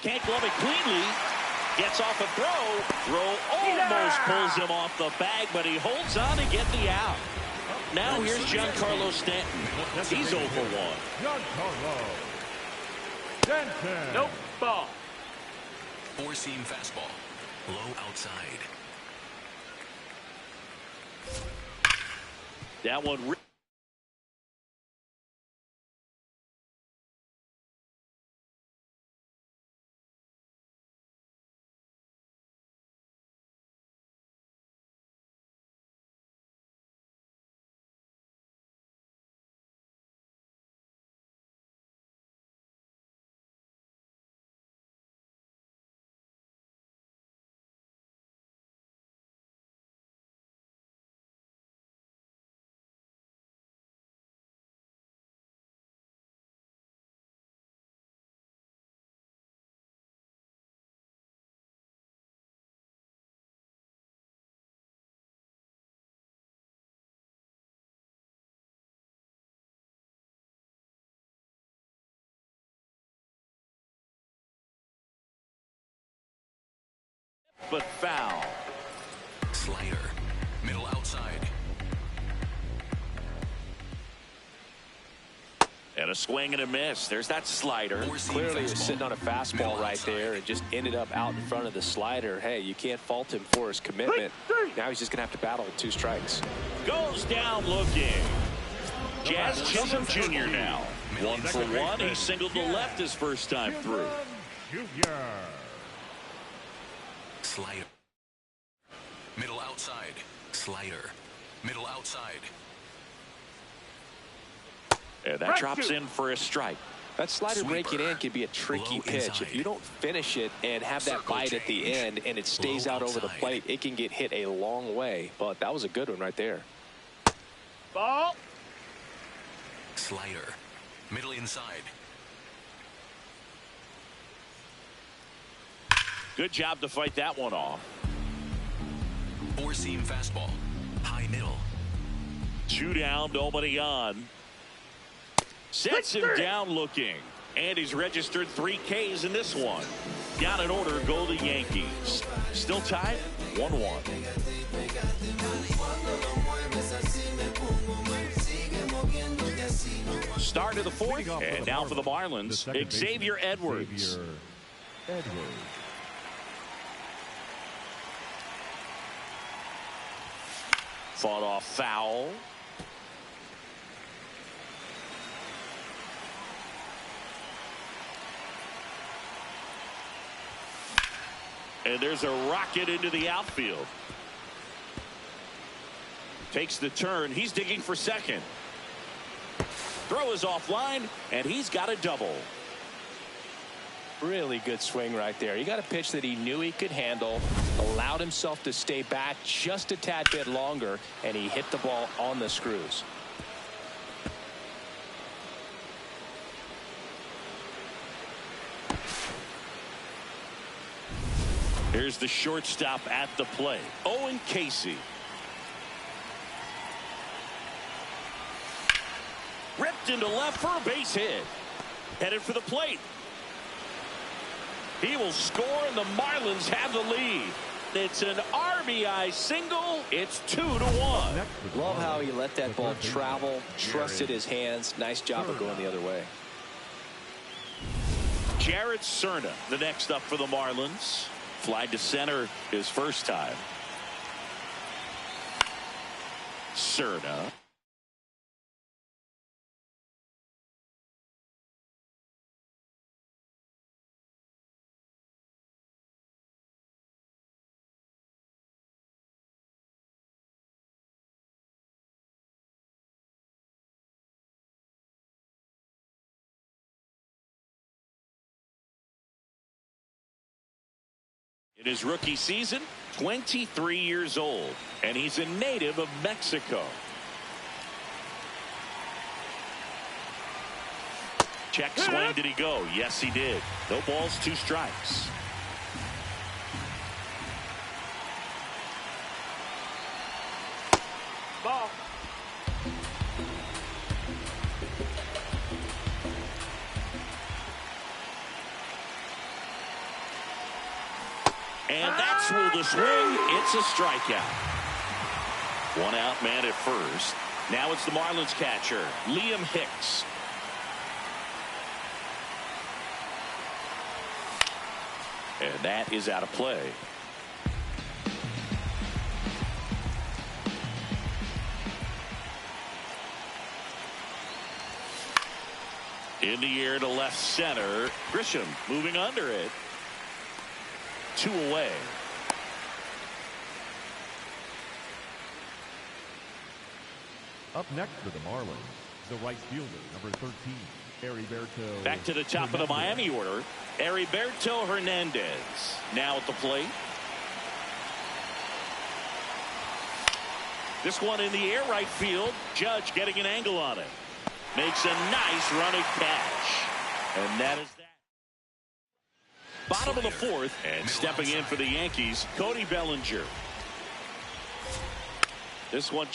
Can't glove it cleanly. Gets off a throw. Almost pulls him off the bag, but he holds on to get the out. Now here's Giancarlo Stanton. He's 0 for 1. Giancarlo Stanton. Nope. Ball. 4-seam fastball. Low outside. That one. But foul. Slider. Middle outside. And a swing and a miss. There's that slider. Clearly he's sitting on a fastball right there and just ended up out in front of the slider. Hey, you can't fault him for his commitment. Now he's just going to have to battle with 2 strikes. Goes down looking. Jazz Chisholm Jr. now. 1 for 1. He singled to left his first time through. Slider. Middle outside. Slider. Middle outside. And that drops in for a strike. That slider breaking in can be a tricky pitch. If you don't finish it and have that bite at the end and it stays out over the plate, it can get hit a long way. But that was a good one right there. Ball. Slider. Middle inside. Good job to fight that one off. 4-seam fastball. High middle. 2 down, nobody on. Sets him down looking. And he's registered 3 Ks in this one. Down in order go the Yankees. Still tied 1-1. Start of the 4th. And now for the Marlins, Xavier Edwards. Fought off foul. And there's a rocket into the outfield. Takes the turn. He's digging for second. Throw is offline, and he's got a double. Really good swing right there. He got a pitch that he knew he could handle, allowed himself to stay back just a tad bit longer, and he hit the ball on the screws. Here's the shortstop at the plate, Owen Casey. Ripped into left for a base hit. Headed for the plate. He will score, and the Marlins have the lead. It's an RBI single. It's 2-1. Love how he let that ball travel, trusted his hands. Nice job of going the other way. Jared Cerna, the next up for the Marlins. Fly to center his first time. Cerna. In his rookie season, 23 years old, and he's a native of Mexico. Check swing, did he go? Yes, he did. No balls, 2 strikes. Ball. And that's ruled a swing. It's a strikeout. 1 out man at first. Now it's the Marlins catcher, Liam Hicks. And that is out of play. In the air to left center. Grisham moving under it. 2 away. Up next for the Marlins, the right fielder, number 13, Heriberto. Back to the top of the Miami order, Heriberto Hernandez. Now at the plate. This one in the air right field. Judge getting an angle on it. Makes a nice running catch. And that is that. Bottom of the 4th, and stepping in for the Yankees, Cody Bellinger. This one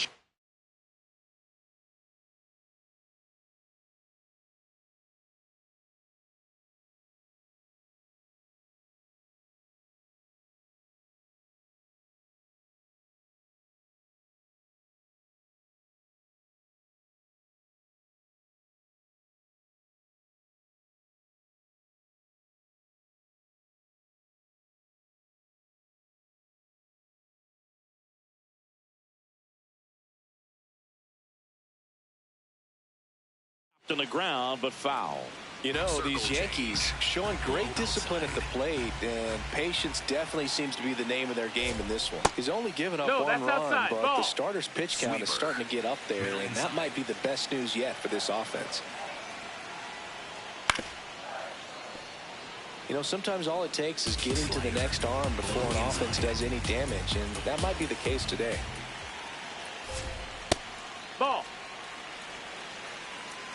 On the ground, but foul. You know, these Yankees showing great discipline at the plate, and patience definitely seems to be the name of their game in this one. He's only given up one run, but the starter's pitch count is starting to get up there, and that might be the best news yet for this offense. You know, sometimes all it takes is getting to the next arm before an offense does any damage, and that might be the case today. Ball.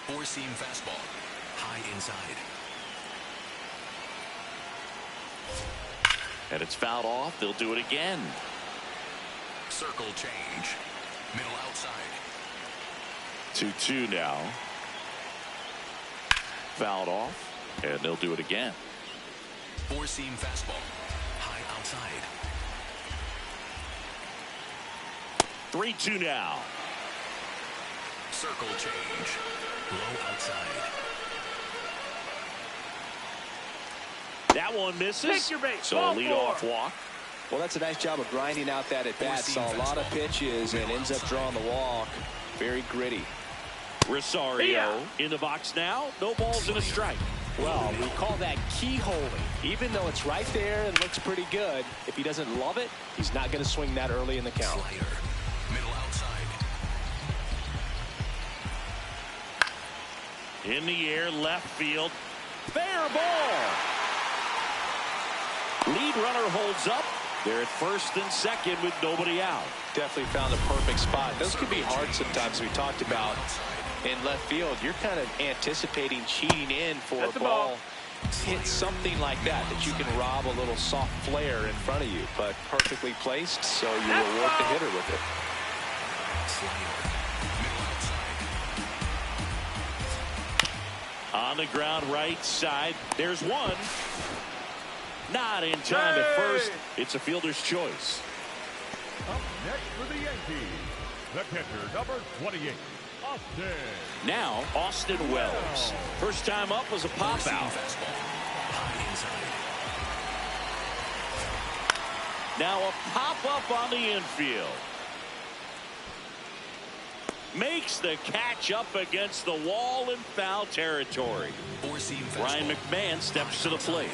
Four-seam fastball. High inside. And it's fouled off. They'll do it again. Circle change. Middle outside. 2-2 now. Fouled off. And they'll do it again. Four-seam fastball. High outside. 3-2 now. Circle change. Low outside. That one misses. Take your bait. So a leadoff walk. Well, that's a nice job of grinding out that at bat. Saw a lot of pitches and ends up drawing the walk. Very gritty. Rosario in the box now. No balls and a strike. Well, we call that keyholing. Even though it's right there and looks pretty good, if he doesn't love it, he's not going to swing that early in the count. Slider. Middle outside. In the air, left field. Fair ball. Lead runner holds up. They're at first and second with nobody out. Definitely found a perfect spot. Those could be hard sometimes. We talked about in left field. You're kind of anticipating cheating in for a ball. Hit something like that you can rob a little soft flare in front of you, but perfectly placed, so you reward the hitter with it. On the ground right side. There's one. Not in time at first. It's a fielder's choice. Up next for the Yankees, the catcher, number 28, Austin. Now, Austin Wells. First time up was a pop out. Now a pop up on the infield. Makes the catch up against the wall in foul territory. Ryan McMahon steps to the plate.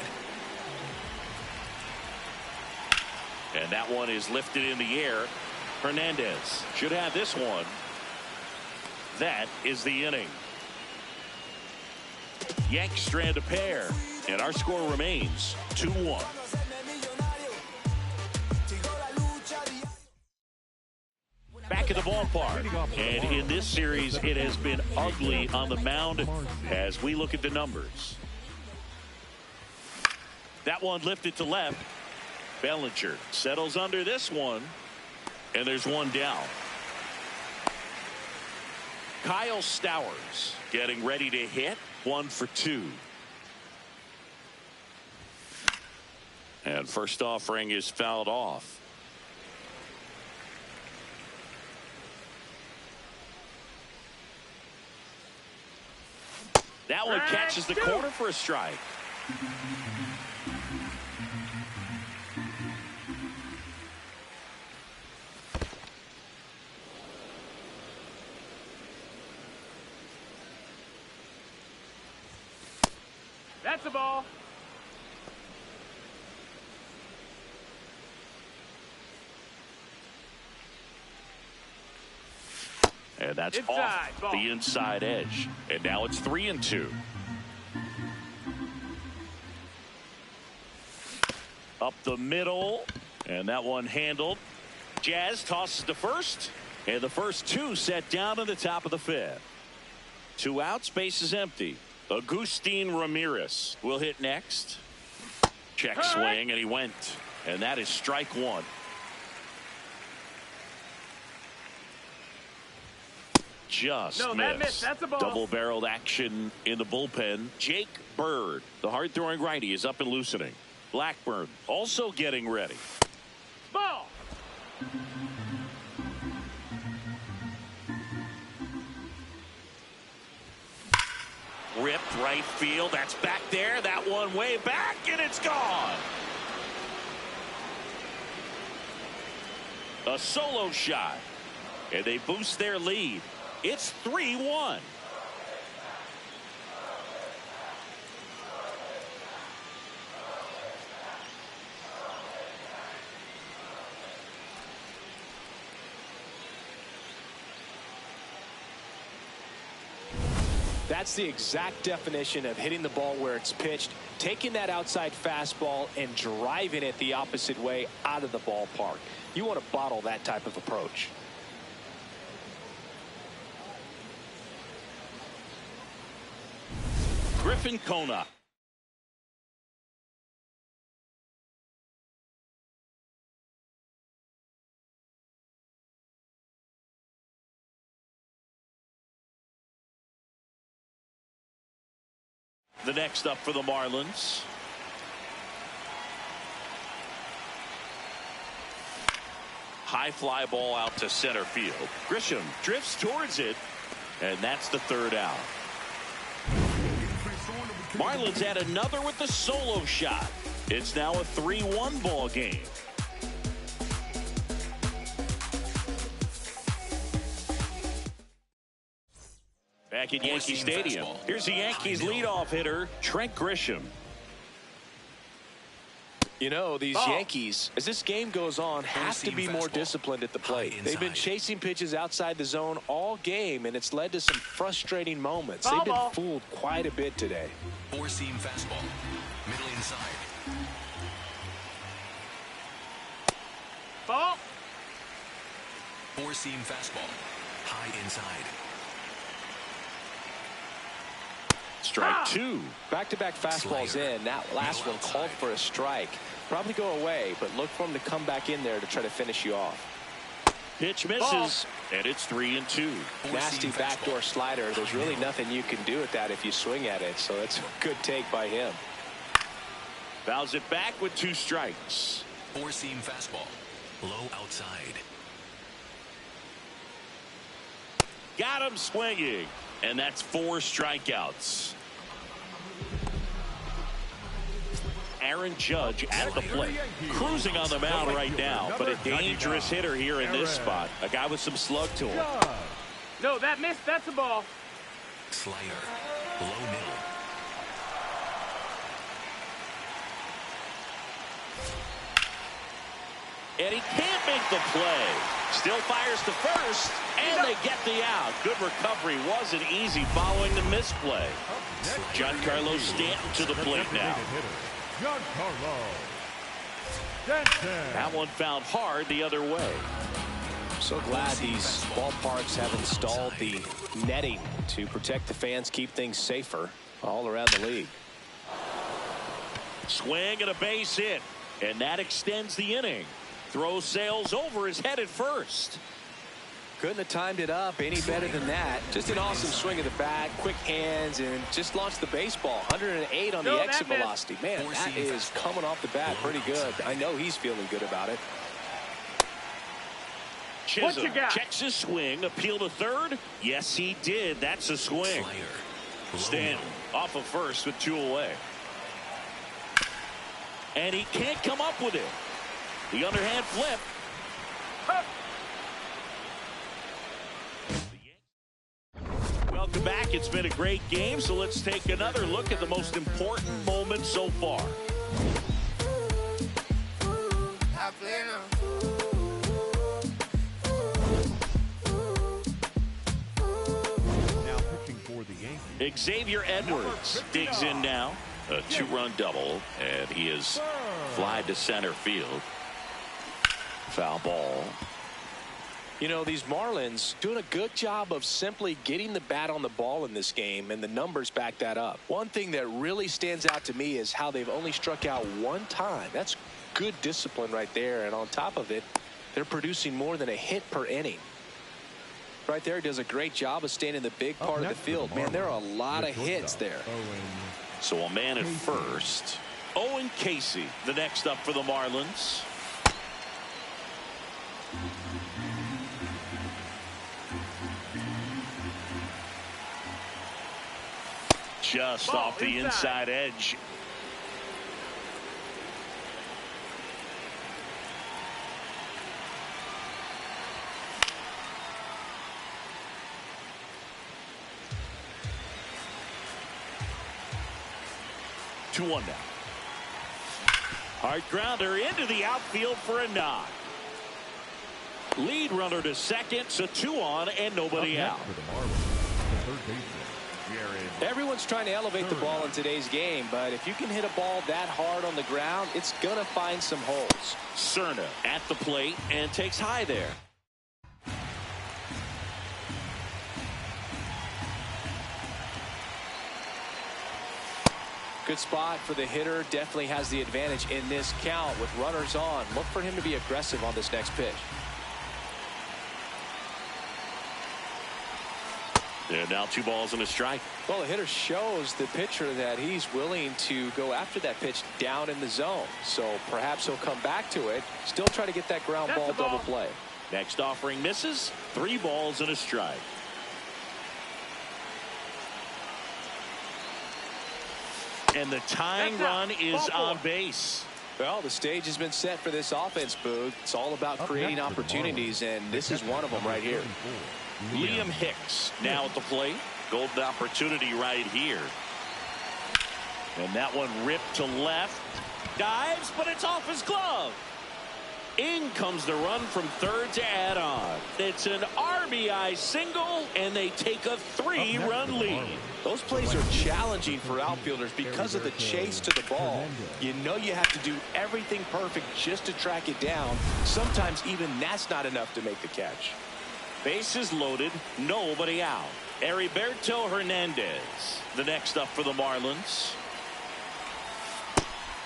And that one is lifted in the air. Hernandez should have this one. That is the inning. Yanks strand a pair, and our score remains 2-1. Back at the ballpark, and in this series it has been ugly on the mound as we look at the numbers. That one lifted to left. Bellinger settles under this one, and there's one down. Kyle Stowers getting ready to hit. 1 for 2. And first offering is fouled off. That one catches the corner for a strike. That's a ball. And that's Inside, off ball. the inside edge. And now it's 3-2. Up the middle. And that one handled. Jazz tosses to first. And the first two set down in the top of the 5th. 2 outs, base is empty. Agustin Ramirez will hit next. Check swing, and he went. And that is strike 1. Just missed. That's a ball. Double-barreled action in the bullpen. Jake Bird, the hard-throwing righty, is up and loosening. Blackburn also getting ready. Ball. Ripped right field. That's back there. That one way back, and it's gone. A solo shot, and they boost their lead. It's 3-1. That's the exact definition of hitting the ball where it's pitched, taking that outside fastball and driving it the opposite way out of the ballpark. You want to bottle that type of approach. Griffin Kona. The next up for the Marlins. High fly ball out to center field. Grisham drifts towards it, and that's the third out. Marlins add another with the solo shot. It's now a 3-1 ball game. Back at Yankee Stadium, here's the Yankees leadoff hitter, Trent Grisham. You know, these Yankees, as this game goes on, have to be more disciplined at the plate. They've been chasing pitches outside the zone all game, and it's led to some frustrating moments. They've been fooled quite a bit today. Four-seam fastball. Middle inside. Ball. Four-seam fastball. High inside. Strike two. Back-to-back fastballs in. That last one called for a strike. Probably go away, but look for him to come back in there to try to finish you off. Pitch misses, and it's 3-2. Nasty backdoor slider. There's really nothing you can do with that if you swing at it, so that's a good take by him. Fouls it back with 2 strikes. Four-seam fastball. Low outside. Got him swinging, and that's 4 strikeouts. Aaron Judge at the plate, cruising on the mound right now, but a dangerous hitter here in this spot. A guy with some slug to him. No, that missed. That's a ball. Slider. Low middle. And he can't make the play. Still fires to first, and they get the out. Good recovery. Wasn't easy following the misplay. Giancarlo Stanton to the plate now. That one found hard the other way. So glad these ballparks have installed the netting to protect the fans, keep things safer all around the league. Swing and a base hit, and that extends the inning. Throw sails over his head at first. Couldn't have timed it up any better than that. Just an awesome swing of the bat, quick hands, and just launched the baseball. 108 on the exit velocity. Man, that is coming off the bat pretty good. I know he's feeling good about it. Chisholm checks his swing, appeal to third. Yes, he did. That's a swing. Stanton off of first with 2 away. And he can't come up with it. The underhand flip. Welcome back. It's been a great game, so let's take another look at the most important moment so far. Now pitching for the Yankees, Xavier Edwards digs in now. A 2-run double, and he is flied to center field. Foul ball. You know, these Marlins doing a good job of simply getting the bat on the ball in this game, and the numbers back that up. One thing that really stands out to me is how they've only struck out 1 time. That's good discipline right there, and on top of it, they're producing more than a hit per inning. Right there, does a great job of staying in the big part of the field. Man, there are a lot of hits there. So a man at first. Owen Casey, the next up for the Marlins. Just off the inside edge. Two one now. Hard grounder into the outfield for a knock. Lead runner to second, so 2 on and nobody out. For the Marlins, the third baseman, Everyone's trying to elevate the ball in today's game, but if you can hit a ball that hard on the ground, it's going to find some holes. Cerna at the plate and takes high there. Good spot for the hitter. Definitely has the advantage in this count with runners on. Look for him to be aggressive on this next pitch. And now 2 balls and a strike. Well, the hitter shows the pitcher that he's willing to go after that pitch down in the zone. So perhaps he'll come back to it. Still try to get that ground ball double play. Next offering misses. 3 balls and a strike. And the tying run is on base. Well, the stage has been set for this offense, Boog. It's all about creating opportunities, and this is one of them right here. Liam Hicks now at the plate. Golden opportunity right here. And that one ripped to left. Dives, but it's off his glove. In comes the run from third to add on. It's an RBI single, and they take a 3-run lead. Those plays are challenging for outfielders because of the chase to the ball. You know you have to do everything perfect just to track it down. Sometimes even that's not enough to make the catch. Bases loaded, nobody out. Heriberto Hernandez, the next up for the Marlins.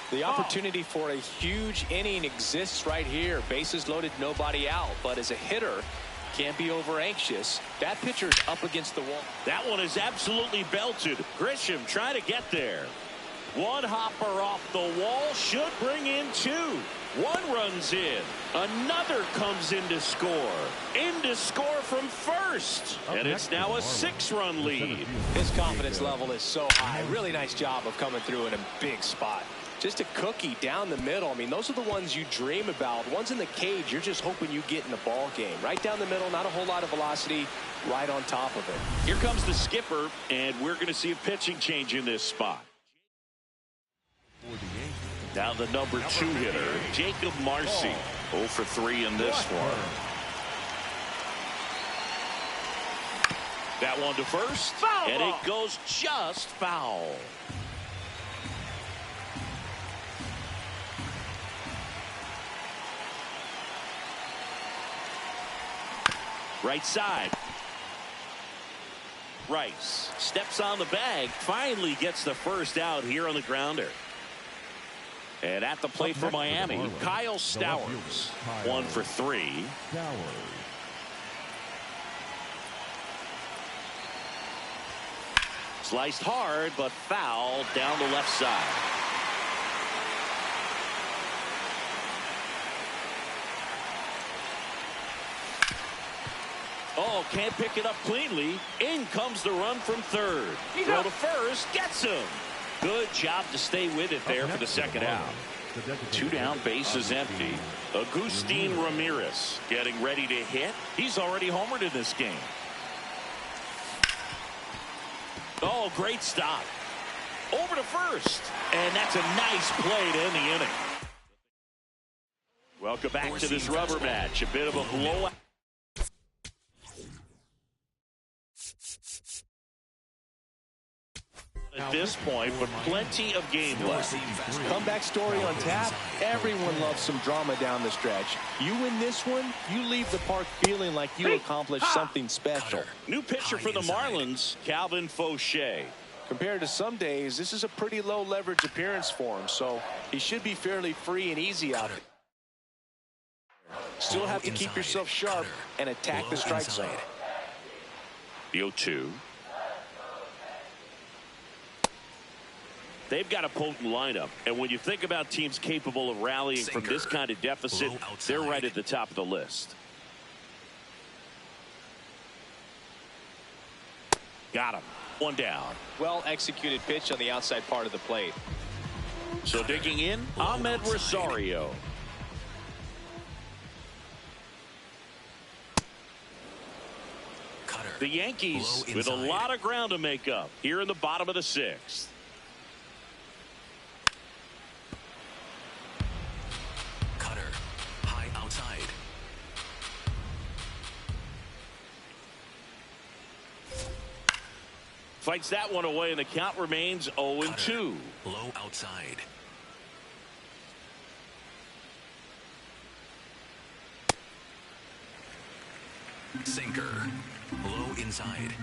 The opportunity for a huge inning exists right here. Bases loaded, nobody out. But as a hitter, can't be over anxious. That pitcher's up against the wall. That one is absolutely belted. Grisham trying to get there. One hopper off the wall should bring in 2. One runs in. Another comes in to score. In to score from first. And it's now a 6-run lead. His confidence level is so high. Really nice job of coming through in a big spot. Just a cookie down the middle. I mean, those are the ones you dream about. Ones in the cage, you're just hoping you get in the ball game. Right down the middle, not a whole lot of velocity, right on top of it. Here comes the skipper, and we're going to see a pitching change in this spot. Now the number 2 hitter, Jacob Marcy. 0 for 3 in this one. That one to first, and it goes just foul. Right side. Rice steps on the bag, finally gets the first out here on the grounder. And at the plate for Miami, Kyle Stowers. 1 for 3. Sliced hard, but foul down the left side. Oh, can't pick it up cleanly. In comes the run from third. Throw to first, gets him. Good job to stay with it there for the second out. 2 down, bases empty. Agustin Ramirez getting ready to hit. He's already homered in this game. Oh, great stop. Over to first. And that's a nice play to end the inning. Welcome back to this rubber match. A bit of a blowout. At this point, but plenty of game left. Comeback story on tap. Everyone loves some drama down the stretch. You win this one, you leave the park feeling like you accomplished something special. New pitcher for the Marlins, Calvin Fauché. Compared to some days, this is a pretty low leverage appearance for him, so he should be fairly free and easy out there. Still have to keep yourself sharp and attack the strike zone. The 0-2. They've got a potent lineup, and when you think about teams capable of rallying from this kind of deficit, they're right at the top of the list. Got him. 1 down. Well executed pitch on the outside part of the plate. So digging in, Ahmed Rosario. The Yankees with a lot of ground to make up here in the bottom of the 6th. Fights that one away, and the count remains 0-2. Low outside. Sinker. Low inside.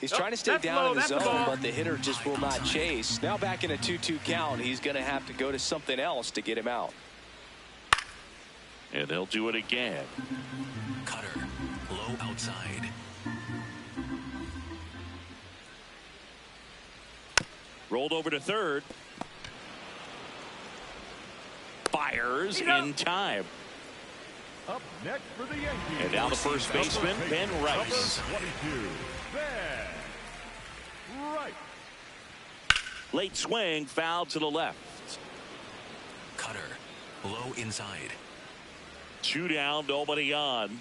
He's trying to stay down in the zone, but the hitter just will not chase. Now back in a 2-2 count, he's going to have to go to something else to get him out. And they'll do it again. Cutter. Low outside. Rolled over to third. Fires in time. Up next for the Yankees. And now the first baseman, Ben Rice. Number 22, Ben Rice. Late swing, foul to the left. Cutter. Low inside. 2 down, nobody on.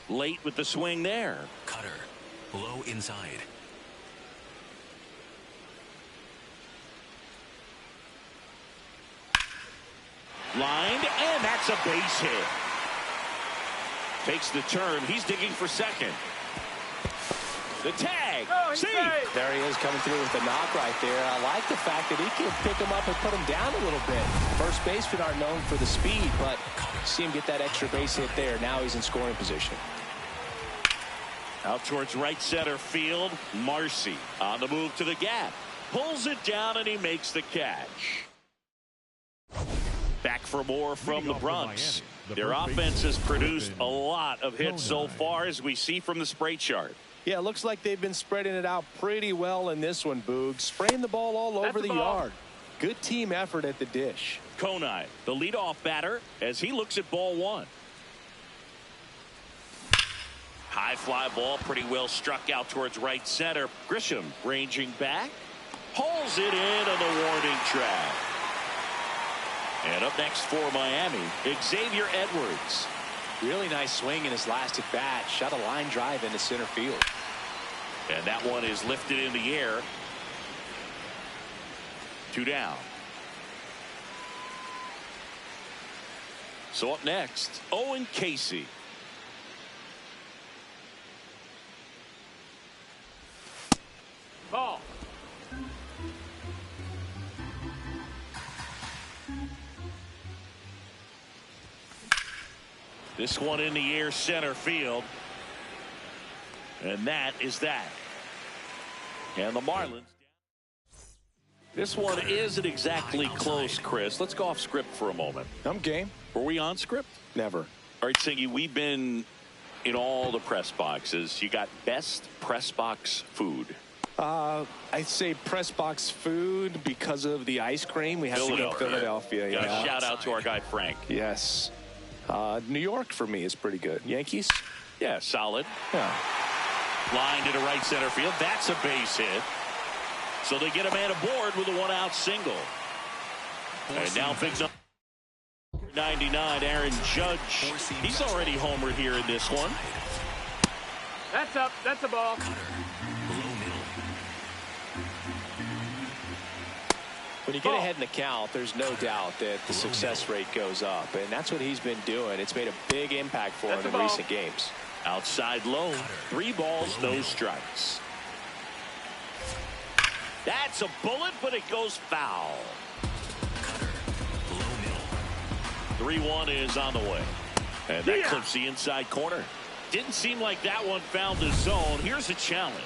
Late with the swing there. Cutter. Low inside. Lined, and that's a base hit. Takes the turn. He's digging for second. The tag. See? There he is coming through with the knock right there. I like the fact that he can pick him up and put him down a little bit. First basemen aren't known for the speed, but see him get that extra base hit there. Now he's in scoring position. Out towards right center field. Marcy on the move to the gap. Pulls it down, and he makes the catch. Back for more from the Bronx. Their offense has produced a lot of hits so far, as we see from the spray chart. Yeah, it looks like they've been spreading it out pretty well in this one, Boog. Spraying the ball all over the yard. Good team effort at the dish. Konai, the leadoff batter, as he looks at ball one. High fly ball, pretty well struck out towards right center. Grisham ranging back. Hauls it in on the warning track. And up next for Miami, Xavier Edwards. Really nice swing in his last at bat. Shot a line drive into center field. And that one is lifted in the air. 2 down. So up next, Owen Casey. Ball. This one in the air, center field. And that is that. And the Marlins. This one isn't exactly close, Chris. Let's go off script for a moment. I'm game. Were we on script? Never. All right, Singy, we've been in all the press boxes. You got best press box food. I'd say press box food because of the ice cream. We have to go Philadelphia. Yeah. Shout out to our guy Frank. Yes. New York for me is pretty good. Yankees? Yeah, solid. Yeah. Line to the right center field. That's a base hit. So they get a man aboard with a 1-out single. And now picks up 99, Aaron Judge. He's already homered here in this one. That's up. That's a ball. When you get ahead in the count, there's no doubt that the success rate goes up, and that's what he's been doing. It's made a big impact for him in recent games. Outside low, 3 balls, no strikes. That's a bullet, but it goes foul. 3-1 is on the way. And that clips the inside corner. Didn't seem like that one found the zone. Here's a challenge.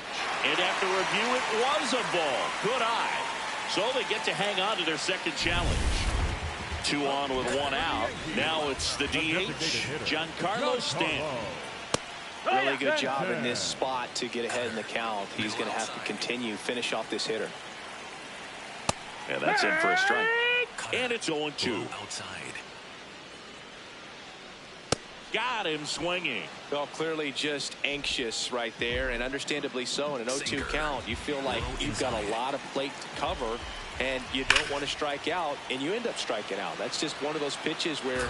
And after review, it was a ball. Good eye. So they get to hang on to their second challenge. 2 on with 1 out. Now it's the DH, Giancarlo Stanton. Really good job in this spot to get ahead in the count. He's going to have to finish off this hitter. And that's in for a strike. And it's 0-2. Outside. Got him swinging. Well, clearly just anxious right there, and understandably so. In an 0-2 count, you feel like you've got a lot of plate to cover, and you don't want to strike out, and you end up striking out. That's just one of those pitches where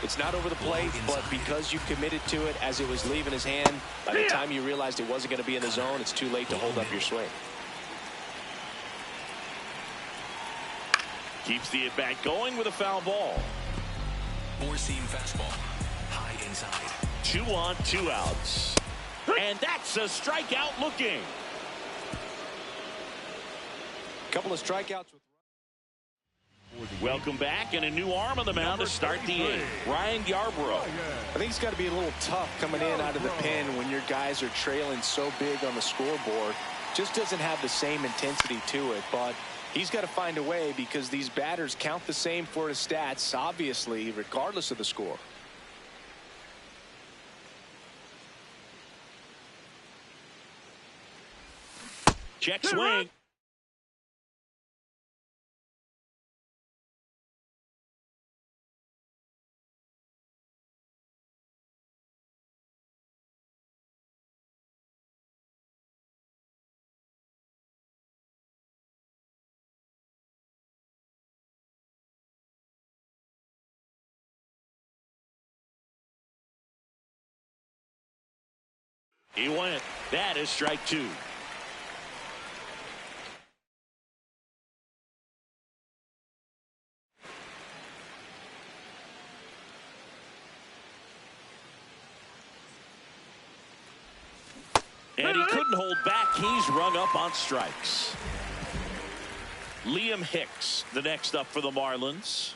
it's not over the plate, but because you committed to it as it was leaving his hand, by the time you realized it wasn't going to be in the zone, it's too late to hold up your swing. Keeps the at-bat going with a foul ball. 4-seam fastball. High 2 on 2 outs. And that's a strikeout looking. Couple of strikeouts. Welcome back, and a new arm on the mound to start the 8th. Ryan Yarbrough. I think it's got to be a little tough coming in out of the pen when your guys are trailing so big on the scoreboard. Just doesn't have the same intensity to it, but he's got to find a way because these batters count the same for his stats, obviously, regardless of the score. Check swing. He went. That is strike 2. And he couldn't hold back. He's rung up on strikes. Liam Hicks, the next up for the Marlins.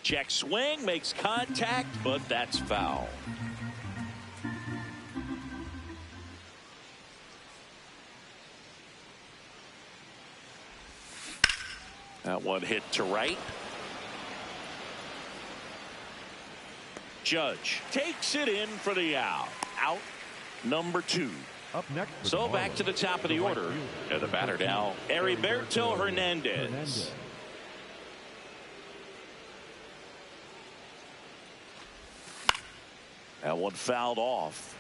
Check swing, makes contact, but that's foul. That one hit to right. Judge takes it in for the out. Out number 2. Up next. So back to the top of the order. And the batter now, Heriberto Hernandez. That one fouled off.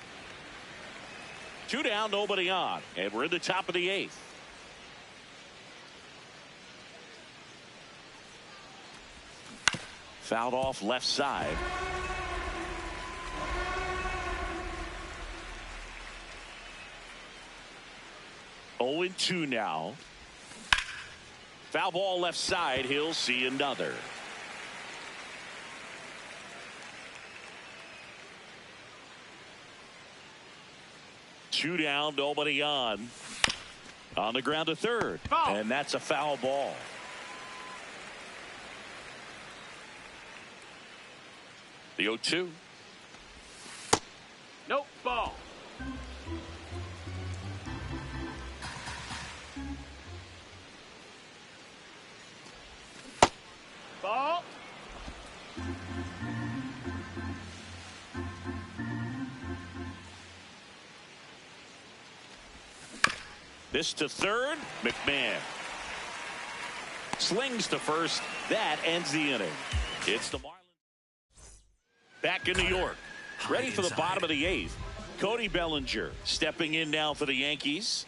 2 down, nobody on. And we're in the top of the 8th. Fouled off left side. Oh, 2 now. Foul ball left side. He'll see another. Two down, nobody on. On the ground to third. Foul. And that's a foul ball. The 0-2. Nope, ball. Ball. This to third. McMahon slings to first. That ends the inning. It's the Marlins back in New York, ready for the bottom of the 8th. Cody Bellinger stepping in now for the Yankees.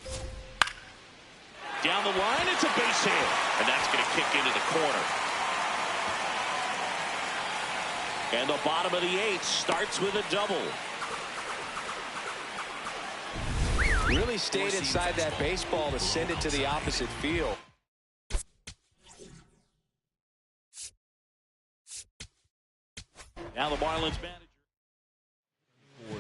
Down the line, it's a base hit, and that's going to kick into the corner. And the bottom of the 8th starts with a double. Really stayed inside that baseball to send it to the opposite field. Now the Marlins manager.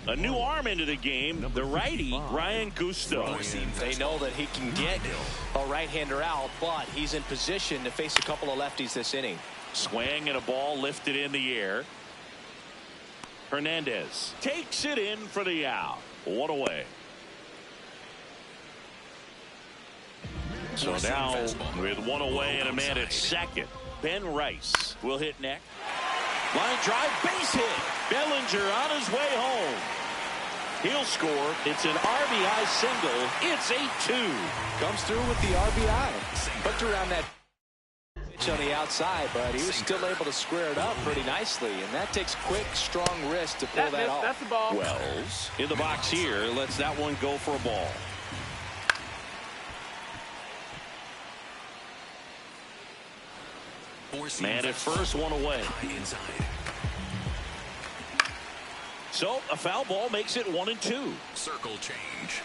A new arm into the game, the righty, Ryan Gusto. They know that he can get a right-hander out, but he's in position to face a couple of lefties this inning. Swing and a ball lifted in the air. Hernandez takes it in for the out. 1 away. So now with 1 away and a man at second, Ben Rice will hit next. Line drive, base hit. Bellinger on his way home. He'll score. It's an RBI single. It's 8-2. Comes through with the RBI. Hooked around that pitch on the outside, but he was still able to square it up pretty nicely, and that takes quick, strong wrist to pull that off. That's the ball. Wells in the box here. Lets that one go for a ball. Man at first, 1 away. So a foul ball makes it 1-2. Circle change.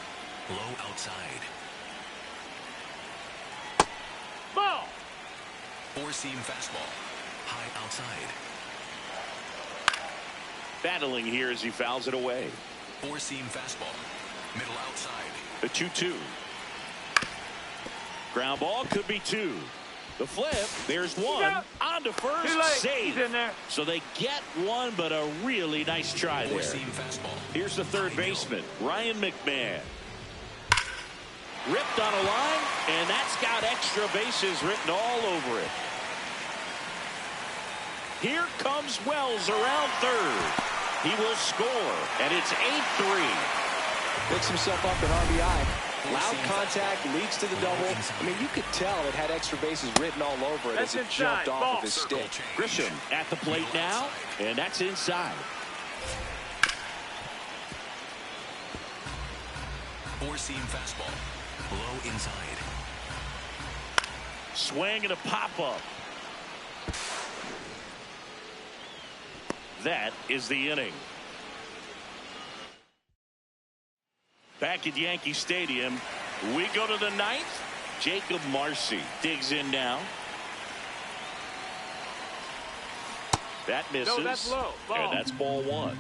Low outside. Ball. Four-seam fastball. High outside. Battling here as he fouls it away. Four-seam fastball. Middle outside. The 2-2. Ground ball could be 2. The flip. There's 1. On to first. Too late. Save. He's in there. So they get 1, but a really nice try there. Four-seam fastball. Here's the third baseman, Ryan McMahon. Ripped on a line, and that's got extra bases written all over it. Here comes Wells around third. He will score, and it's 8-3. Picks himself up an RBI. Loud contact leads to the double. I mean, you could tell it had extra bases written all over it as it jumped off of his stick. Grisham at the plate now, and that's inside. Four-seam fastball. Low inside. Swing and a pop-up. That is the inning. Back at Yankee Stadium, we go to the 9th. Jacob Marcy digs in now. That misses. No, that's low. Ball. And that's ball 1.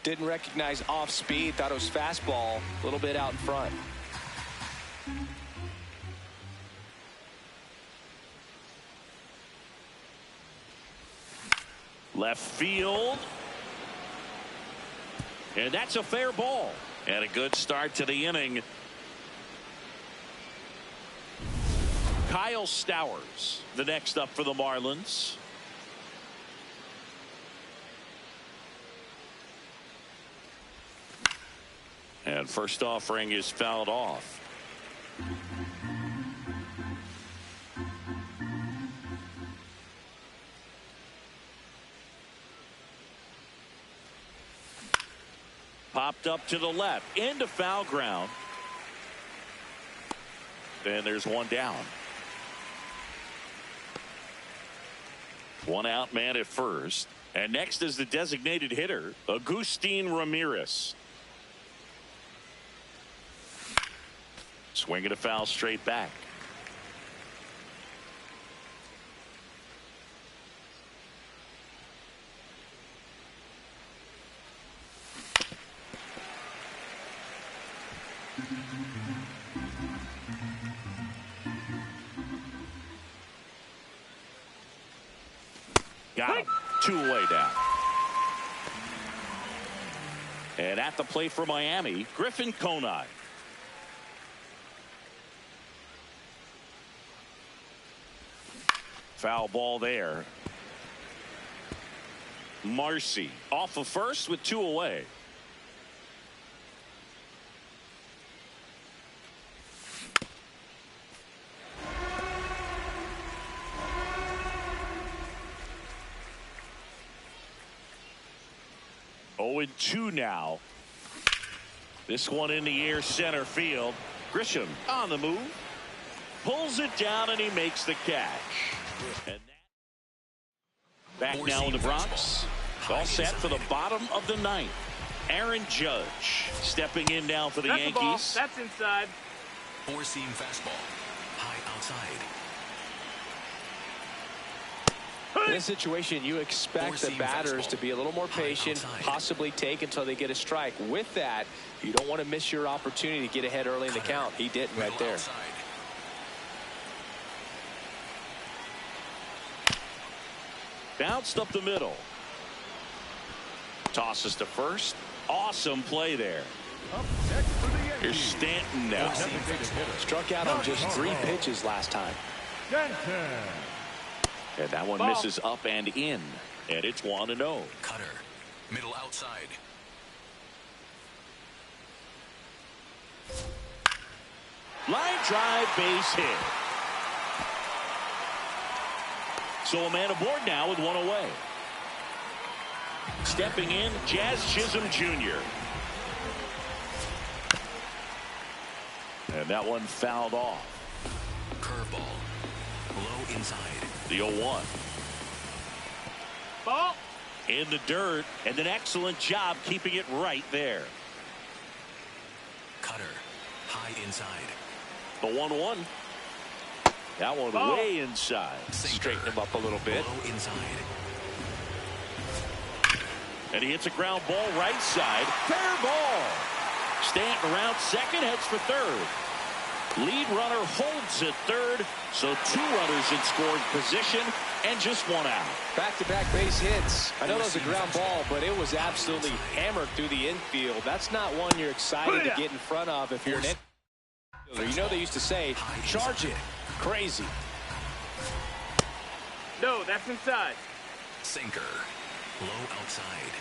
Didn't recognize off speed. Thought it was fastball. A little bit out in front. Left field. And that's a fair ball. And a good start to the inning. Kyle Stowers, the next up for the Marlins. And first offering is fouled off. Popped up to the left into foul ground. And there's one down. One out man at first. And next is the designated hitter, Agustin Ramirez. Swinging a foul straight back. Got him. 2 away down. And at the plate for Miami, Griffin Conine. Foul ball there. Marcy off of first with 2 away. Oh, and 2 now. This one in the air center field. Grisham on the move. Pulls it down and he makes the catch. And back now in the Bronx. All set for the bottom of the 9th. Aaron Judge stepping in now for the That's Yankees. That's inside. Four-seam fastball. High outside. In this situation, you expect the batters to be a little more patient, possibly take until they get a strike. With that, you don't want to miss your opportunity to get ahead early in the count. He didn't right there. Bounced up the middle. Tosses to first. Awesome play there. Up next for the Yankees. Here's Stanton now. Struck out on just 3 pitches last time. Stanton. And that one misses up and in. And it's 1-0. Cutter. Middle outside. Line drive, base hit. So a man aboard now with 1 away. Stepping in, Jazz Chisholm Jr. And that one fouled off. Curveball. Low inside. The 0-1. Ball. In the dirt, and an excellent job keeping it right there. Cutter. High inside. The 1-1. That one Ball. way inside. Straighten him up a little bit. Low inside. And he hits a ground ball right side. Fair ball. Stanton around second, heads for third. Lead runner holds at third, so 2 runners in scoring position and just 1 out. Back-to-back base hits. I know that was a ground ball, but it was absolutely hammered through the infield. That's not one you're excited to get in front of if you're an infielder. You know they used to say, charge it. Crazy. No, that's inside. Sinker. Low outside.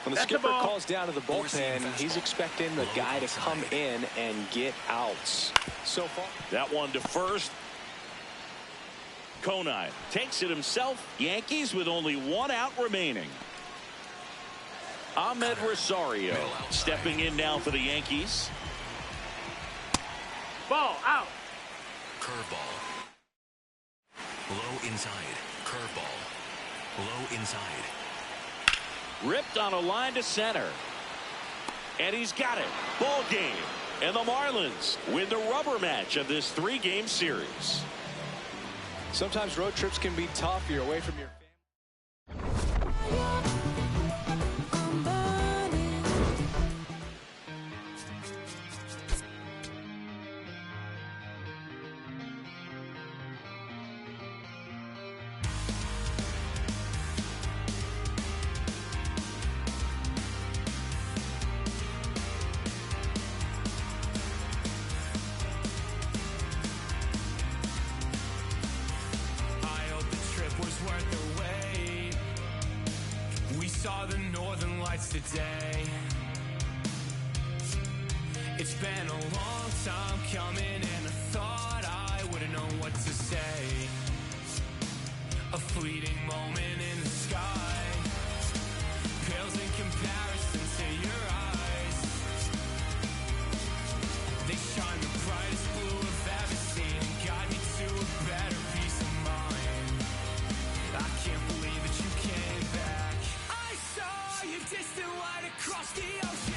When the That's skipper the ball. calls down to the bullpen, he's expecting the guy to come in and get outs. So far, That one to first. Conine takes it himself. Yankees with only 1 out remaining. Ahmed Rosario stepping in now for the Yankees. Ball out. Curveball. Low inside. Curveball. Low inside. Ripped on a line to center. And he's got it. Ball game. And the Marlins win the rubber match of this 3-game series. sometimes road trips can be tough. You're away from your family. Saw the northern lights today. It's been a long time coming, and I thought I wouldn't know what to say. A fleeting moment in the sky pales in comparison to your eyes. They shine the brightest blue I've ever seen and guide me to a better peace of mind. I can't believe that you came back. I saw your distant light across the ocean.